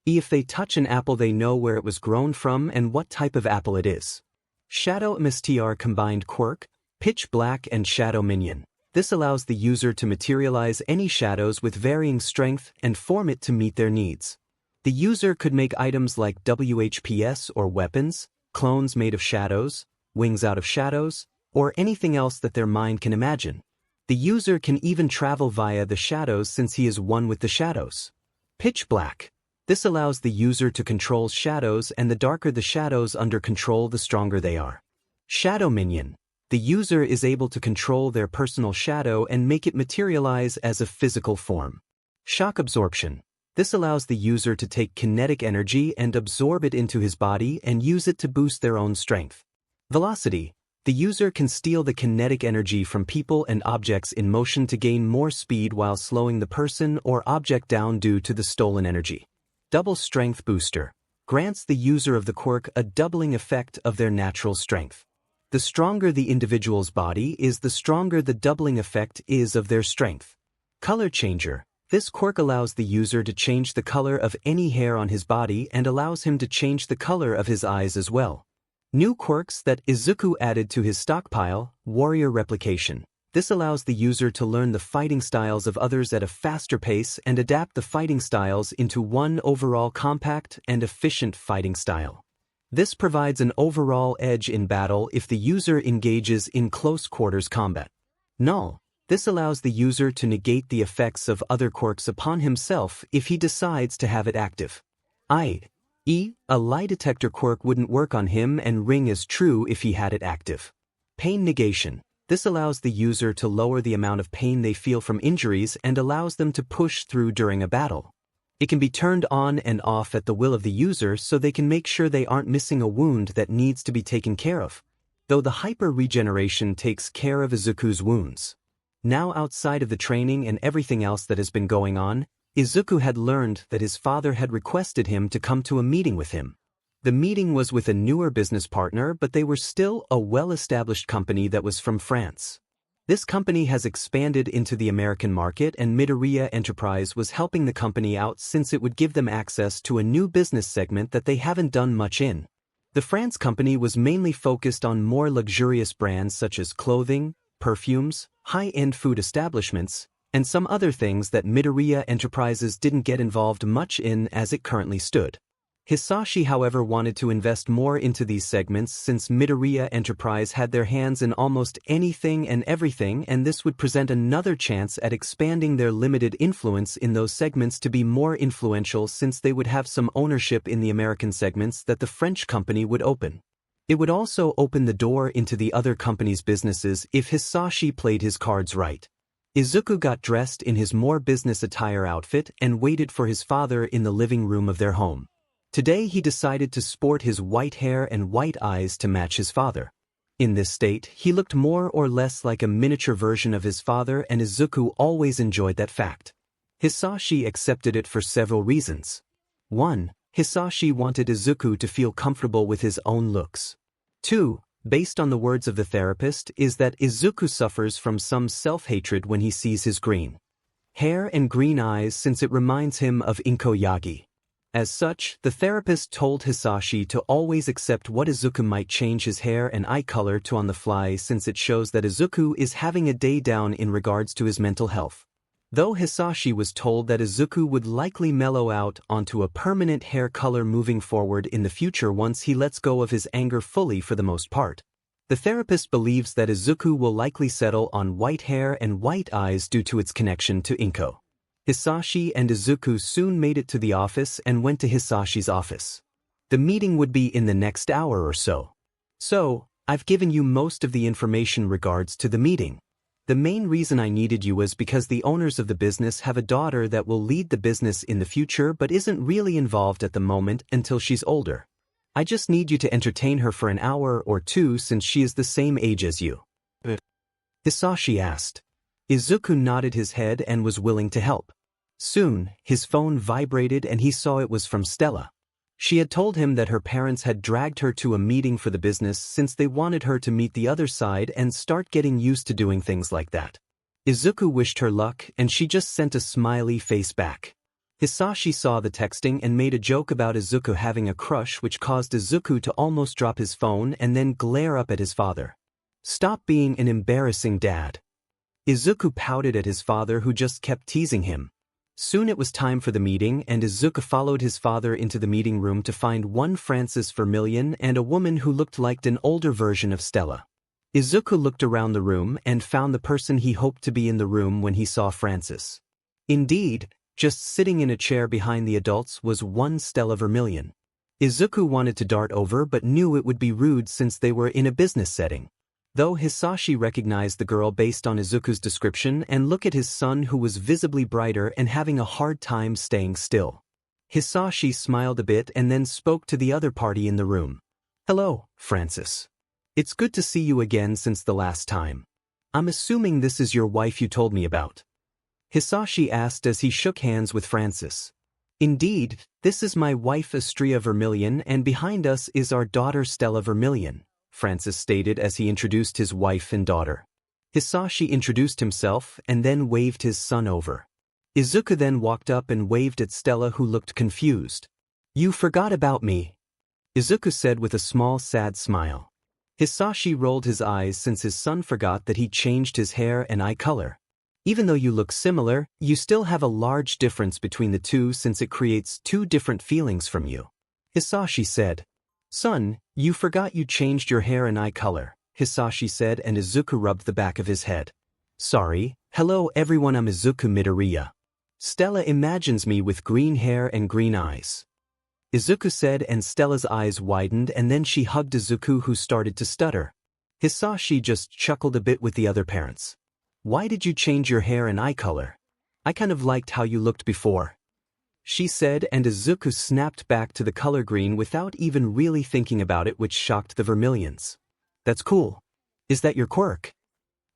If they touch an apple, they know where it was grown from and what type of apple it is. Shadow Mstr combined quirk, pitch black and shadow minion. This allows the user to materialize any shadows with varying strength and form it to meet their needs. The user could make items like WHPS or weapons, clones made of shadows, wings out of shadows, or anything else that their mind can imagine. The user can even travel via the shadows since he is one with the shadows. Pitch black. This allows the user to control shadows, and the darker the shadows under control, the stronger they are. Shadow minion. The user is able to control their personal shadow and make it materialize as a physical form. Shock absorption. This allows the user to take kinetic energy and absorb it into his body and use it to boost their own strength. Velocity. The user can steal the kinetic energy from people and objects in motion to gain more speed while slowing the person or object down due to the stolen energy. Double strength booster. Grants the user of the quirk a doubling effect of their natural strength. The stronger the individual's body is, the stronger the doubling effect is of their strength. Color changer. This quirk allows the user to change the color of any hair on his body and allows him to change the color of his eyes as well. New quirks that Izuku added to his stockpile. Warrior replication. This allows the user to learn the fighting styles of others at a faster pace and adapt the fighting styles into one overall compact and efficient fighting style. This provides an overall edge in battle if the user engages in close quarters combat. Null. This allows the user to negate the effects of other quirks upon himself if he decides to have it active. A lie detector quirk wouldn't work on him and ring as true if he had it active. Pain negation. This allows the user to lower the amount of pain they feel from injuries and allows them to push through during a battle. It can be turned on and off at the will of the user so they can make sure they aren't missing a wound that needs to be taken care of, though the hyper regeneration takes care of Izuku's wounds. Now, outside of the training and everything else that has been going on, Izuku had learned that his father had requested him to come to a meeting with him. The meeting was with a newer business partner, but they were still a well-established company that was from France. This company has expanded into the American market, and Midoriya Enterprise was helping the company out since it would give them access to a new business segment that they haven't done much in. The France company was mainly focused on more luxurious brands such as clothing, perfumes, high-end food establishments, and some other things that Midoriya Enterprises didn't get involved much in as it currently stood. Hisashi however wanted to invest more into these segments since Midoriya Enterprise had their hands in almost anything and everything, and this would present another chance at expanding their limited influence in those segments to be more influential, since they would have some ownership in the American segments that the French company would open. It would also open the door into the other company's businesses if Hisashi played his cards right. Izuku got dressed in his more business attire outfit and waited for his father in the living room of their home. Today he decided to sport his white hair and white eyes to match his father. In this state, he looked more or less like a miniature version of his father, and Izuku always enjoyed that fact. Hisashi accepted it for several reasons. 1. Hisashi wanted Izuku to feel comfortable with his own looks. 2. Based on the words of the therapist, is that Izuku suffers from some self-hatred when he sees his green hair and green eyes, since it reminds him of Inko Yagi. As such, the therapist told Hisashi to always accept what Izuku might change his hair and eye color to on the fly, since it shows that Izuku is having a day down in regards to his mental health. Though Hisashi was told that Izuku would likely mellow out onto a permanent hair color moving forward in the future once he lets go of his anger fully for the most part. The therapist believes that Izuku will likely settle on white hair and white eyes due to its connection to Inko. Hisashi and Izuku soon made it to the office and went to Hisashi's office. The meeting would be in the next hour or so. So, I've given you most of the information regards to the meeting. The main reason I needed you was because the owners of the business have a daughter that will lead the business in the future but isn't really involved at the moment until she's older. I just need you to entertain her for an hour or two since she is the same age as you. Hisashi asked. Izuku nodded his head and was willing to help. Soon, his phone vibrated and he saw it was from Stella. She had told him that her parents had dragged her to a meeting for the business since they wanted her to meet the other side and start getting used to doing things like that. Izuku wished her luck and she just sent a smiley face back. Hisashi saw the texting and made a joke about Izuku having a crush, which caused Izuku to almost drop his phone and then glare up at his father. Stop being an embarrassing dad. Izuku pouted at his father, who just kept teasing him. Soon it was time for the meeting, and Izuku followed his father into the meeting room to find one Francis Vermilion and a woman who looked like an older version of Stella. Izuku looked around the room and found the person he hoped to be in the room when he saw Francis. Indeed, just sitting in a chair behind the adults was one Stella Vermilion. Izuku wanted to dart over but knew it would be rude since they were in a business setting. Though Hisashi recognized the girl based on Izuku's description and look at his son, who was visibly brighter and having a hard time staying still. Hisashi smiled a bit and then spoke to the other party in the room. Hello, Francis. It's good to see you again since the last time. I'm assuming this is your wife you told me about. Hisashi asked as he shook hands with Francis. Indeed, this is my wife Astrea Vermilion, and behind us is our daughter Stella Vermilion, Francis stated as he introduced his wife and daughter. Hisashi introduced himself and then waved his son over. Izuku then walked up and waved at Stella, who looked confused. You forgot about me, Izuku said with a small sad smile. Hisashi rolled his eyes since his son forgot that he changed his hair and eye color. Even though you look similar, you still have a large difference between the two since it creates two different feelings from you, Hisashi said. Son, you forgot you changed your hair and eye color, Hisashi said, and Izuku rubbed the back of his head. Sorry. Hello everyone, I'm Izuku Midoriya. Stella imagines me with green hair and green eyes, Izuku said, and Stella's eyes widened and then she hugged Izuku, who started to stutter. Hisashi just chuckled a bit with the other parents. Why did you change your hair and eye color? I kind of liked how you looked before, she said, and Izuku snapped back to the color green without even really thinking about it, which shocked the Vermilions. That's cool. Is that your quirk?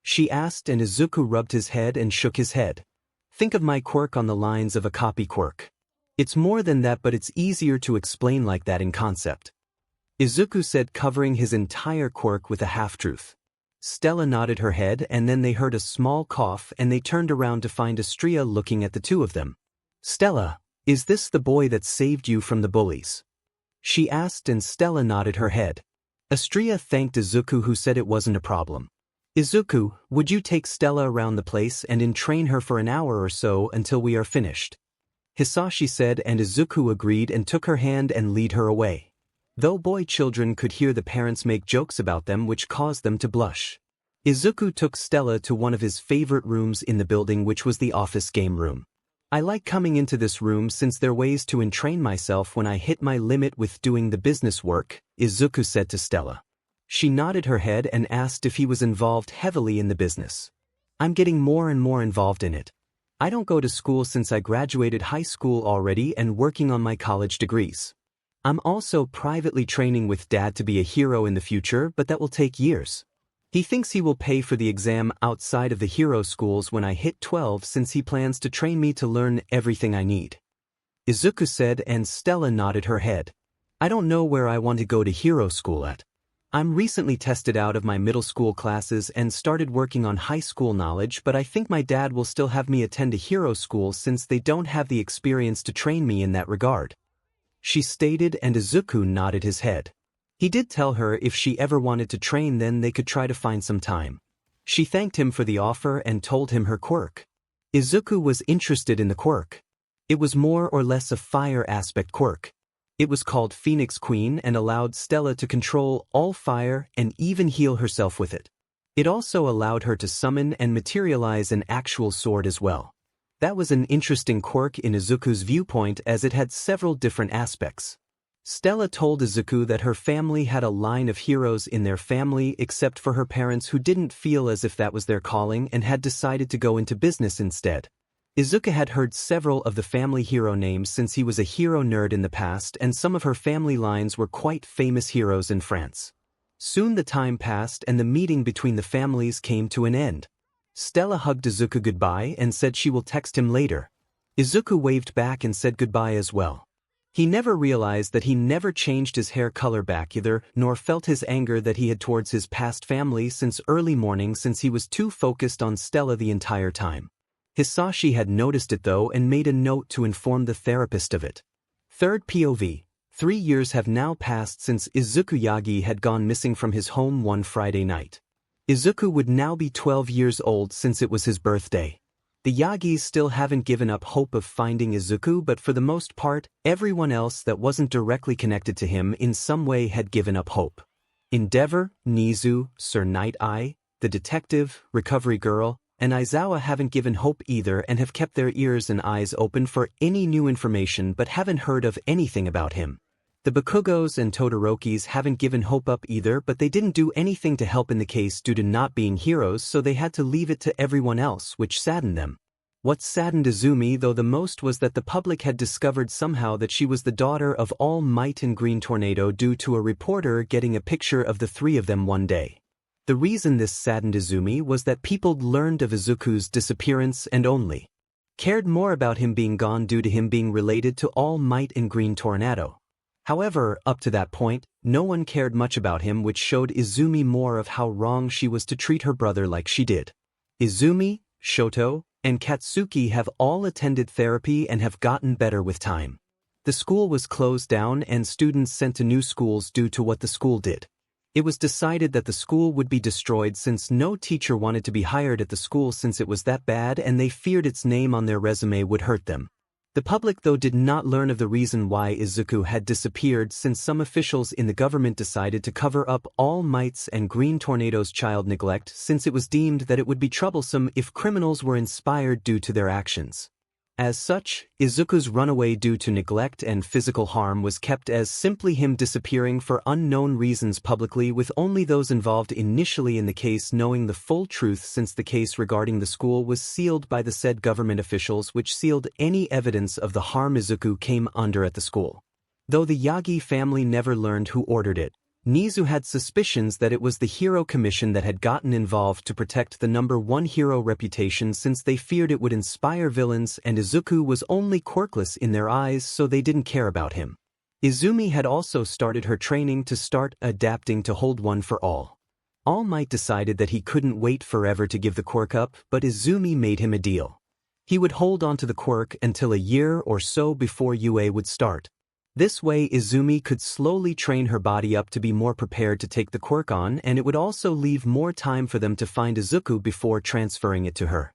She asked, and Izuku rubbed his head and shook his head. Think of my quirk on the lines of a copy quirk. It's more than that, but it's easier to explain like that in concept, Izuku said, covering his entire quirk with a half-truth. Stella nodded her head and then they heard a small cough and they turned around to find Astrea looking at the two of them. Stella, is this the boy that saved you from the bullies? She asked, and Stella nodded her head. Astrea thanked Izuku, who said it wasn't a problem. Izuku, would you take Stella around the place and entrain her for an hour or so until we are finished? Hisashi said, and Izuku agreed and took her hand and led her away. Though boy children could hear the parents make jokes about them which caused them to blush. Izuku took Stella to one of his favorite rooms in the building, which was the office game room. I like coming into this room since there are ways to entrain myself when I hit my limit with doing the business work, Izuku said to Stella. She nodded her head and asked if he was involved heavily in the business. I'm getting more and more involved in it. I don't go to school since I graduated high school already and working on my college degrees. I'm also privately training with Dad to be a hero in the future, but that will take years. He thinks he will pay for the exam outside of the hero schools when I hit 12 since he plans to train me to learn everything I need. Izuku said, and Stella nodded her head. I don't know where I want to go to hero school at. I'm recently tested out of my middle school classes and started working on high school knowledge, but I think my dad will still have me attend a hero school since they don't have the experience to train me in that regard. She stated, and Izuku nodded his head. He did tell her if she ever wanted to train then they could try to find some time. She thanked him for the offer and told him her quirk. Izuku was interested in the quirk. It was more or less a fire aspect quirk. It was called Phoenix Queen and allowed Stella to control all fire and even heal herself with it. It also allowed her to summon and materialize an actual sword as well. That was an interesting quirk in Izuku's viewpoint as it had several different aspects. Stella told Izuku that her family had a line of heroes in their family except for her parents who didn't feel as if that was their calling and had decided to go into business instead. Izuku had heard several of the family hero names since he was a hero nerd in the past, and some of her family lines were quite famous heroes in France. Soon the time passed and the meeting between the families came to an end. Stella hugged Izuku goodbye and said she will text him later. Izuku waved back and said goodbye as well. He never realized that he never changed his hair color back either, nor felt his anger that he had towards his past family since early morning since he was too focused on Stella the entire time. Hisashi had noticed it though and made a note to inform the therapist of it. Third POV. 3 years have now passed since Izumi Yagi had gone missing from his home one Friday night. Izuku would now be 12 years old since it was his birthday. The Yagis still haven't given up hope of finding Izuku, but for the most part, everyone else that wasn't directly connected to him in some way had given up hope. Endeavor, Nizu, Sir Night Eye, the detective, Recovery Girl, and Aizawa haven't given hope either and have kept their ears and eyes open for any new information but haven't heard of anything about him. The Bakugos and Todorokis haven't given hope up either, but they didn't do anything to help in the case due to not being heroes, so they had to leave it to everyone else, which saddened them. What saddened Izumi though the most was that the public had discovered somehow that she was the daughter of All Might and Green Tornado due to a reporter getting a picture of the three of them one day. The reason this saddened Izumi was that people learned of Izuku's disappearance and only cared more about him being gone due to him being related to All Might and Green Tornado. However, up to that point, no one cared much about him, which showed Izumi more of how wrong she was to treat her brother like she did. Izumi, Shoto, and Katsuki have all attended therapy and have gotten better with time. The school was closed down and students sent to new schools due to what the school did. It was decided that the school would be destroyed since no teacher wanted to be hired at the school since it was that bad and they feared its name on their resume would hurt them. The public though did not learn of the reason why Izuku had disappeared since some officials in the government decided to cover up All Might's and Green Tornado's child neglect since it was deemed that it would be troublesome if criminals were inspired due to their actions. As such, Izuku's runaway due to neglect and physical harm was kept as simply him disappearing for unknown reasons publicly, with only those involved initially in the case knowing the full truth since the case regarding the school was sealed by the said government officials, which sealed any evidence of the harm Izuku came under at the school. Though the Yagi family never learned who ordered it, Nizu had suspicions that it was the Hero Commission that had gotten involved to protect the #1 hero reputation since they feared it would inspire villains, and Izuku was only quirkless in their eyes, so they didn't care about him. Izumi had also started her training to start adapting to hold one for all. All Might decided that he couldn't wait forever to give the quirk up, but Izumi made him a deal. He would hold on to the quirk until a year or so before UA would start. This way Izumi could slowly train her body up to be more prepared to take the quirk on, and it would also leave more time for them to find Izuku before transferring it to her.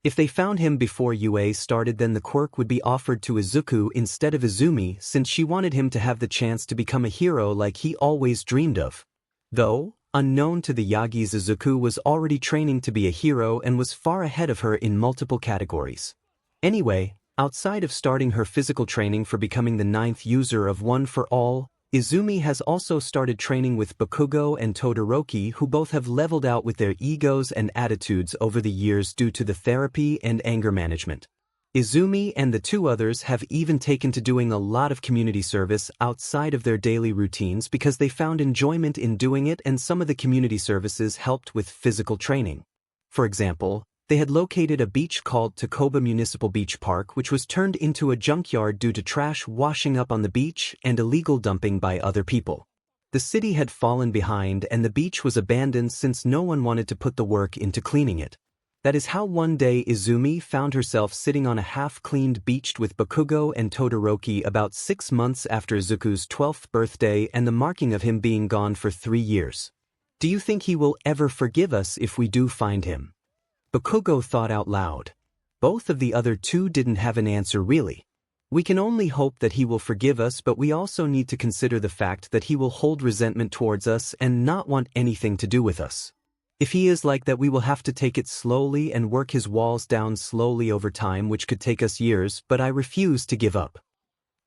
If they found him before UA started, then the quirk would be offered to Izuku instead of Izumi, since she wanted him to have the chance to become a hero like he always dreamed of. Though, unknown to the Yagis, Izuku was already training to be a hero and was far ahead of her in multiple categories. Anyway, outside of starting her physical training for becoming the 9th user of One for All, Izumi has also started training with Bakugo and Todoroki, who both have leveled out with their egos and attitudes over the years due to the therapy and anger management. Izumi and the two others have even taken to doing a lot of community service outside of their daily routines because they found enjoyment in doing it, and some of the community services helped with physical training. For example, they had located a beach called Takoba Municipal Beach Park, which was turned into a junkyard due to trash washing up on the beach and illegal dumping by other people. The city had fallen behind and the beach was abandoned since no one wanted to put the work into cleaning it. That is how one day Izumi found herself sitting on a half-cleaned beach with Bakugo and Todoroki about 6 months after Izuku's 12th birthday and the marking of him being gone for 3 years. Do you think he will ever forgive us if we do find him? Bakugo thought out loud. Both of the other two didn't have an answer really. We can only hope that he will forgive us, but we also need to consider the fact that he will hold resentment towards us and not want anything to do with us. If he is like that, we will have to take it slowly and work his walls down slowly over time, which could take us years, but I refuse to give up.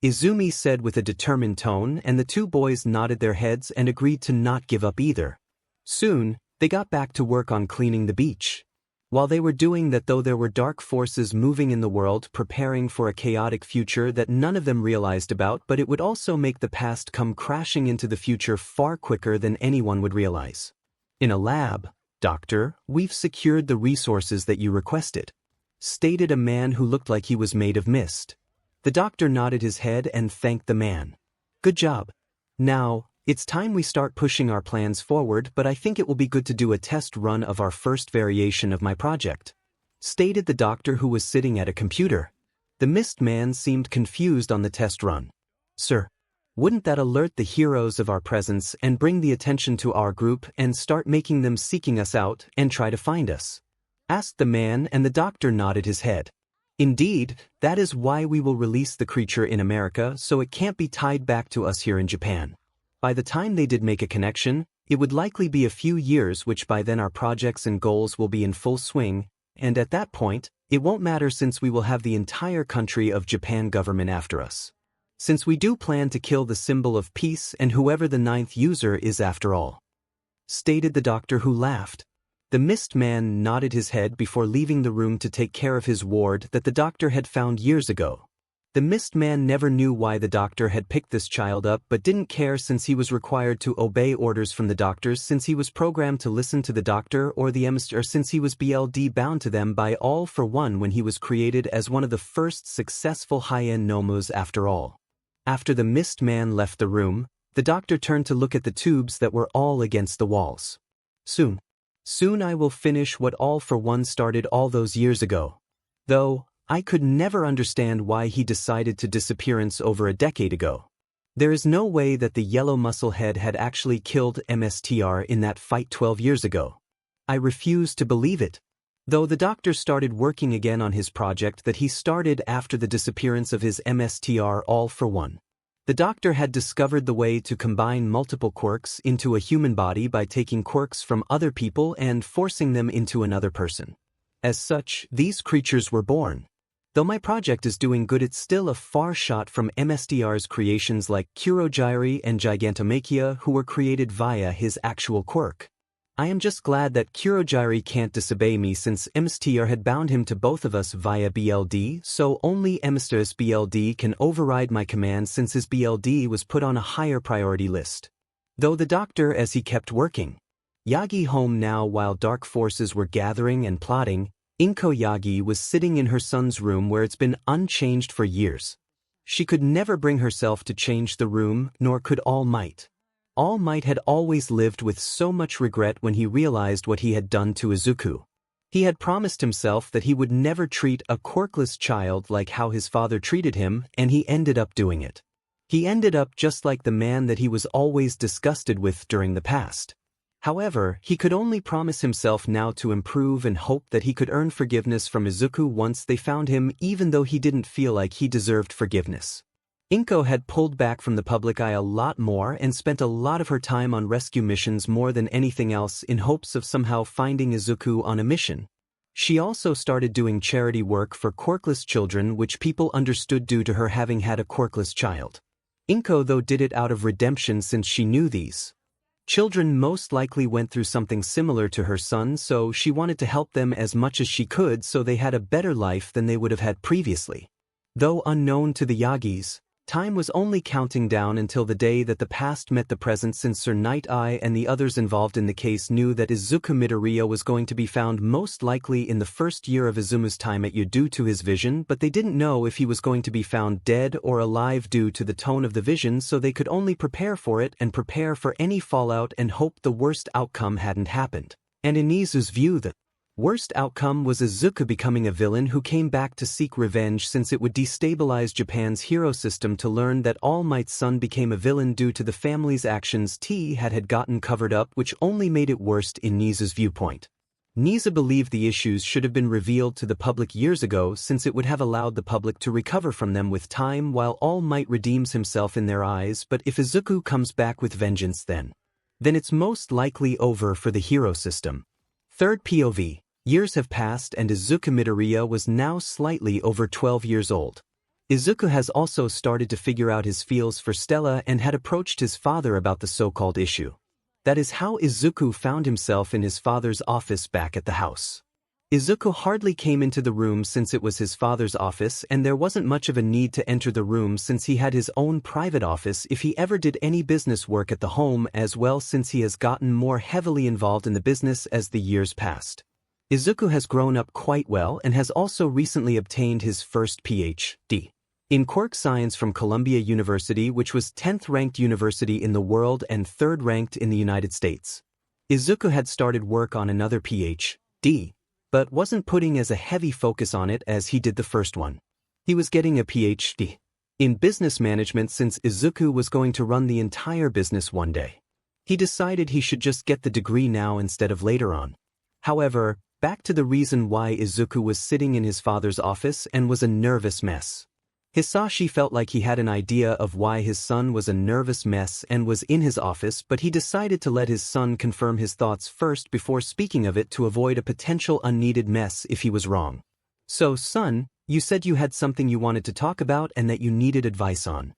Izumi said with a determined tone, and the two boys nodded their heads and agreed to not give up either. Soon, they got back to work on cleaning the beach. While they were doing that, though, there were dark forces moving in the world, preparing for a chaotic future that none of them realized about, but it would also make the past come crashing into the future far quicker than anyone would realize. In a lab, "Doctor, we've secured the resources that you requested," stated a man who looked like he was made of mist. The doctor nodded his head and thanked the man. "Good job. Now, it's time we start pushing our plans forward, but I think it will be good to do a test run of our first variation of my project," stated the doctor who was sitting at a computer. The mist man seemed confused on the test run. "Sir, wouldn't that alert the heroes of our presence and bring the attention to our group and start making them seeking us out and try to find us?" asked the man, and the doctor nodded his head. "Indeed, that is why we will release the creature in America, so it can't be tied back to us here in Japan. By the time they did make a connection, it would likely be a few years, which by then our projects and goals will be in full swing, and at that point, it won't matter since we will have the entire country of Japan government after us. Since we do plan to kill the symbol of peace and whoever the 9th user is after all," stated the doctor, who laughed. The mist man nodded his head before leaving the room to take care of his ward that the doctor had found years ago. The mist man never knew why the doctor had picked this child up, but didn't care since he was required to obey orders from the doctors, since he was programmed to listen to the doctor or the emissary, since he was BLD bound to them by All for One when he was created as one of the first successful high-end nomus after all. After the mist man left the room, the doctor turned to look at the tubes that were all against the walls. Soon I will finish what All for One started all those years ago. Though, I could never understand why he decided to disappearance over a decade ago. There is no way that the yellow musclehead had actually killed MSTR in that fight 12 years ago. I refuse to believe it. Though the doctor started working again on his project that he started after the disappearance of his MSTR All for One. The doctor had discovered the way to combine multiple quirks into a human body by taking quirks from other people and forcing them into another person. As such, these creatures were born. Though my project is doing good, it's still a far shot from MSTR's creations like 𝐒𝐮𝐦𝐸 and 𝐺igantomacheia, who were created via his actual quirk. I am just glad that 𝐒𝐮𝐦𝐸 can't disobey me, since MSTR had bound him to both of us via BLD, so only MSTR's BLD can override my command since his BLD was put on a higher priority list. Though the doctor, as he kept working, Yagi home now while dark forces were gathering and plotting, Inko Yagi was sitting in her son's room where it's been unchanged for years. She could never bring herself to change the room, nor could All Might. All Might had always lived with so much regret when he realized what he had done to Izuku. He had promised himself that he would never treat a quirkless child like how his father treated him, and he ended up doing it. He ended up just like the man that he was always disgusted with during the past. However, he could only promise himself now to improve and hope that he could earn forgiveness from Izuku once they found him, even though he didn't feel like he deserved forgiveness. Inko had pulled back from the public eye a lot more and spent a lot of her time on rescue missions more than anything else in hopes of somehow finding Izuku on a mission. She also started doing charity work for quirkless children, which people understood due to her having had a quirkless child. Inko though did it out of redemption since she knew these children most likely went through something similar to her son, so she wanted to help them as much as she could so they had a better life than they would have had previously. Though unknown to the Yagis, time was only counting down until the day that the past met the present, since Sir Night Eye and the others involved in the case knew that Izumi Midoriya was going to be found most likely in the first year of Izumu's time at Yu due to his vision, but they didn't know if he was going to be found dead or alive due to the tone of the vision, so they could only prepare for it and prepare for any fallout and hope the worst outcome hadn't happened. And in Izu's view, the worst outcome was Izuku becoming a villain who came back to seek revenge, since it would destabilize Japan's hero system to learn that All Might's son became a villain due to the family's actions T had gotten covered up, which only made it worse in Nizu's viewpoint. Nizu believed the issues should have been revealed to the public years ago, since it would have allowed the public to recover from them with time while All Might redeems himself in their eyes. But if Izuku comes back with vengeance, then it's most likely over for the hero system. Third POV. Years have passed and Izumi Midoriya was now slightly over 12 years old. Izuku has also started to figure out his feels for Stella and had approached his father about the so-called issue. That is how Izuku found himself in his father's office back at the house. Izuku hardly came into the room since it was his father's office, and there wasn't much of a need to enter the room since he had his own private office if he ever did any business work at the home as well, since he has gotten more heavily involved in the business as the years passed. Izuku has grown up quite well and has also recently obtained his first Ph.D. in quirk science from Columbia University, which was 10th ranked university in the world and 3rd ranked in the United States. Izuku had started work on another Ph.D., but wasn't putting as a heavy focus on it as he did the first one. He was getting a Ph.D. in business management since Izuku was going to run the entire business one day. He decided he should just get the degree now instead of later on. However, back to the reason why Izuku was sitting in his father's office and was a nervous mess. Hisashi felt like he had an idea of why his son was a nervous mess and was in his office, but he decided to let his son confirm his thoughts first before speaking of it to avoid a potential unneeded mess if he was wrong. So, son, you said you had something you wanted to talk about and that you needed advice on.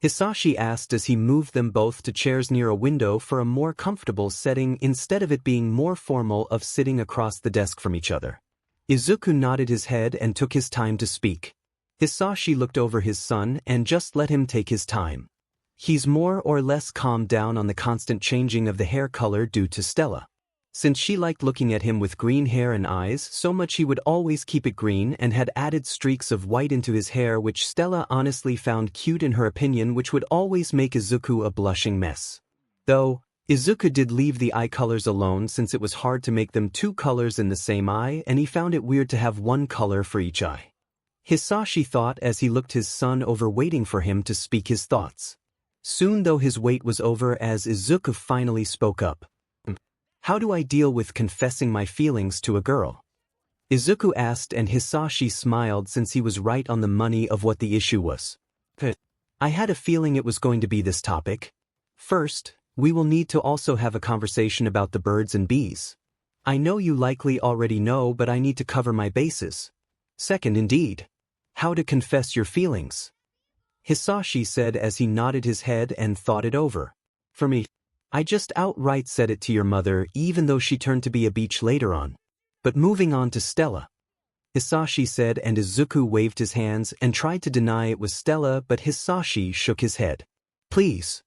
Hisashi asked as he moved them both to chairs near a window for a more comfortable setting instead of it being more formal of sitting across the desk from each other. Izuku nodded his head and took his time to speak. Hisashi looked over his son and just let him take his time. He's more or less calmed down on the constant changing of the hair color due to Stella. Since she liked looking at him with green hair and eyes so much, he would always keep it green and had added streaks of white into his hair, which Stella honestly found cute in her opinion, which would always make Izuku a blushing mess. Though, Izuku did leave the eye colors alone since it was hard to make them 2 colors in the same eye, and he found it weird to have 1 color for each eye. Hisashi thought as he looked his son over, waiting for him to speak his thoughts. Soon though his wait was over as Izuku finally spoke up. How do I deal with confessing my feelings to a girl? Izuku asked, and Hisashi smiled since he was right on the money of what the issue was. I had a feeling it was going to be this topic. First, we will need to also have a conversation about the birds and bees. I know you likely already know, but I need to cover my bases. Second, indeed, how to confess your feelings. Hisashi said as he nodded his head and thought it over. For me, I just outright said it to your mother, even though she turned to be a beach later on. But moving on to Stella. Hisashi said, and Izuku waved his hands and tried to deny it was Stella, but Hisashi shook his head. Please.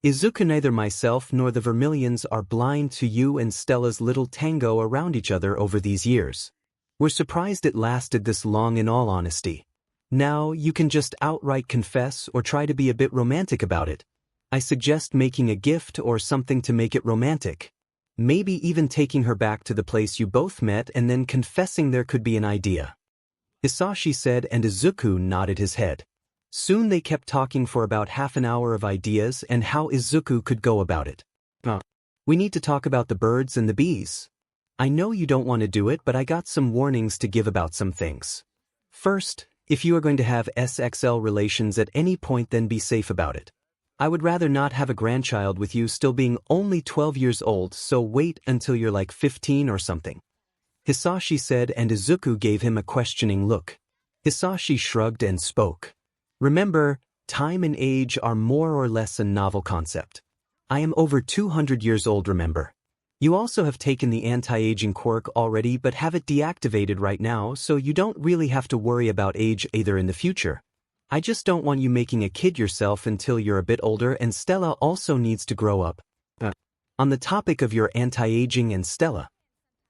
Izuku, neither myself nor the Vermilions are blind to you and Stella's little tango around each other over these years. We're surprised it lasted this long, in all honesty. Now you can just outright confess or try to be a bit romantic about it. I suggest making a gift or something to make it romantic. Maybe even taking her back to the place you both met and then confessing there could be an idea. Hisashi said, and Izuku nodded his head. Soon they kept talking for about half an hour of ideas and how Izuku could go about it. We need to talk about the birds and the bees. I know you don't want to do it, but I got some warnings to give about some things. First, if you are going to have SXL relations at any point, then be safe about it. I would rather not have a grandchild with you still being only 12 years old, so wait until you're like 15 or something. Hisashi said, and Izuku gave him a questioning look. Hisashi shrugged and spoke. Remember, time and age are more or less a novel concept. I am over 200 years old, remember. You also have taken the anti-aging quirk already but have it deactivated right now, so you don't really have to worry about age either in the future. I just don't want you making a kid yourself until you're a bit older, and Stella also needs to grow up. On the topic of your anti-aging and Stella,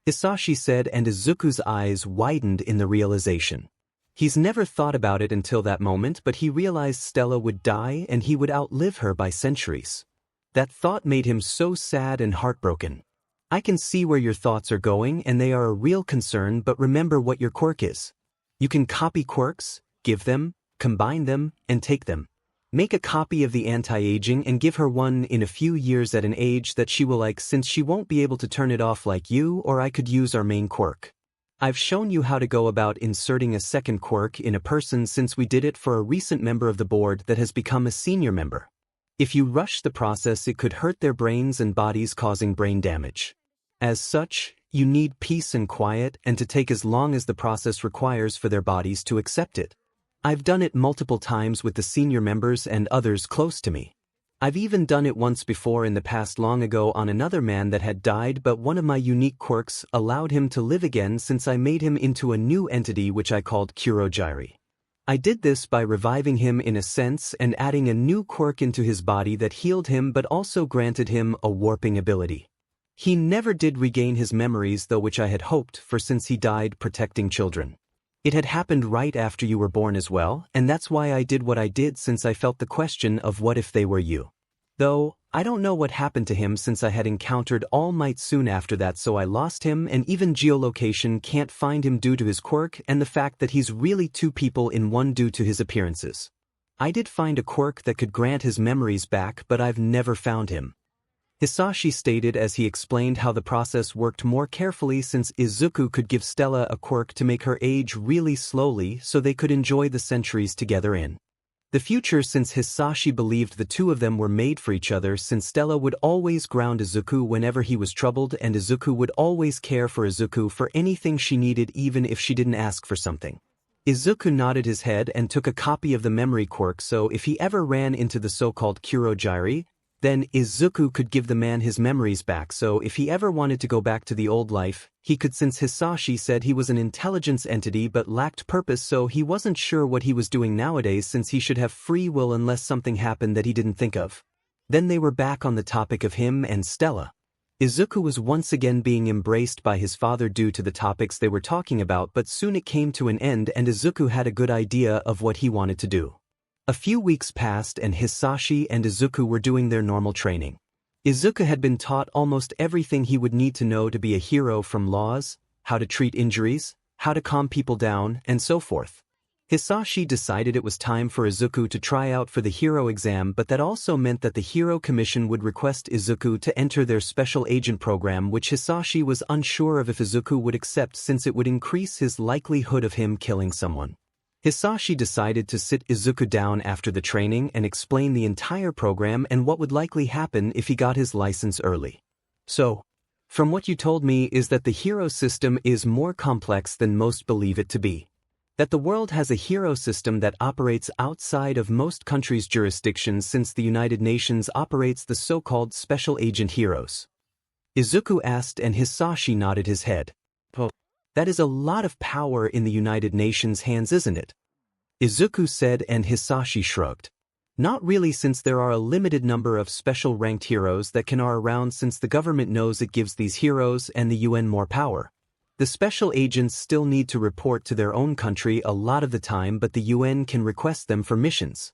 Hisashi said, and Izuku's eyes widened in the realization. He's never thought about it until that moment, but he realized Stella would die and he would outlive her by centuries. That thought made him so sad and heartbroken. I can see where your thoughts are going, and they are a real concern, but remember what your quirk is. You can copy quirks, give them, combine them, and take them. Make a copy of the anti-aging and give her one in a few years at an age that she will like, since she won't be able to turn it off like you, or I could use our main quirk. I've shown you how to go about inserting a second quirk in a person since we did it for a recent member of the board that has become a senior member. If you rush the process, it could hurt their brains and bodies, causing brain damage. As such, you need peace and quiet, and to take as long as the process requires for their bodies to accept it. I've done it multiple times with the senior members and others close to me. I've even done it once before in the past long ago on another man that had died, but one of my unique quirks allowed him to live again since I made him into a new entity which I called 𝐒𝐮𝐦𝐬𝐵𝐲. I did this by reviving him in a sense and adding a new quirk into his body that healed him but also granted him a warping ability. He never did regain his memories though, which I had hoped for since he died protecting children. It had happened right after you were born as well, and that's why I did what I did, since I felt the question of what if they were you. Though, I don't know what happened to him since I had encountered All Might soon after that, so I lost him, and even geolocation can't find him due to his quirk and the fact that he's really two people in one due to his appearances. I did find a quirk that could grant his memories back, but I've never found him. Hisashi stated as he explained how the process worked more carefully, since Izuku could give Stella a quirk to make her age really slowly so they could enjoy the centuries together in the future, since Hisashi believed the two of them were made for each other, since Stella would always ground Izuku whenever he was troubled, and Izuku would always care for Izuku for anything she needed even if she didn't ask for something. Izuku nodded his head and took a copy of the memory quirk, so if he ever ran into the so-called 𝐒𝐮𝐦𝐬𝐵𝐲, then Izuku could give the man his memories back, so if he ever wanted to go back to the old life, he could, since Hisashi said he was an intelligence entity but lacked purpose, so he wasn't sure what he was doing nowadays, since he should have free will unless something happened that he didn't think of. Then they were back on the topic of him and Stella. Izuku was once again being embraced by his father due to the topics they were talking about, but soon it came to an end and Izuku had a good idea of what he wanted to do. A few weeks passed and Hisashi and Izuku were doing their normal training. Izuku had been taught almost everything he would need to know to be a hero, from laws, how to treat injuries, how to calm people down, and so forth. Hisashi decided it was time for Izuku to try out for the hero exam, but that also meant that the Hero Commission would request Izuku to enter their special agent program, which Hisashi was unsure of if Izuku would accept, since it would increase his likelihood of him killing someone. Hisashi decided to sit Izuku down after the training and explain the entire program and what would likely happen if he got his license early. So, from what you told me is that the hero system is more complex than most believe it to be. That the world has a hero system that operates outside of most countries' jurisdictions, since the United Nations operates the so-called special agent heroes. Izuku asked and Hisashi nodded his head. That is a lot of power in the United Nations' hands, isn't it? Izuku said and Hisashi shrugged. Not really, since there are a limited number of special ranked heroes that are around, since the government knows it gives these heroes and the UN more power. The special agents still need to report to their own country a lot of the time, but the UN can request them for missions.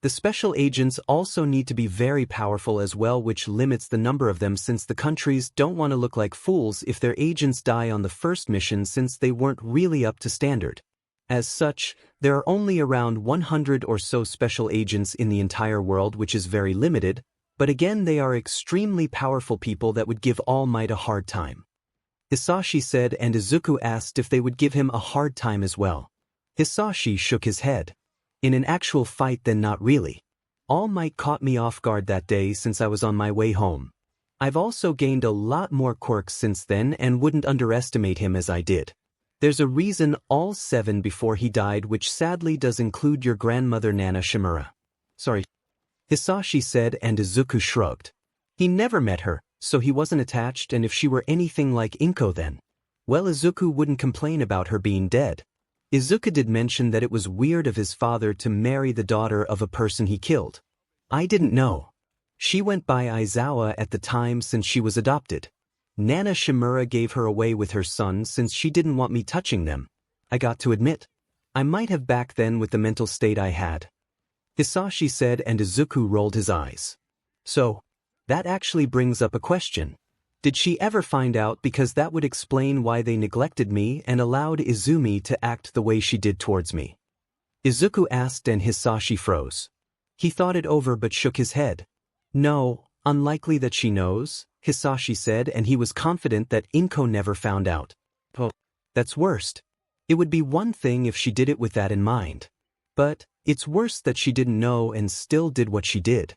The special agents also need to be very powerful as well, which limits the number of them, since the countries don't want to look like fools if their agents die on the first mission, since they weren't really up to standard. As such, there are only around 100 or so special agents in the entire world, which is very limited. But again they are extremely powerful people that would give All Might a hard time. Hisashi said, and Izuku asked if they would give him a hard time as well. Hisashi shook his head. In an actual fight then not really. All Might caught me off guard that day since I was on my way home. I've also gained a lot more quirks since then and wouldn't underestimate him as I did. There's a reason all 7 before he died, which sadly does include your grandmother Nana Shimura. Sorry. Hisashi said, and Izuku shrugged. He never met her, so he wasn't attached, and if she were anything like Inko then, well, Izuku wouldn't complain about her being dead. Izuku did mention that it was weird of his father to marry the daughter of a person he killed. I didn't know. She went by Aizawa at the time since she was adopted. Nana Shimura gave her away with her son since she didn't want me touching them. I got to admit, I might have back then with the mental state I had. Hisashi said, and Izuku rolled his eyes. So, that actually brings up a question. Did she ever find out, because that would explain why they neglected me and allowed Izumi to act the way she did towards me? Izuku asked, and Hisashi froze. He thought it over but shook his head. No, unlikely that she knows, Hisashi said, and he was confident that Inko never found out. Oh, that's worst. It would be one thing if she did it with that in mind. But it's worse that she didn't know and still did what she did.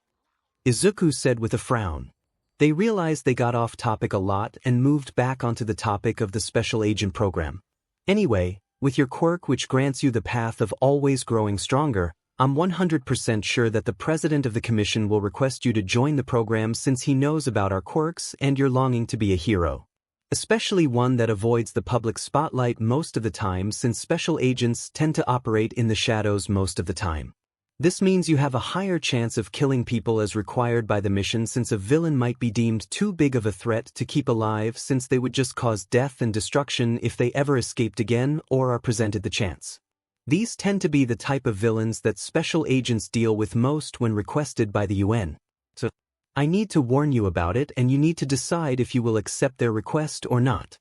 Izuku said with a frown. They realized they got off topic a lot and moved back onto the topic of the special agent program. Anyway, with your quirk which grants you the path of always growing stronger, I'm 100% sure that the president of the commission will request you to join the program since he knows about our quirks and your longing to be a hero. Especially one that avoids the public spotlight most of the time, since special agents tend to operate in the shadows most of the time. This means you have a higher chance of killing people as required by the mission, since a villain might be deemed too big of a threat to keep alive, since they would just cause death and destruction if they ever escaped again or are presented the chance. These tend to be the type of villains that special agents deal with most when requested by the UN. So, I need to warn you about it, and you need to decide if you will accept their request or not.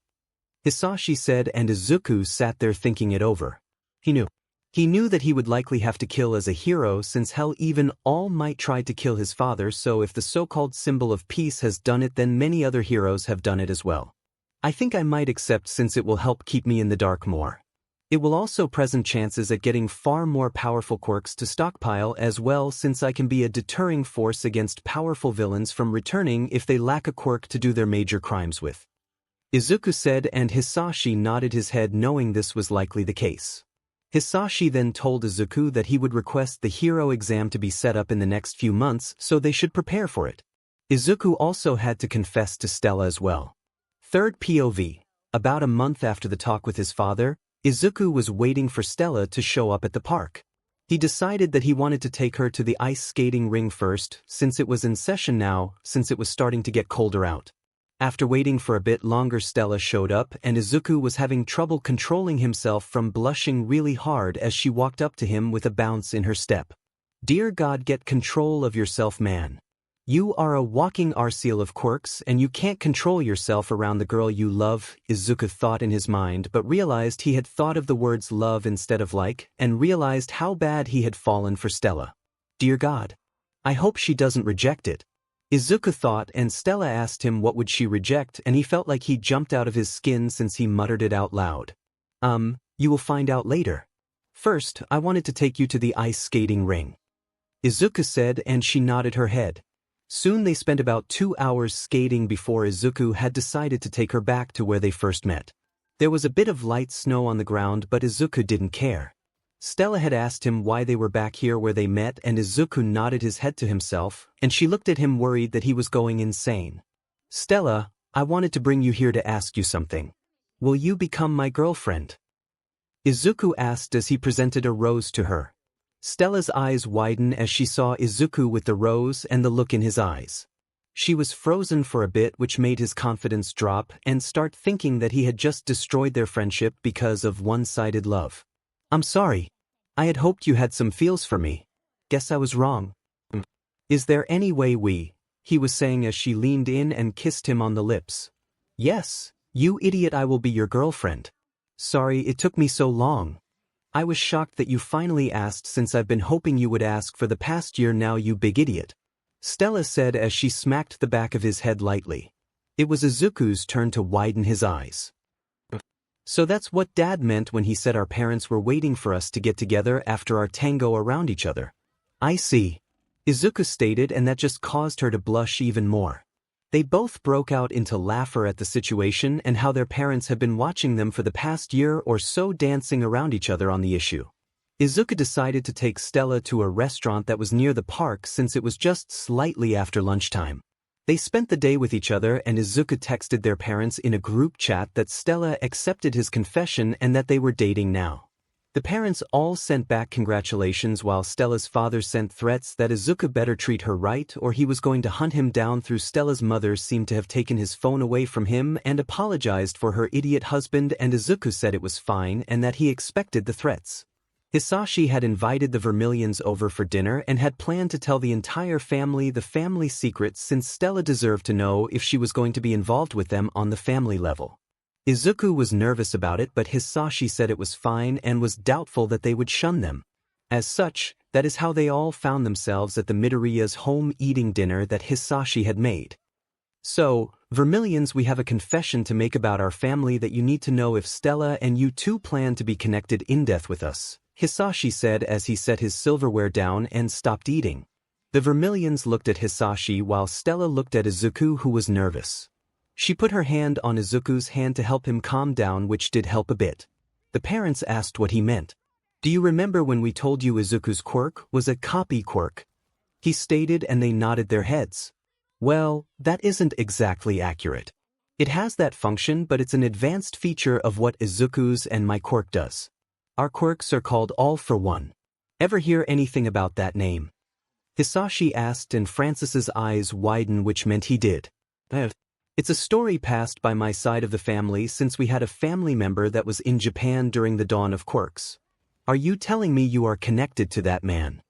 Hisashi said, and Izuku sat there thinking it over. He knew that he would likely have to kill as a hero, since hell, even All Might tried to kill his father, so if the so-called symbol of peace has done it, then many other heroes have done it as well. I think I might accept since it will help keep me in the dark more. It will also present chances at getting far more powerful quirks to stockpile as well, since I can be a deterring force against powerful villains from returning if they lack a quirk to do their major crimes with. Izuku said, and Hisashi nodded his head, knowing this was likely the case. Hisashi then told Izuku that he would request the hero exam to be set up in the next few months, so they should prepare for it. Izuku also had to confess to Stella as well. Third POV. About a month after the talk with his father, Izuku was waiting for Stella to show up at the park. He decided that he wanted to take her to the ice skating ring first, since it was in session now, since it was starting to get colder out. After waiting for a bit longer, Stella showed up, and Izuku was having trouble controlling himself from blushing really hard as she walked up to him with a bounce in her step. Dear God, get control of yourself, man. You are a walking arsenal of quirks, and you can't control yourself around the girl you love, Izuku thought in his mind, but realized he had thought of the words love instead of like, and realized how bad he had fallen for Stella. Dear God. I hope she doesn't reject it. Izuku thought, and Stella asked him what would she reject, and he felt like he jumped out of his skin since he muttered it out loud. You will find out later. First, I wanted to take you to the ice skating ring. Izuku said, and she nodded her head. Soon they spent about 2 hours skating before Izuku had decided to take her back to where they first met. There was a bit of light snow on the ground, but Izuku didn't care. Stella had asked him why they were back here where they met, and Izuku nodded his head to himself, and she looked at him worried that he was going insane. Stella, I wanted to bring you here to ask you something. Will you become my girlfriend? Izuku asked as he presented a rose to her. Stella's eyes widened as she saw Izuku with the rose and the look in his eyes. She was frozen for a bit, which made his confidence drop and start thinking that he had just destroyed their friendship because of one-sided love. I'm sorry. I had hoped you had some feels for me. Guess I was wrong. Is there any way he was saying as she leaned in and kissed him on the lips. Yes, you idiot, I will be your girlfriend. Sorry it took me so long. I was shocked that you finally asked, since I've been hoping you would ask for the past year now, you big idiot. Stella said as she smacked the back of his head lightly. It was Izuku's turn to widen his eyes. So that's what Dad meant when he said our parents were waiting for us to get together after our tango around each other. I see, Izuku stated, and that just caused her to blush even more. They both broke out into laughter at the situation and how their parents had been watching them for the past year or so dancing around each other on the issue. Izuku decided to take Stella to a restaurant that was near the park since it was just slightly after lunchtime. They spent the day with each other, and Izuku texted their parents in a group chat that Stella accepted his confession and that they were dating now. The parents all sent back congratulations while Stella's father sent threats that Izuku better treat her right or he was going to hunt him down. Through Stella's mother seemed to have taken his phone away from him and apologized for her idiot husband, and Izuku said it was fine and that he expected the threats. Hisashi had invited the Vermilions over for dinner and had planned to tell the entire family the family secrets since Stella deserved to know if she was going to be involved with them on the family level. Izuku was nervous about it, but Hisashi said it was fine and was doubtful that they would shun them. As such, that is how they all found themselves at the Midoriya's home eating dinner that Hisashi had made. So, Vermilions, we have a confession to make about our family that you need to know if Stella and you two plan to be connected in death with us, Hisashi said as he set his silverware down and stopped eating. The Vermilions looked at Hisashi while Stella looked at Izuku, who was nervous. She put her hand on Izuku's hand to help him calm down, which did help a bit. The parents asked what he meant. Do you remember when we told you Izuku's quirk was a copy quirk? He stated, and they nodded their heads. Well, that isn't exactly accurate. It has that function, but it's an advanced feature of what Izuku's and my quirk does. Our quirks are called All for One. Ever hear anything about that name? Hisashi asked, and Francis's eyes widened, which meant he did. It's a story passed by my side of the family since we had a family member that was in Japan during the dawn of quirks. Are you telling me you are connected to that man?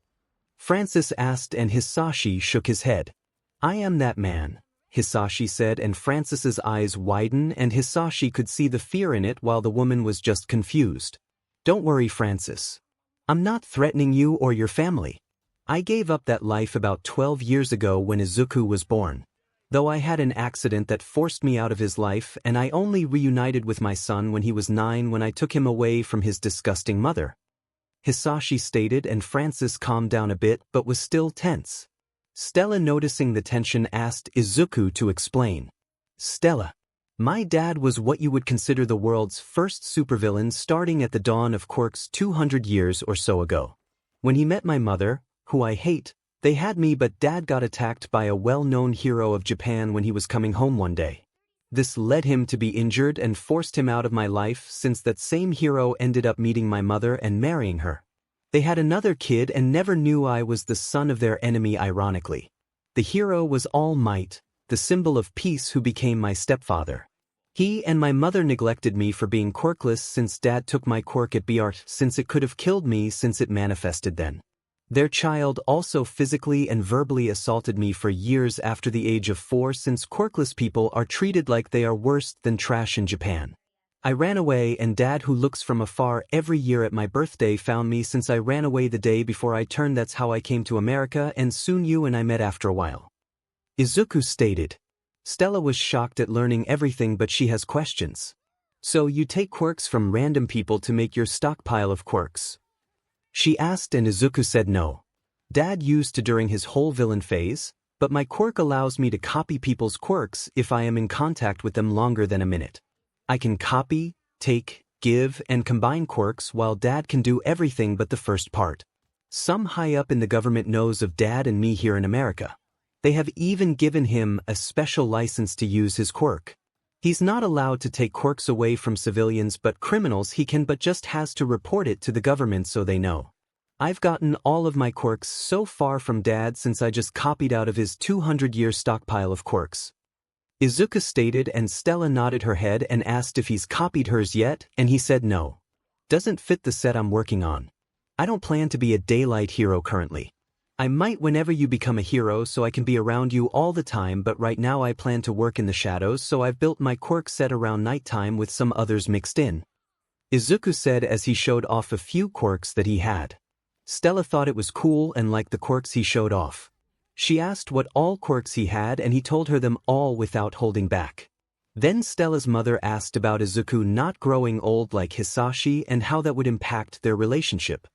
Francis asked, and Hisashi shook his head. I am that man, Hisashi said, and Francis's eyes widened, and Hisashi could see the fear in it while the woman was just confused. Don't worry, Francis. I'm not threatening you or your family. I gave up that life about 12 years ago when Izuku was born. Though I had an accident that forced me out of his life, and I only reunited with my son when he was 9 when I took him away from his disgusting mother. Hisashi stated, and Francis calmed down a bit but was still tense. Stella, noticing the tension, asked Izuku to explain. Stella, my dad was what you would consider the world's first supervillain starting at the dawn of quirks 200 years or so ago. When he met my mother, who I hate, they had me, but Dad got attacked by a well-known hero of Japan when he was coming home one day. This led him to be injured and forced him out of my life, since that same hero ended up meeting my mother and marrying her. They had another kid and never knew I was the son of their enemy. Ironically, the hero was All Might, the symbol of peace, who became my stepfather. He and my mother neglected me for being quirkless since Dad took my quirk at birth, since it could have killed me since it manifested then. Their child also physically and verbally assaulted me for years after the age of 4, since quirkless people are treated like they are worse than trash in Japan. I ran away, and Dad, who looks from afar every year at my birthday, found me since I ran away the day before I turned. That's how I came to America, and soon you and I met after a while. Izuku stated. Stella was shocked at learning everything, but she has questions. So you take quirks from random people to make your stockpile of quirks? She asked, and Izuku said no. Dad used to during his whole villain phase, but my quirk allows me to copy people's quirks if I am in contact with them longer than a minute. I can copy, take, give, and combine quirks, while Dad can do everything but the first part. Some high up in the government knows of Dad and me here in America. They have even given him a special license to use his quirk. He's not allowed to take quirks away from civilians, but criminals he can, but just has to report it to the government so they know. I've gotten all of my quirks so far from Dad since I just copied out of his 200-year stockpile of quirks. Izuku stated, and Stella nodded her head and asked if he's copied hers yet, and he said no. Doesn't fit the set I'm working on. I don't plan to be a daylight hero currently. I might whenever you become a hero so I can be around you all the time, but right now I plan to work in the shadows, so I've built my quirk set around nighttime with some others mixed in. Izuku said as he showed off a few quirks that he had. Stella thought it was cool and liked the quirks he showed off. She asked what all quirks he had and he told her them all without holding back. Then Stella's mother asked about Izuku not growing old like Hisashi and how that would impact their relationship.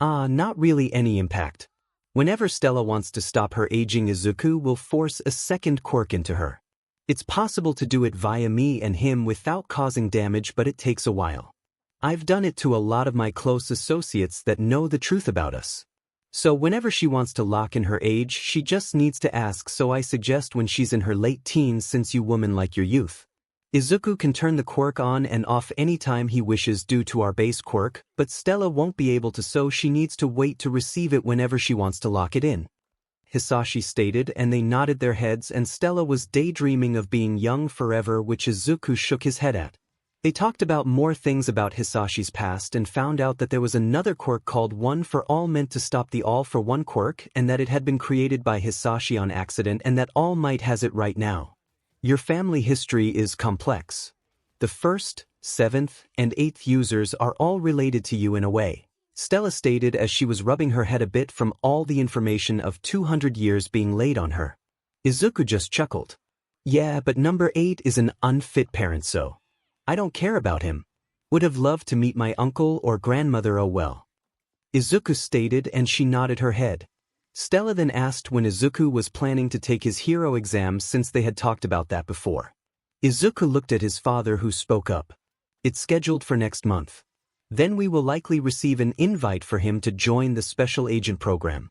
Not really any impact. Whenever Stella wants to stop her aging, Izuku will force a second quirk into her. It's possible to do it via me and him without causing damage, but it takes a while. I've done it to a lot of my close associates that know the truth about us. So whenever she wants to lock in her age, she just needs to ask, so I suggest when she's in her late teens since you women like your youth. Izuku can turn the quirk on and off anytime he wishes due to our base quirk, but Stella won't be able to, so she needs to wait to receive it whenever she wants to lock it in. Hisashi stated, and they nodded their heads, and Stella was daydreaming of being young forever, which Izuku shook his head at. They talked about more things about Hisashi's past and found out that there was another quirk called One for All meant to stop the All for One quirk, and that it had been created by Hisashi on accident and that All Might has it right now. Your family history is complex. The 1st, 7th, and 8th users are all related to you in a way, Stella stated as she was rubbing her head a bit from all the information of 200 years being laid on her. Izuku just chuckled. Yeah, but number 8 is an unfit parent, so I don't care about him. Would have loved to meet my uncle or grandmother, oh well. Izuku stated, and she nodded her head. Stella then asked when Izuku was planning to take his hero exams since they had talked about that before. Izuku looked at his father, who spoke up. It's scheduled for next month. Then we will likely receive an invite for him to join the special agent program.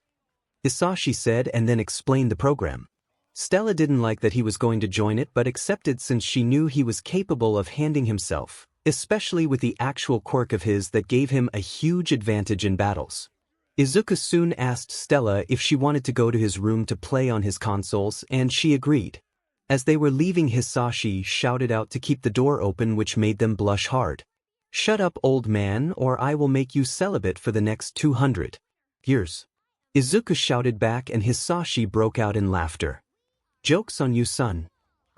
Hisashi said, and then explained the program. Stella didn't like that he was going to join it but accepted since she knew he was capable of handling himself, especially with the actual quirk of his that gave him a huge advantage in battles. Izuku soon asked Stella if she wanted to go to his room to play on his consoles, and she agreed. As they were leaving, Hisashi shouted out to keep the door open, which made them blush hard. Shut up, old man, or I will make you celibate for the next 200 years. Izuku shouted back, and Hisashi broke out in laughter. Joke's on you, son.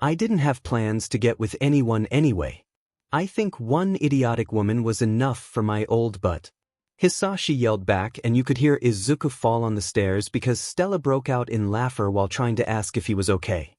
I didn't have plans to get with anyone anyway. I think one idiotic woman was enough for my old butt. Hisashi yelled back, and you could hear Izuku fall on the stairs because Stella broke out in laughter while trying to ask if he was okay.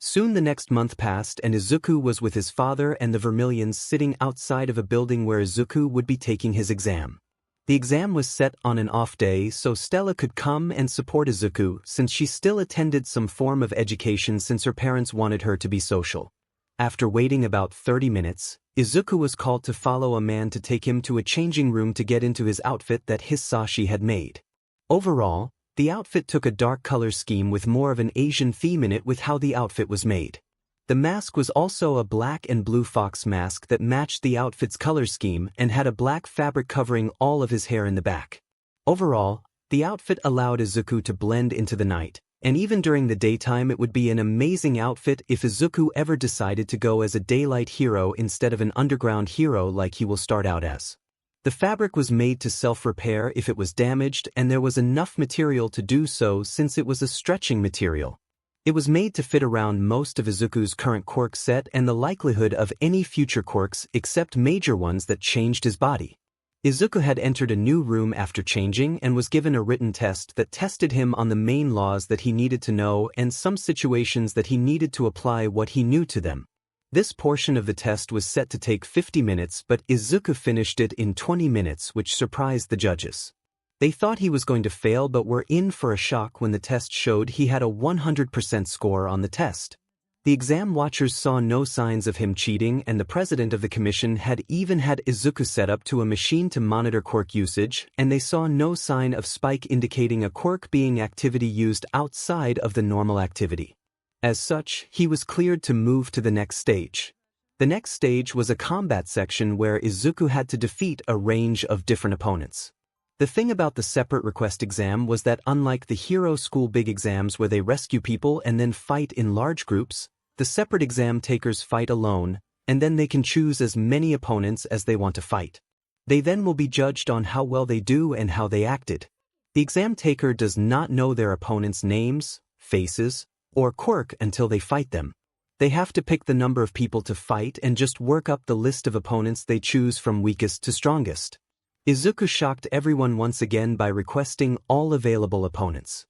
Soon the next month passed, and Izuku was with his father and the Vermilions sitting outside of a building where Izuku would be taking his exam. The exam was set on an off day, so Stella could come and support Izuku since she still attended some form of education since her parents wanted her to be social. After waiting about 30 minutes, Izuku was called to follow a man to take him to a changing room to get into his outfit that Hisashi had made. Overall, the outfit took a dark color scheme with more of an Asian theme in it with how the outfit was made. The mask was also a black and blue fox mask that matched the outfit's color scheme and had a black fabric covering all of his hair in the back. Overall, the outfit allowed Izuku to blend into the night, and even during the daytime it would be an amazing outfit if Izuku ever decided to go as a daylight hero instead of an underground hero like he will start out as. The fabric was made to self-repair if it was damaged, and there was enough material to do so since it was a stretching material. It was made to fit around most of Izuku's current quirk set and the likelihood of any future quirks except major ones that changed his body. Izuku had entered a new room after changing and was given a written test that tested him on the main laws that he needed to know and some situations that he needed to apply what he knew to them. This portion of the test was set to take 50 minutes, but Izuku finished it in 20 minutes, which surprised the judges. They thought he was going to fail but were in for a shock when the test showed he had a 100% score on the test. The exam watchers saw no signs of him cheating, and the president of the commission had even had Izuku set up to a machine to monitor quirk usage, and they saw no sign of spike indicating a quirk being activity used outside of the normal activity. As such, he was cleared to move to the next stage. The next stage was a combat section where Izuku had to defeat a range of different opponents. The thing about the separate request exam was that unlike the hero school big exams where they rescue people and then fight in large groups, the separate exam takers fight alone, and then they can choose as many opponents as they want to fight. They then will be judged on how well they do and how they acted. The exam taker does not know their opponents' names, faces, or quirk until they fight them. They have to pick the number of people to fight and just work up the list of opponents they choose from weakest to strongest. Izuku shocked everyone once again by requesting all available opponents.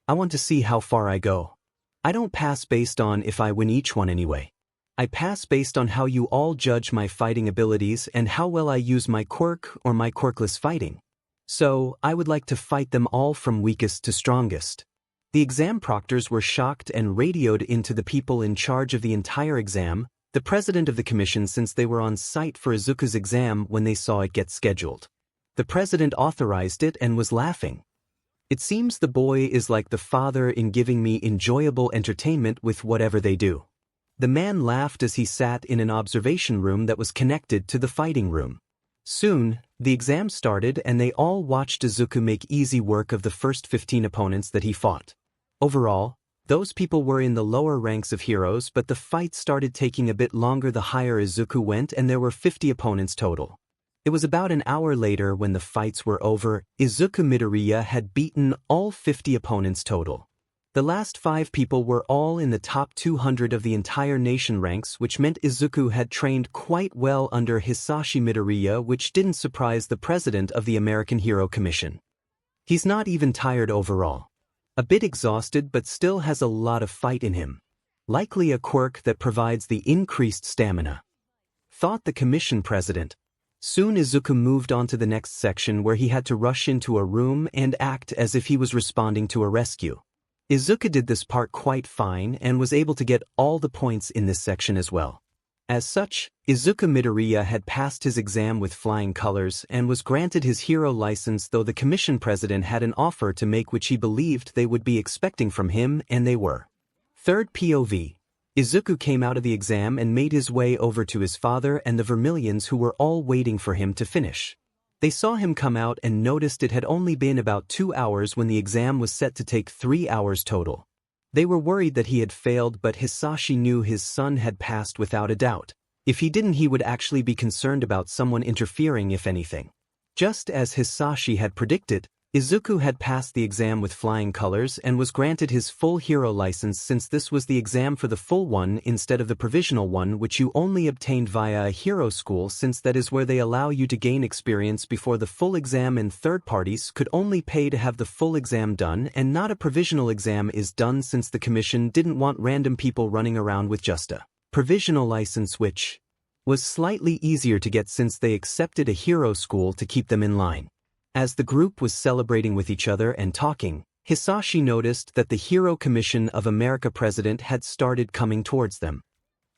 I want to see how far I go. I don't pass based on if I win each one anyway. I pass based on how you all judge my fighting abilities and how well I use my quirk or my quirkless fighting. So, I would like to fight them all from weakest to strongest. The exam proctors were shocked and radioed into the people in charge of the entire exam, the president of the commission, since they were on site for Izuku's exam when they saw it get scheduled. The president authorized it and was laughing. It seems the boy is like the father in giving me enjoyable entertainment with whatever they do. The man laughed as he sat in an observation room that was connected to the fighting room. Soon, the exam started and they all watched Izuku make easy work of the first 15 opponents that he fought. Overall, those people were in the lower ranks of heroes, but the fight started taking a bit longer the higher Izuku went, and there were 50 opponents total. It was about an hour later when the fights were over. Izumi Midoriya had beaten all 50 opponents total. The last 5 people were all in the top 200 of the entire nation ranks, which meant Izuku had trained quite well under Hisashi Midoriya, which didn't surprise the president of the American Hero Commission. He's not even tired overall. A bit exhausted, but still has a lot of fight in him. Likely a quirk that provides the increased stamina, thought the commission president. Soon Izuku moved on to the next section where he had to rush into a room and act as if he was responding to a rescue. Izuku did this part quite fine and was able to get all the points in this section as well. As such, Izumi Midoriya had passed his exam with flying colors and was granted his hero license, though the commission president had an offer to make which he believed they would be expecting from him, and they were. Third POV. Izuku came out of the exam and made his way over to his father and the Vermilions, who were all waiting for him to finish. They saw him come out and noticed it had only been about 2 hours when the exam was set to take 3 hours total. They were worried that he had failed, but Hisashi knew his son had passed without a doubt. If he didn't, he would actually be concerned about someone interfering, if anything. Just as Hisashi had predicted, Izuku had passed the exam with flying colors and was granted his full hero license, since this was the exam for the full one instead of the provisional one, which you only obtained via a hero school, since that is where they allow you to gain experience before the full exam, and third parties could only pay to have the full exam done and not a provisional exam is done, since the commission didn't want random people running around with just a provisional license, which was slightly easier to get since they accepted a hero school to keep them in line. As the group was celebrating with each other and talking, Hisashi noticed that the Hero Commission of America president had started coming towards them.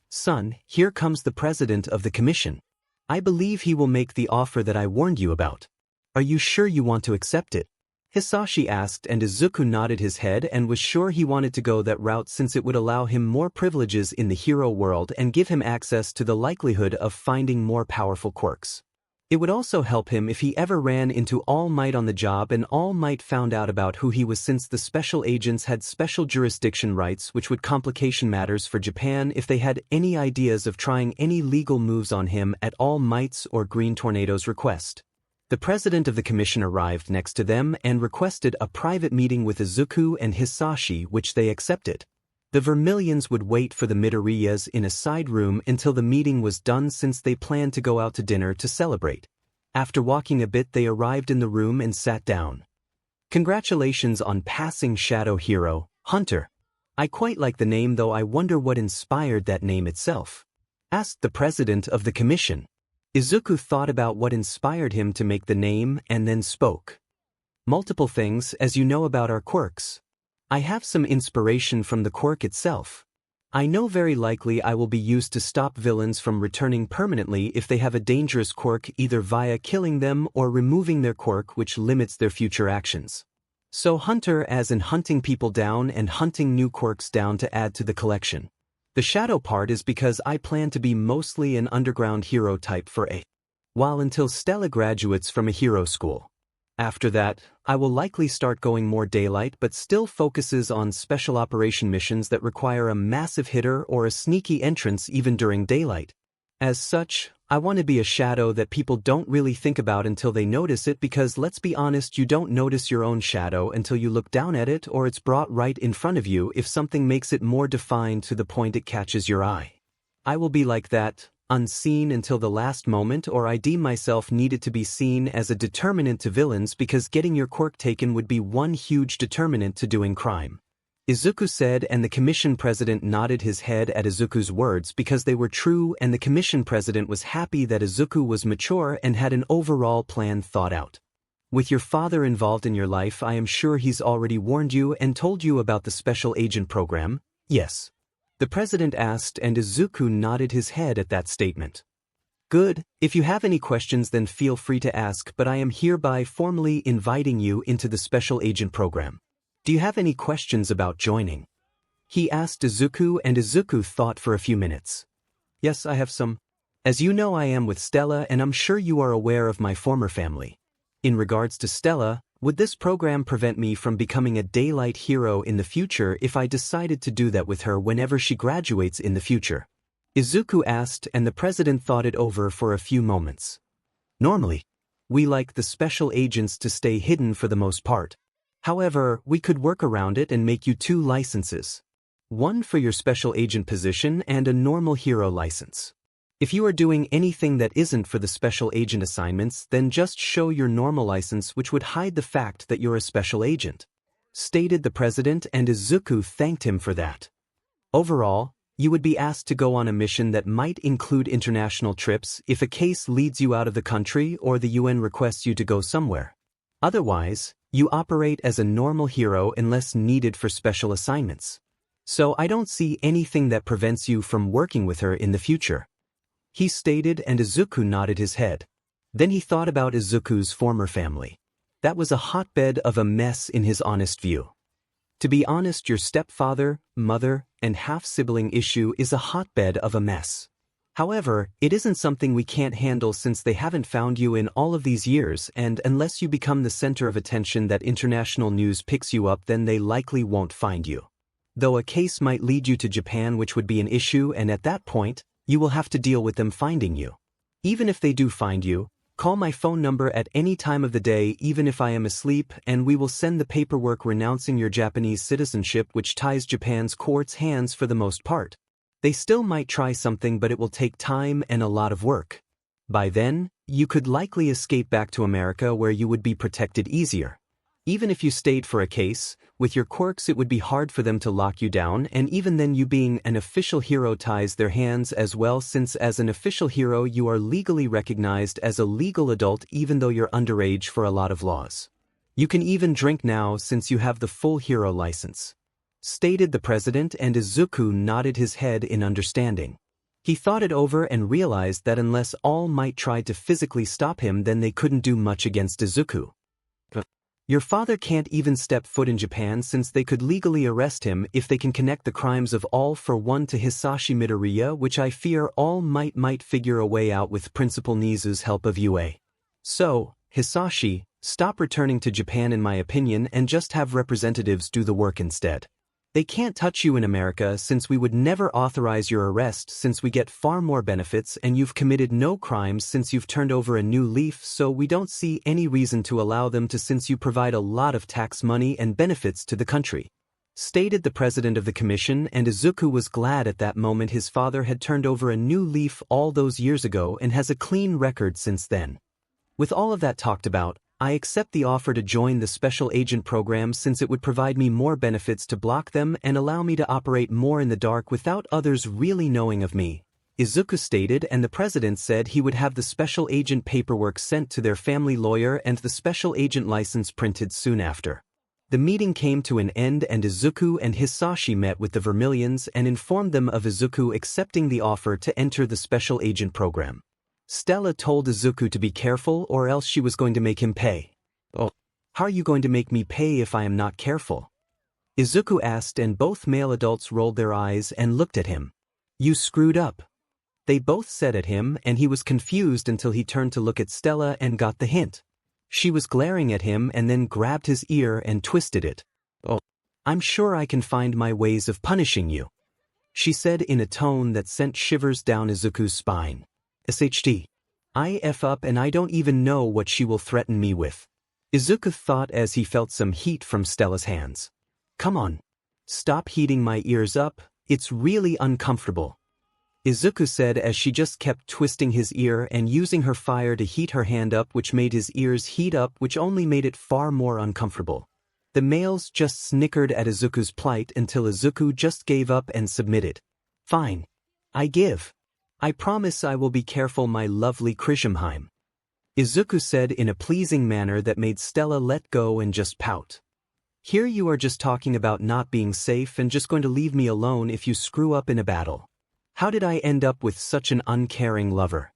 "Son, here comes the president of the commission. I believe he will make the offer that I warned you about. Are you sure you want to accept it?" Hisashi asked, and Izuku nodded his head and was sure he wanted to go that route, since it would allow him more privileges in the hero world and give him access to the likelihood of finding more powerful quirks. It would also help him if he ever ran into All Might on the job and All Might found out about who he was, since the special agents had special jurisdiction rights, which would complicate matters for Japan if they had any ideas of trying any legal moves on him at All Might's or Green Tornado's request. The president of the commission arrived next to them and requested a private meeting with Izuku and Hisashi, which they accepted. The Vermilions would wait for the Midoriyas in a side room until the meeting was done, since they planned to go out to dinner to celebrate. After walking a bit, they arrived in the room and sat down. "Congratulations on passing Shadow Hero, Hunter. I quite like the name, though I wonder what inspired that name itself," asked the president of the commission. Izuku thought about what inspired him to make the name and then spoke. "Multiple things, as you know about our quirks. I have some inspiration from the quirk itself. I know very likely I will be used to stop villains from returning permanently if they have a dangerous quirk, either via killing them or removing their quirk, which limits their future actions. So Hunter, as in hunting people down and hunting new quirks down to add to the collection. The shadow part is because I plan to be mostly an underground hero type for a while, until Stella graduates from a hero school. After that, I will likely start going more daylight, but still focuses on special operation missions that require a massive hitter or a sneaky entrance even during daylight. As such, I want to be a shadow that people don't really think about until they notice it, because let's be honest, you don't notice your own shadow until you look down at it or it's brought right in front of you if something makes it more defined to the point it catches your eye. I will be like that, unseen until the last moment, or I deem myself needed to be seen as a determinant to villains because getting your quirk taken would be one huge determinant to doing crime. Izuku said, and the commission president nodded his head at Izuku's words because they were true, and the commission president was happy that Izuku was mature and had an overall plan thought out. With your father involved in your life, I am sure he's already warned you and told you about the special agent program, yes? The president asked, and Izuku nodded his head at that statement. Good, if you have any questions then feel free to ask, but I am hereby formally inviting you into the special agent program. Do you have any questions about joining? He asked Izuku, and Izuku thought for a few minutes. Yes, I have some. As you know, I am with Stella, and I'm sure you are aware of my former family. In regards to Stella, would this program prevent me from becoming a daylight hero in the future if I decided to do that with her whenever she graduates in the future? Izuku asked, and the president thought it over for a few moments. Normally, we like the special agents to stay hidden for the most part. However, we could work around it and make you 2 licenses. One for your special agent position and a normal hero license. If you are doing anything that isn't for the special agent assignments, then just show your normal license, which would hide the fact that you're a special agent, stated the president, and Izuku thanked him for that. Overall, you would be asked to go on a mission that might include international trips if a case leads you out of the country or the UN requests you to go somewhere. Otherwise, you operate as a normal hero unless needed for special assignments. So I don't see anything that prevents you from working with her in the future, he stated, and Izuku nodded his head. Then he thought about Izuku's former family. That was a hotbed of a mess in his honest view. To be honest, your stepfather, mother, and half-sibling issue is a hotbed of a mess. However, it isn't something we can't handle since they haven't found you in all of these years, and unless you become the center of attention that international news picks you up, then they likely won't find you. Though a case might lead you to Japan, which would be an issue, and at that point, you will have to deal with them finding you. Even if they do find you, call my phone number at any time of the day, even if I am asleep, and we will send the paperwork renouncing your Japanese citizenship, which ties Japan's court's hands for the most part. They still might try something, but it will take time and a lot of work. By then, you could likely escape back to America where you would be protected easier. Even if you stayed for a case, with your quirks it would be hard for them to lock you down, and even then you being an official hero ties their hands as well, since as an official hero you are legally recognized as a legal adult even though you're underage for a lot of laws. You can even drink now since you have the full hero license, stated the president, and Izuku nodded his head in understanding. He thought it over and realized that unless All Might tried to physically stop him, then they couldn't do much against Izuku. Your father can't even step foot in Japan since they could legally arrest him if they can connect the crimes of All for One to Hisashi Midoriya, which I fear All might figure a way out with Principal Nizu's help of UA. So, Hisashi, stop returning to Japan in my opinion and just have representatives do the work instead. They can't touch you in America since we would never authorize your arrest since we get far more benefits, and you've committed no crimes since you've turned over a new leaf, so we don't see any reason to allow them to since you provide a lot of tax money and benefits to the country, stated the president of the commission, and Izuku was glad at that moment his father had turned over a new leaf all those years ago and has a clean record since then. With all of that talked about, I accept the offer to join the special agent program since it would provide me more benefits to block them and allow me to operate more in the dark without others really knowing of me, Izuku stated, and the president said he would have the special agent paperwork sent to their family lawyer and the special agent license printed soon after. The meeting came to an end, and Izuku and Hisashi met with the Vermilions and informed them of Izuku accepting the offer to enter the special agent program. Stella told Izuku to be careful or else she was going to make him pay. Oh, how are you going to make me pay if I am not careful? Izuku asked, and both male adults rolled their eyes and looked at him. You screwed up, they both said at him, and he was confused until he turned to look at Stella and got the hint. She was glaring at him and then grabbed his ear and twisted it. Oh, I'm sure I can find my ways of punishing you, she said in a tone that sent shivers down Izuku's spine. SHT. I F up and I don't even know what she will threaten me with, Izuku thought as he felt some heat from Stella's hands. Come on. Stop heating my ears up, it's really uncomfortable. Izuku said as she just kept twisting his ear and using her fire to heat her hand up, which made his ears heat up, which only made it far more uncomfortable. The males just snickered at Izuku's plight until Izuku just gave up and submitted. Fine. I give. I promise I will be careful, my lovely 𝐒𝐮𝐬𝐽𝐻. Izuku said in a pleasing manner that made Stella let go and just pout. Here you are just talking about not being safe and just going to leave me alone if you screw up in a battle. How did I end up with such an uncaring lover?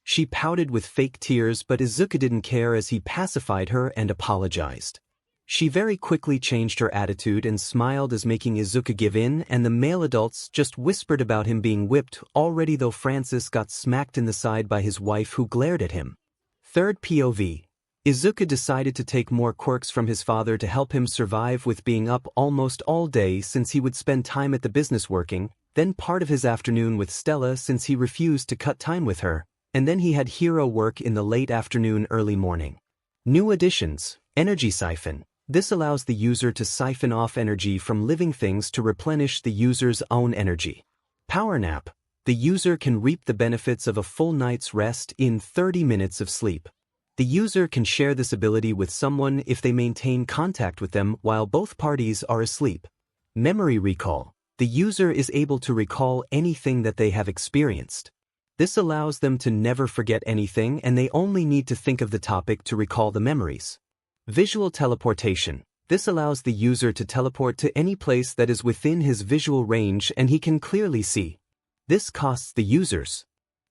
She pouted with fake tears, but Izuku didn't care as he pacified her and apologized. She very quickly changed her attitude and smiled as making Izuku give in, and the male adults just whispered about him being whipped already, though Francis got smacked in the side by his wife who glared at him. Third POV. Izuku decided to take more quirks from his father to help him survive with being up almost all day since he would spend time at the business working, then part of his afternoon with Stella since he refused to cut time with her, and then he had hero work in the late afternoon early morning. New additions, Energy Siphon. This allows the user to siphon off energy from living things to replenish the user's own energy. Power Nap. The user can reap the benefits of a full night's rest in 30 minutes of sleep. The user can share this ability with someone if they maintain contact with them while both parties are asleep. Memory Recall. The user is able to recall anything that they have experienced. This allows them to never forget anything, and they only need to think of the topic to recall the memories. Visual Teleportation. This allows the user to teleport to any place that is within his visual range and he can clearly see. This costs the users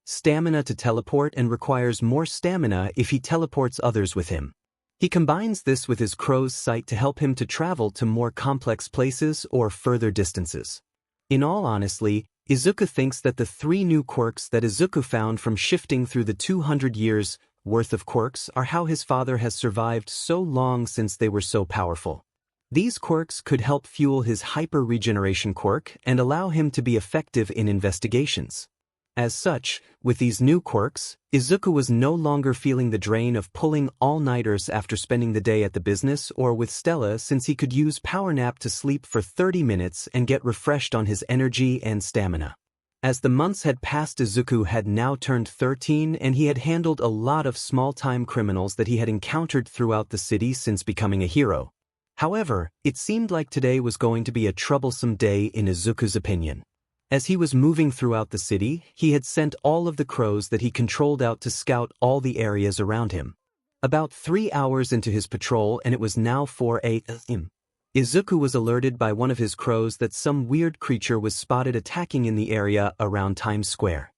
stamina to teleport and requires more stamina if he teleports others with him. He combines this with his crow's sight to help him to travel to more complex places or further distances. In all honesty, Izuku thinks that the 3 new quirks that Izuku found from shifting through the 200 years worth of quirks are how his father has survived so long since they were so powerful. These quirks could help fuel his hyper-regeneration quirk and allow him to be effective in investigations. As such, with these new quirks, Izuku was no longer feeling the drain of pulling all-nighters after spending the day at the business or with Stella, since he could use Power Nap to sleep for 30 minutes and get refreshed on his energy and stamina. As the months had passed, Izuku had now turned 13 and he had handled a lot of small-time criminals that he had encountered throughout the city since becoming a hero. However, it seemed like today was going to be a troublesome day in Izuku's opinion. As he was moving throughout the city, he had sent all of the crows that he controlled out to scout all the areas around him. About 3 hours into his patrol and it was now 4 a.m. Izuku was alerted by one of his crows that some weird creature was spotted attacking in the area around Times Square.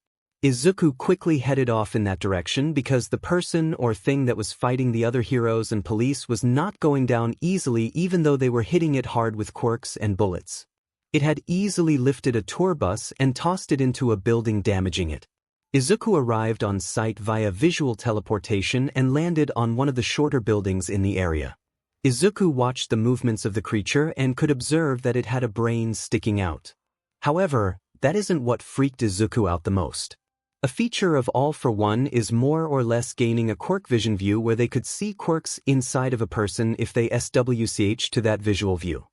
Izuku quickly headed off in that direction because the person or thing that was fighting the other heroes and police was not going down easily, even though they were hitting it hard with quirks and bullets. It had easily lifted a tour bus and tossed it into a building, damaging it. Izuku arrived on site via visual teleportation and landed on one of the shorter buildings in the area. Izuku watched the movements of the creature and could observe that it had a brain sticking out. However, that isn't what freaked Izuku out the most. A feature of All for One is more or less gaining a quirk vision view where they could see quirks inside of a person if they switch to that visual view.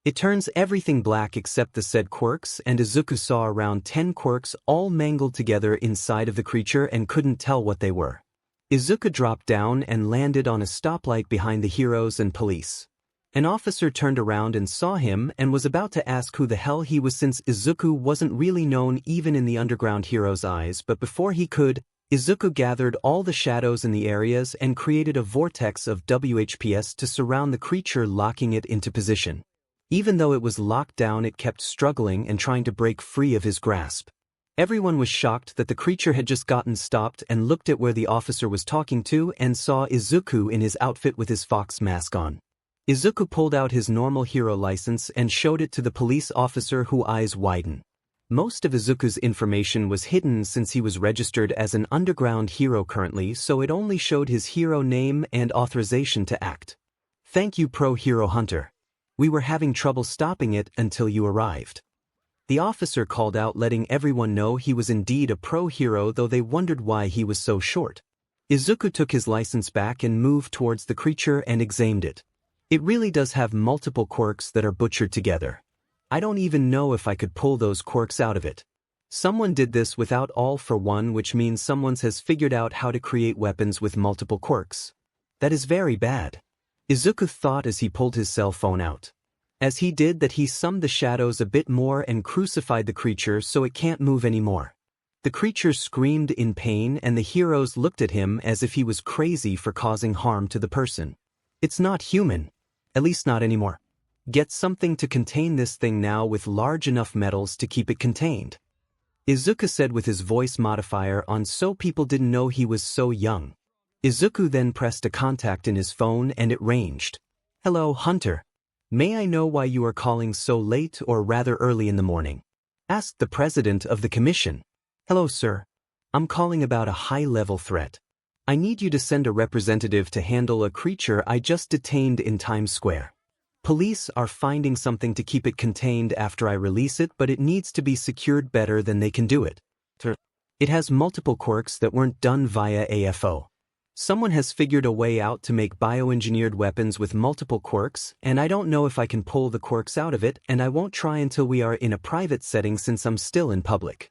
It turns everything black except the said quirks, and Izuku saw around 10 quirks all mangled together inside of the creature and couldn't tell what they were. Izuku dropped down and landed on a stoplight behind the heroes and police. An officer turned around and saw him and was about to ask who the hell he was, since Izuku wasn't really known even in the underground hero's eyes, but before he could, Izuku gathered all the shadows in the areas and created a vortex of WHPS to surround the creature, locking it into position. Even though it was locked down, it kept struggling and trying to break free of his grasp. Everyone was shocked that the creature had just gotten stopped and looked at where the officer was talking to and saw Izuku in his outfit with his fox mask on. Izuku pulled out his normal hero license and showed it to the police officer, whose eyes widened. Most of Izuku's information was hidden since he was registered as an underground hero currently, so it only showed his hero name and authorization to act. Thank you, Pro Hero Hunter. We were having trouble stopping it until you arrived. The officer called out, letting everyone know he was indeed a pro hero, though they wondered why he was so short. Izuku took his license back and moved towards the creature and examined it. It really does have multiple quirks that are butchered together. I don't even know if I could pull those quirks out of it. Someone did this without all for one, which means someone has figured out how to create weapons with multiple quirks. That is very bad. Izuku thought as he pulled his cell phone out. As he did that, he summed the shadows a bit more and crucified the creature so it can't move anymore. The creature screamed in pain and the heroes looked at him as if he was crazy for causing harm to the person. It's not human. At least not anymore. Get something to contain this thing now with large enough metals to keep it contained. Izuku said with his voice modifier on so people didn't know he was so young. Izuku then pressed a contact in his phone and it ranged. Hello, Hunter. May I know why you are calling so late or rather early in the morning? Asked the president of the commission. Hello, sir. I'm calling about a high-level threat. I need you to send a representative to handle a creature I just detained in Times Square. Police are finding something to keep it contained after I release it, but it needs to be secured better than they can do it. It has multiple quirks that weren't done via AFO. Someone has figured a way out to make bioengineered weapons with multiple quirks, and I don't know if I can pull the quirks out of it, and I won't try until we are in a private setting since I'm still in public.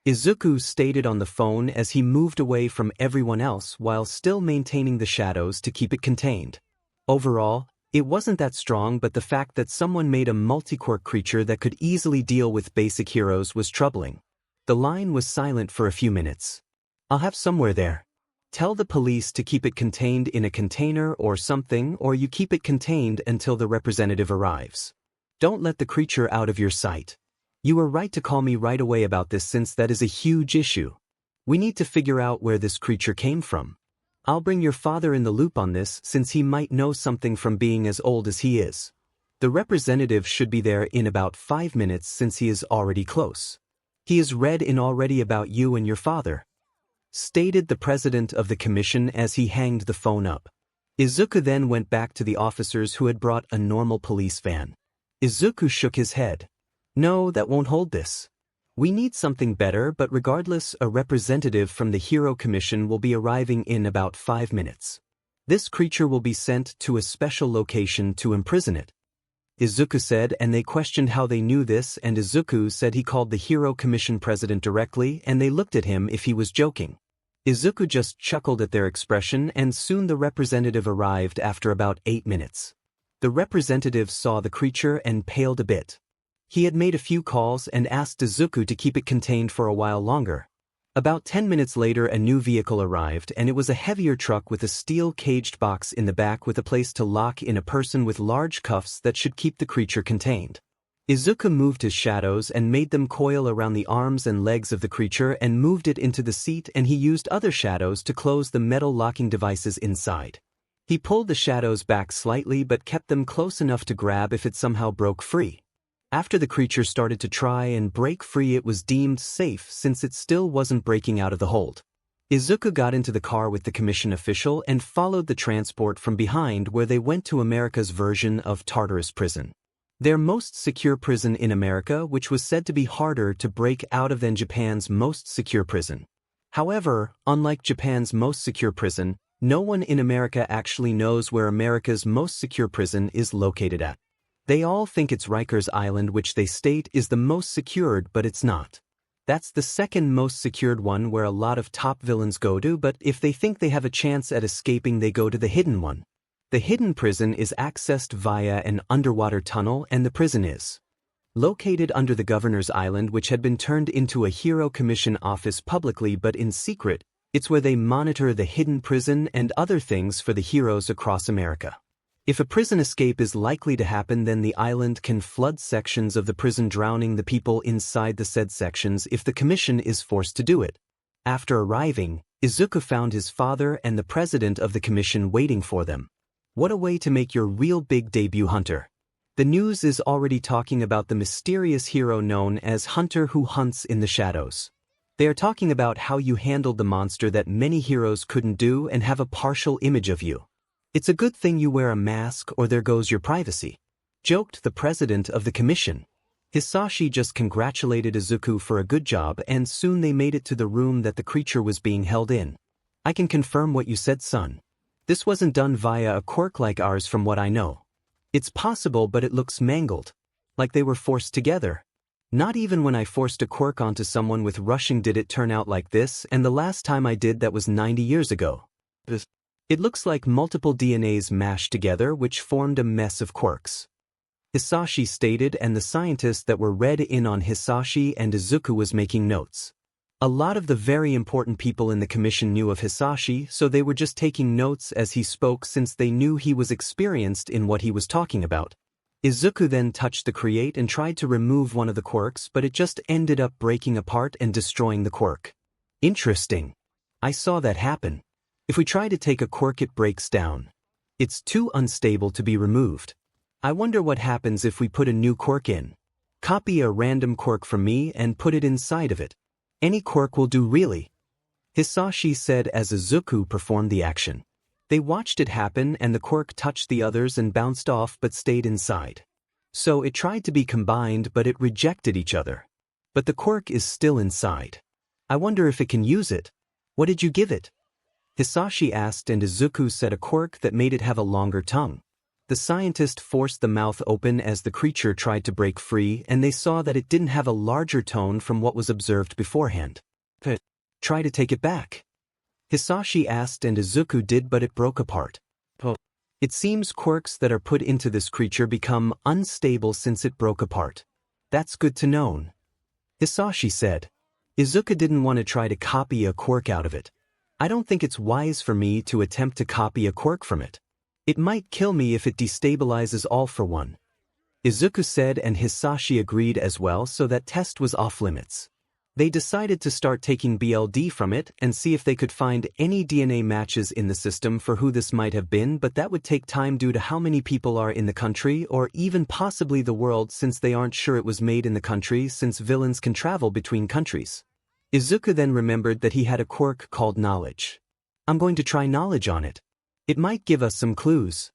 Izuku stated on the phone as he moved away from everyone else while still maintaining the shadows to keep it contained. Overall, it wasn't that strong, but the fact that someone made a multi-quirk creature that could easily deal with basic heroes was troubling. The line was silent for a few minutes. I'll have somewhere there. Tell the police to keep it contained in a container or something, or you keep it contained until the representative arrives. Don't let the creature out of your sight. You were right to call me right away about this since that is a huge issue. We need to figure out where this creature came from. I'll bring your father in the loop on this since he might know something from being as old as he is. The representative should be there in about 5 minutes since he is already close. He has read in already about you and your father. Stated the president of the commission as he hanged the phone up. Izuku then went back to the officers who had brought a normal police van. Izuku shook his head. No, that won't hold this. We need something better, but regardless, a representative from the Hero Commission will be arriving in about 5 minutes. This creature will be sent to a special location to imprison it. Izuku said, and they questioned how they knew this, and Izuku said he called the Hero Commission president directly and they looked at him if he was joking. Izuku just chuckled at their expression and soon the representative arrived after about 8 minutes. The representative saw the creature and paled a bit. He had made a few calls and asked Izuku to keep it contained for a while longer. About 10 minutes later a new vehicle arrived and it was a heavier truck with a steel caged box in the back with a place to lock in a person with large cuffs that should keep the creature contained. Izuku moved his shadows and made them coil around the arms and legs of the creature and moved it into the seat, and he used other shadows to close the metal locking devices inside. He pulled the shadows back slightly but kept them close enough to grab if it somehow broke free. After the creature started to try and break free, it was deemed safe since it still wasn't breaking out of the hold. Izuku got into the car with the commission official and followed the transport from behind where they went to America's version of Tartarus prison. Their most secure prison in America, which was said to be harder to break out of than Japan's most secure prison. However, unlike Japan's most secure prison, no one in America actually knows where America's most secure prison is located at. They all think it's Rikers Island, which they state is the most secured, but it's not. That's the second most secured one where a lot of top villains go to, but if they think they have a chance at escaping, they go to the hidden one. The hidden prison is accessed via an underwater tunnel, and the prison is located under the Governor's Island, which had been turned into a Hero Commission office publicly but in secret. It's where they monitor the hidden prison and other things for the heroes across America. If a prison escape is likely to happen, then the island can flood sections of the prison, drowning the people inside the said sections if the commission is forced to do it. After arriving, Izuku found his father and the president of the commission waiting for them. What a way to make your real big debut, Hunter. The news is already talking about the mysterious hero known as Hunter who hunts in the shadows. They are talking about how you handled the monster that many heroes couldn't do and have a partial image of you. It's a good thing you wear a mask or there goes your privacy, joked the president of the commission. Hisashi just congratulated Izuku for a good job and soon they made it to the room that the creature was being held in. I can confirm what you said, son. This wasn't done via a quirk like ours from what I know. It's possible, but it looks mangled, like they were forced together. Not even when I forced a quirk onto someone with rushing did it turn out like this, and the last time I did that was 90 years ago. It looks like multiple DNAs mashed together which formed a mess of quirks. Hisashi stated, and the scientists that were read in on Hisashi and Izuku was making notes. A lot of the very important people in the commission knew of Hisashi, so they were just taking notes as he spoke since they knew he was experienced in what he was talking about. Izuku then touched the create and tried to remove one of the quirks, but it just ended up breaking apart and destroying the quirk. Interesting. I saw that happen. If we try to take a quirk, it breaks down. It's too unstable to be removed. I wonder what happens if we put a new quirk in. Copy a random quirk from me and put it inside of it. Any quirk will do, really. Hisashi said as Izuku performed the action. They watched it happen and the quirk touched the others and bounced off but stayed inside. So it tried to be combined but it rejected each other. But the quirk is still inside. I wonder if it can use it. What did you give it? Hisashi asked, and Izuku said a quirk that made it have a longer tongue. The scientist forced the mouth open as the creature tried to break free, and they saw that it didn't have a larger tone from what was observed beforehand. Try to take it back. Hisashi asked, and Izuku did, but it broke apart. It seems quirks that are put into this creature become unstable since it broke apart. That's good to know. Hisashi said. Izuku didn't want to try to copy a quirk out of it. I don't think it's wise for me to attempt to copy a quirk from it. It might kill me if it destabilizes all for one. Izuku said, and Hisashi agreed as well, so that test was off limits. They decided to start taking BLD from it and see if they could find any DNA matches in the system for who this might have been, but that would take time due to how many people are in the country or even possibly the world, since they aren't sure it was made in the country since villains can travel between countries. Izuku then remembered that he had a quirk called knowledge. I'm going to try knowledge on it. It might give us some clues.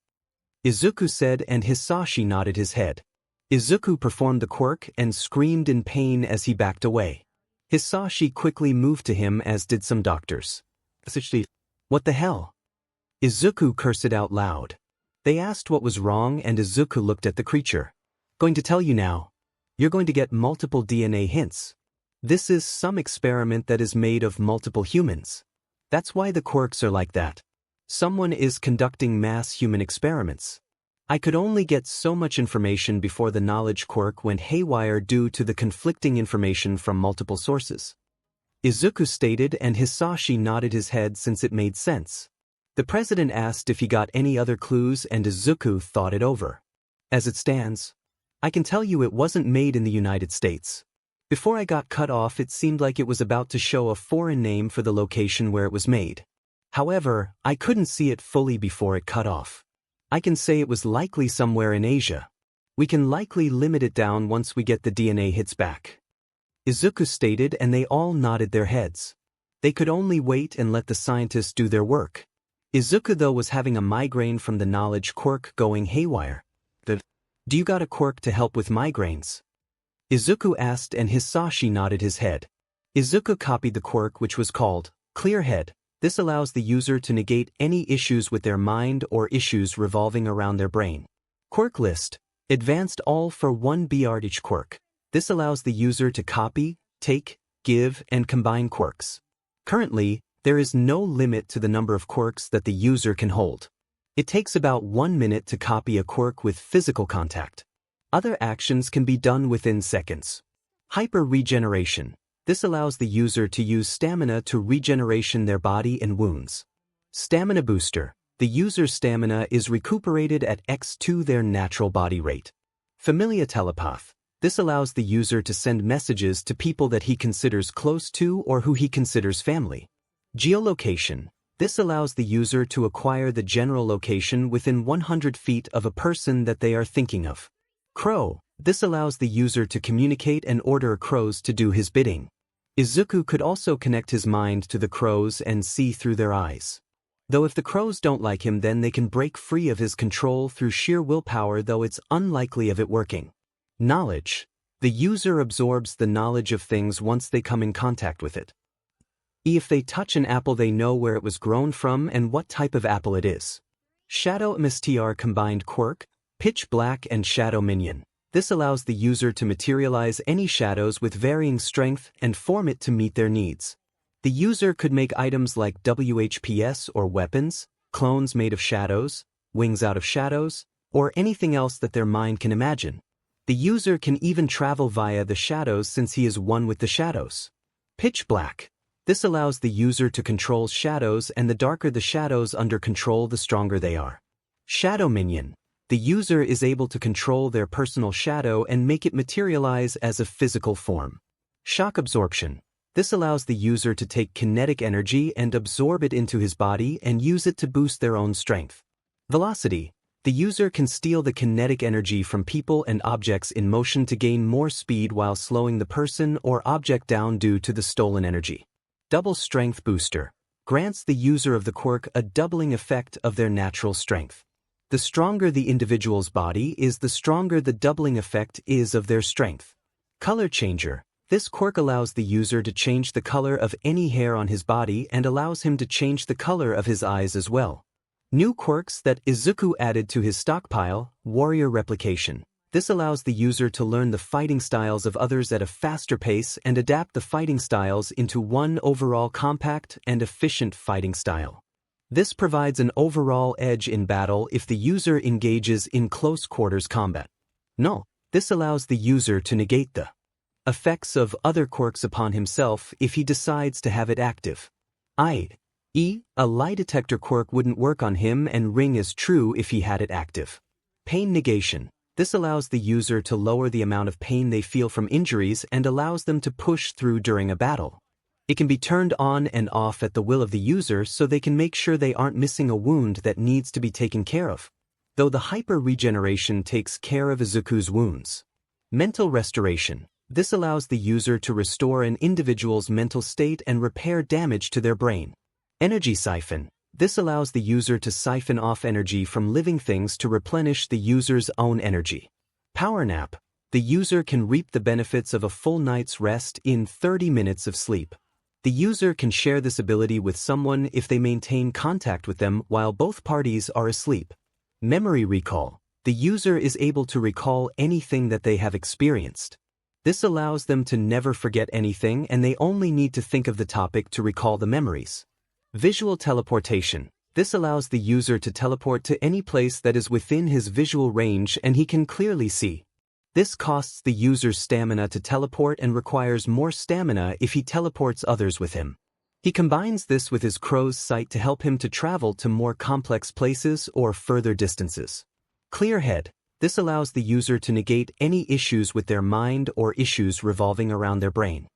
Izuku said, and Hisashi nodded his head. Izuku performed the quirk and screamed in pain as he backed away. Hisashi quickly moved to him, as did some doctors. What the hell? Izuku cursed it out loud. They asked what was wrong, and Izuku looked at the creature. Going to tell you now. You're going to get multiple DNA hints. This is some experiment that is made of multiple humans. That's why the quirks are like that. Someone is conducting mass human experiments. I could only get so much information before the knowledge quirk went haywire due to the conflicting information from multiple sources. Izuku stated, and Hisashi nodded his head since it made sense. The president asked if he got any other clues, and Izuku thought it over. As it stands, I can tell you it wasn't made in the United States. Before I got cut off, it seemed like it was about to show a foreign name for the location where it was made. However, I couldn't see it fully before it cut off. I can say it was likely somewhere in Asia. We can likely limit it down once we get the DNA hits back. Izuku stated, and they all nodded their heads. They could only wait and let the scientists do their work. Izuku, though, was having a migraine from the knowledge quirk going haywire. Do you got a quirk to help with migraines? Izuku asked, and Hisashi nodded his head. Izuku copied the quirk, which was called Clear Head. This allows the user to negate any issues with their mind or issues revolving around their brain. Quirk list. Advanced all for 1 each quirk. This allows the user to copy, take, give, and combine quirks. Currently, there is no limit to the number of quirks that the user can hold. It takes about 1 minute to copy a quirk with physical contact. Other actions can be done within seconds. Hyper regeneration. This allows the user to use stamina to regeneration their body and wounds. Stamina booster. The user's stamina is recuperated at x2 their natural body rate. Familia telepath. This allows the user to send messages to people that he considers close to or who he considers family. Geolocation. This allows the user to acquire the general location within 100 feet of a person that they are thinking of. Crow. This allows the user to communicate and order crows to do his bidding. Izuku could also connect his mind to the crows and see through their eyes. Though if the crows don't like him, then they can break free of his control through sheer willpower, though it's unlikely of it working. Knowledge. The user absorbs the knowledge of things once they come in contact with it. If they touch an apple, they know where it was grown from and what type of apple it is. Shadow Mstr combined quirk, Pitch Black and Shadow Minion. This allows the user to materialize any shadows with varying strength and form it to meet their needs. The user could make items like WHPS or weapons, clones made of shadows, wings out of shadows, or anything else that their mind can imagine. The user can even travel via the shadows since he is one with the shadows. Pitch black. This allows the user to control shadows, and the darker the shadows under control, the stronger they are. Shadow minion. The user is able to control their personal shadow and make it materialize as a physical form. Shock absorption. This allows the user to take kinetic energy and absorb it into his body and use it to boost their own strength. Velocity. The user can steal the kinetic energy from people and objects in motion to gain more speed while slowing the person or object down due to the stolen energy. Double strength booster. Grants the user of the quirk a doubling effect of their natural strength. The stronger the individual's body is, the stronger the doubling effect is of their strength. Color changer. This quirk allows the user to change the color of any hair on his body and allows him to change the color of his eyes as well. New quirks that Izuku added to his stockpile. Warrior replication. This allows the user to learn the fighting styles of others at a faster pace and adapt the fighting styles into one overall compact and efficient fighting style. This provides an overall edge in battle if the user engages in close quarters combat. No, this allows the user to negate the effects of other quirks upon himself if he decides to have it active. A lie detector quirk wouldn't work on him and ring as true if he had it active. Pain negation. This allows the user to lower the amount of pain they feel from injuries and allows them to push through during a battle. It can be turned on and off at the will of the user so they can make sure they aren't missing a wound that needs to be taken care of. Though the hyper regeneration takes care of Izuku's wounds. Mental restoration. This allows the user to restore an individual's mental state and repair damage to their brain. Energy siphon. This allows the user to siphon off energy from living things to replenish the user's own energy. Power nap. The user can reap the benefits of a full night's rest in 30 minutes of sleep. The user can share this ability with someone if they maintain contact with them while both parties are asleep. Memory recall. The user is able to recall anything that they have experienced. This allows them to never forget anything, and they only need to think of the topic to recall the memories. Visual teleportation. This allows the user to teleport to any place that is within his visual range and he can clearly see. This costs the user stamina to teleport and requires more stamina if he teleports others with him. He combines this with his crow's sight to help him to travel to more complex places or further distances. Clear head. This allows the user to negate any issues with their mind or issues revolving around their brain.